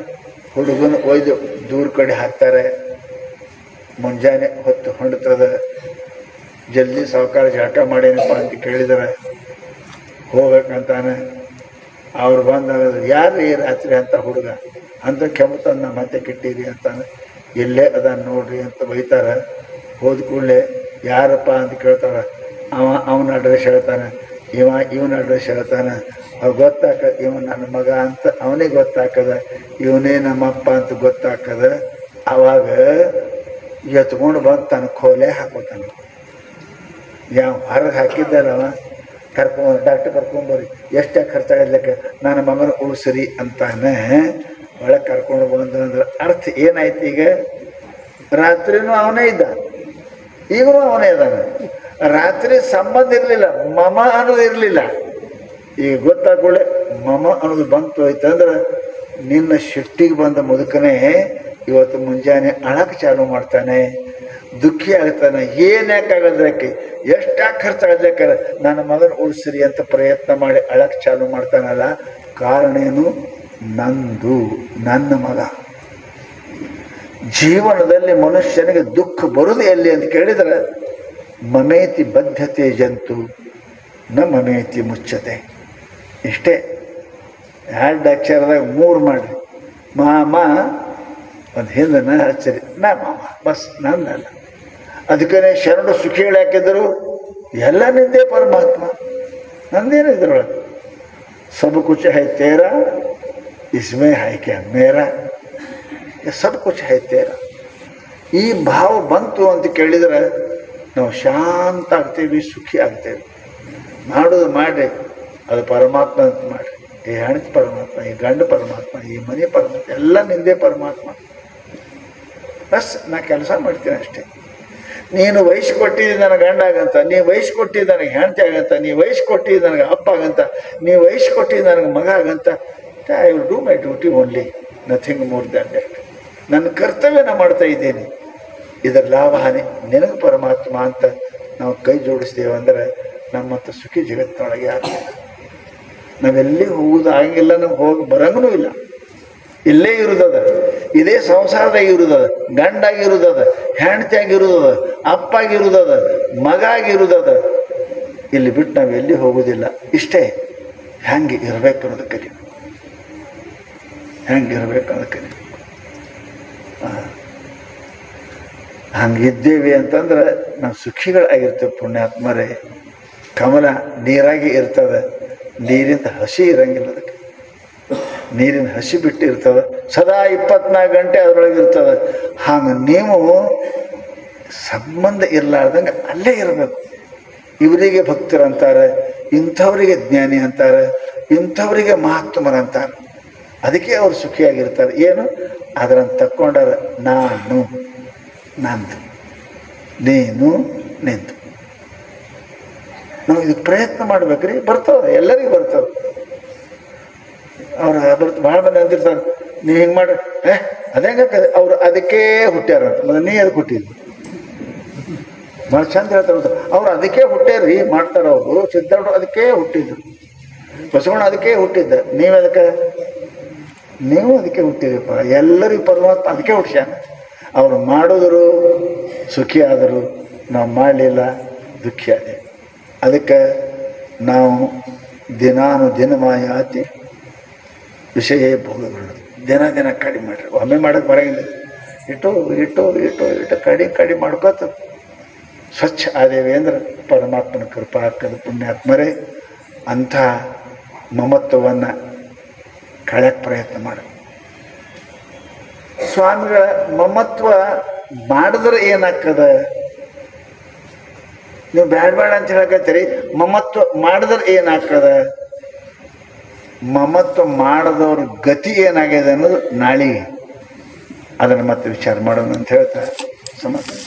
ಹುಡುಗನ ಒಯ್ದು ದೂರ ಕಡೆ ಹಾಕ್ತಾರೆ. ಮುಂಜಾನೆ ಹೊತ್ತು ಹೊಂಡ್ತದ. ಜಲ್ದಿ ಸಾವುಕಾರ ಜಾಟ ಮಾಡೇನಪ್ಪ ಅಂತ ಕೇಳಿದರೆ ಹೋಗ್ಬೇಕಂತಾನೆ. ಅವ್ರು ಬಂದಾಗ, ಯಾರು ರಾತ್ರಿ ಅಂತ ಹುಡುಗ ಅಂತ ಕೆಮ್ಮತನ್ನ ಮತ್ತೆ ಕಿಟ್ಟಿರಿ ಅಂತಾನೆ. ಎಲ್ಲೇ ಅದನ್ನು ನೋಡ್ರಿ ಅಂತ ಬೈತಾರೆ. ಹೋದ ಕೂಡಲೇ ಯಾರಪ್ಪ ಅಂತ ಕೇಳ್ತಾರೆ. ಅವನ ಅಡ್ರೆಸ್ ಹೇಳ್ತಾನೆ, ಇವನ ಅಡ್ರೆಸ್ ಹೇಳ್ತಾನೆ. ಅವ್ ಗೊತ್ತಾಕದ, ಇವ ನನ್ನ ಮಗ ಅಂತ ಅವನಿಗೆ ಗೊತ್ತಾಕದ, ಇವನೇ ನಮ್ಮಪ್ಪ ಅಂತ ಗೊತ್ತಾಕದ. ಅವಾಗ ಎತ್ಕೊಂಡು ಬಂದು ತನ್ನ ಖೋಲೆ ಹಾಕೋತಾನೆ. ಯಾವ ಹೊರಗೆ ಹಾಕಿದ್ದಾರವ ಡಾಕ್ಟರ್ ಕರ್ಕೊಂಬರ್ರಿ, ಎಷ್ಟೇ ಖರ್ಚಾಗಲಿಕ್ಕೆ ನನ್ನ ಮಗನ ಉಳಿಸ್ರಿ ಅಂತಾನೆ ಒಳಗೆ ಕರ್ಕೊಂಡು ಬಂದು ಅಂದ್ರೆ ಅರ್ಥ ಏನಾಯ್ತು? ಈಗ ರಾತ್ರಿನೂ ಅವನೇ ಇದ್ದ, ಈಗಲೂ ಅವನೇ ಇದ್ದಾನೆ. ರಾತ್ರಿ ಸಂಬಂಧ ಇರಲಿಲ್ಲ, ಮಮ ಅನ್ನೋದು ಇರಲಿಲ್ಲ. ಈಗ ಗೊತ್ತಾಕೊಳ್ಳೆ ಮಮ ಅನ್ನೋದು ಬಂತು ಹೋಯ್ತಂದ್ರೆ ನಿನ್ನ ಶಿಫ್ಟಿಗೆ ಬಂದ ಮುದುಕನೇ ಇವತ್ತು ಮುಂಜಾನೆ ಅಳಕ್ಕೆ ಚಾಲು ಮಾಡ್ತಾನೆ, ದುಃಖಿ ಆಗ್ತಾನೆ. ಏನ್ಯಾಕಾಗದ್ರಕ್ಕೆ ಎಷ್ಟಾಗಿ ಖರ್ಚಾಗದ್ರಕ್ಕೆ ನನ್ನ ಮಗನ ಉಳಿಸ್ರಿ ಅಂತ ಪ್ರಯತ್ನ ಮಾಡಿ ಅಳಕ್ಕೆ ಚಾಲು ಮಾಡ್ತಾನಲ್ಲ, ಕಾರಣ ಏನು? ನಂದು, ನನ್ನ ಮಗ. ಜೀವನದಲ್ಲಿ ಮನುಷ್ಯನಿಗೆ ದುಃಖ ಬರುವುದು ಎಲ್ಲಿ ಅಂತ ಕೇಳಿದರೆ ಮಮೇತಿ ಬದ್ಧತೆ ಜಂತು ನ ಮಮೇತಿ ಮುಚ್ಚತೆ. ಇಷ್ಟೇ 2 ಅಕ್ಷರದಾಗ 3 ಮಾಡಿ ಮಾಮ ಒಂದು ಹಿಂದನ ಹಚ್ಚರಿ ನಾ ಮಾಮ ಬಸ್ ನಂದಲ್ಲ. ಅದಕ್ಕೇ ಶರಣು ಸುಖಿ ಹಾಕಿದ್ರು ಎಲ್ಲ ನಿಂದೇ ಪರಮಾತ್ಮ, ನಂದೇನಿದ್ರೊಳಗೆ ಸಬ್ ಕುಚ್ ಹೈ ತೇರಾ ಇಸ್ಮೇ ಹೈ ಕ್ಯಾ ಮೇರಾ, ಸಬ್ ಕುಚ್ ಹೈ ತೇರಾ. ಈ ಭಾವ ಬಂತು ಅಂತ ಕೇಳಿದ್ರೆ ನಾವು ಶಾಂತ ಆಗ್ತೇವೆ, ಸುಖಿ ಆಗ್ತೇವೆ. ಮಾಡೋದು ಮಾಡಿರಿ, ಅದು ಪರಮಾತ್ಮ ಅಂತ ಮಾಡಿರಿ. ಈ ಹೆಣ್ತಿ ಪರಮಾತ್ಮ, ಈ ಗಂಡು ಪರಮಾತ್ಮ, ಈ ಮನೆ ಪರಮಾತ್ಮ, ಎಲ್ಲ ನಿಂದೇ ಪರಮಾತ್ಮ. ಬಸ್ ನಾ ಕೆಲಸ ಮಾಡ್ತೀನಿ ಅಷ್ಟೇ. ನೀನು ವಯಸ್ಸು ಕೊಟ್ಟಿದ್ದು ನನಗೆ ಗಂಡ ಆಗಂತ, ನೀ ವಯಸ್ಸು ಕೊಟ್ಟಿದ್ದು ನನಗೆ ಹೆಂಡತಿ ಆಗಂತ, ನೀ ವಯಸ್ಸು ಕೊಟ್ಟಿದ್ದು ನನಗೆ ಅಪ್ಪ ಆಗಂತ, ನೀ ವಯಸ್ಸು ಕೊಟ್ಟಿದ್ದು ನನಗೆ ಮಗ ಆಗಂತ. I will do my duty only, nothing more than that. ನನ್ನ ಕರ್ತವ್ಯನ ಮಾಡ್ತಾ ಇದ್ದೀನಿ, ಇದರ ಲಾಭ ಹಾನಿ ನಿನಗೆ ಪರಮಾತ್ಮ ಅಂತ ನಾವು ಕೈ ಜೋಡಿಸ್ತೇವೆ ಅಂದರೆ ನಮ್ಮಂಥ ಸುಖಿ ಜಗತ್ತಿನೊಳಗೆ ಆಗ್ತದೆ. ನಾವೆಲ್ಲಿ ಹೋಗುವುದು ಆಗಿಲ್ಲ, ನಮ್ಗೆ ಹೋಗಿ ಬರಂಗೂ ಇಲ್ಲ. ಇಲ್ಲೇ ಇರುದದ, ಇದೇ ಸಂಸಾರದಾಗ ಇರುದದ, ಗಂಡಾಗಿರುದದ, ಹೆಂಡತಿಯಾಗಿರುದದ, ಅಪ್ಪಾಗಿರುದದ, ಮಗ ಆಗಿರುದದ. ಇಲ್ಲಿ ಬಿಟ್ಟು ನಾವು ಎಲ್ಲಿ ಹೋಗೋದಿಲ್ಲ. ಇಷ್ಟೇ ಹೆಂಗೆ ಇರಬೇಕು ಅನ್ನೋದು ಕಲಿ, ಹೆಂಗೆ ಇರಬೇಕು ಅನ್ನೋದು ಕಲಿ. ಹಂಗಿದ್ದೇವೆ ಅಂತಂದ್ರೆ ನಾವು ಸುಖಿಗಳಾಗಿರ್ತೇವೆ. ಪುಣ್ಯಾತ್ಮರೇ, ಕಮಲ ನೀರಾಗಿ ಇರ್ತದೆ, ನೀರಿಂದ ಹಸಿ ಇರಂಗಿಲ್ಲ. ಅದಕ್ಕೆ ನೀರಿನ ಹಸಿ ಬಿಟ್ಟು ಇರ್ತದೆ, ಸದಾ 24 ಗಂಟೆ ಅದರೊಳಗೆ ಇರ್ತದೆ. ಹಾಗೆ ನೀವು ಸಂಬಂಧ ಇರಲಾರ್ದಂಗೆ ಅಲ್ಲೇ ಇರಬೇಕು. ಇವರಿಗೆ ಭಕ್ತರಂತಾರೆ, ಇಂಥವರಿಗೆ ಜ್ಞಾನಿ ಅಂತಾರೆ, ಇಂಥವರಿಗೆ ಮಹಾತ್ಮರಂತಾರೆ. ಅದಕ್ಕೆ ಅವರು ಸುಖಿಯಾಗಿರ್ತಾರೆ. ಏನು ಅದರನ್ನು ತಕ್ಕೊಂಡಾರ ನಾನು ನಂದು, ನೀನು ನಿಂದು. ನಾವು ಇದಕ್ಕೆ ಪ್ರಯತ್ನ ಮಾಡ್ಬೇಕ್ರಿ. ಬರ್ತವೆ, ಎಲ್ಲರಿಗೂ ಬರ್ತವೆ. ಅವ್ರು ಭಾಳ ಮಂದಿ ಅಂತಿರ್ತಾರೆ, ನೀವು ಹಿಂಗೆ ಮಾಡ್ರಿ, ಅದೇಂಗಕ್ಕದೆ ಅವ್ರು ಅದಕ್ಕೇ ಹುಟ್ಟ್ಯಾರಂತ. ಮೊದಲು ನೀ ಅದಕ್ಕೆ ಹುಟ್ಟಿದ್ದು ಭಾಳ ಚಂದ ಹೇಳ್ತಾರೆ. ಅವ್ರು ಅದಕ್ಕೆ ಹುಟ್ಟ್ಯಾರ್ರಿ ಮಾಡ್ತಾರೆ. ಅವರು ಸಿದ್ಧಾರ್ಥ ಅದಕ್ಕೆ ಹುಟ್ಟಿದ್ರು, ಬಸವಣ್ಣ ಅದಕ್ಕೆ ಹುಟ್ಟಿದ್ದ. ನೀವು ಅದಕ್ಕೆ ಹುಟ್ಟಿದ್ರಪ್ಪ. ಎಲ್ಲರಿಗೂ ಪರಮಾತ್ಮ ಅದಕ್ಕೆ ಹುಟ್ಟ್ಯಾನ. ಅವರು ಮಾಡಿದ್ರು ಸುಖಿ ಆದರು, ನಾವು ಮಾಡಲಿಲ್ಲ ದುಃಖಿ ಆದೆ. ಅದಕ್ಕೆ ನಾವು ದಿನಮಾಯಾತಿ ವಿಷಯ ಭೋಗಗಳು ದಿನ ಕಡಿಮೆ ಮಾಡಿರಿ. ಒಮ್ಮೆ ಮಾಡೋಕ್ಕೆ ಬರೋಂಗಿಲ್ಲ. ಇಟ್ಟು ಕಡಿಮೆ ಮಾಡ್ಕೋತ ಸ್ವಚ್ಛ ಆದೇವಿ ಅಂದ್ರೆ ಪರಮಾತ್ಮನ ಕೃಪಾ ಆಗ್ತದೆ. ಪುಣ್ಯಾತ್ಮರೇ, ಅಂಥ ಮಮತ್ವವನ್ನು ಕಳೆಯಕ್ಕೆ ಪ್ರಯತ್ನ ಮಾಡಿ. ಸ್ವಾಮಿಗಳ ಮಮತ್ವ ಮಾಡಿದ್ರೆ ಏನಾಗ್ತದ? ನೀವು ಬೇಡ ಅಂತ ಹೇಳಕತ್ತೀರಿ, ಮಮತ್ವ ಮಾಡಿದ್ರೆ ಏನಾಗ್ತದ? ಮಮತ್ವ ಮಾಡದವ್ರ ಗತಿ ಏನಾಗಿದೆ ಅನ್ನೋದು ನಾಳೆಗೆ ಅದನ್ನು ಮತ್ತೆ ವಿಚಾರ ಮಾಡೋಣ ಅಂತ ಹೇಳ್ತಾ ಸಮಾಧಾನ.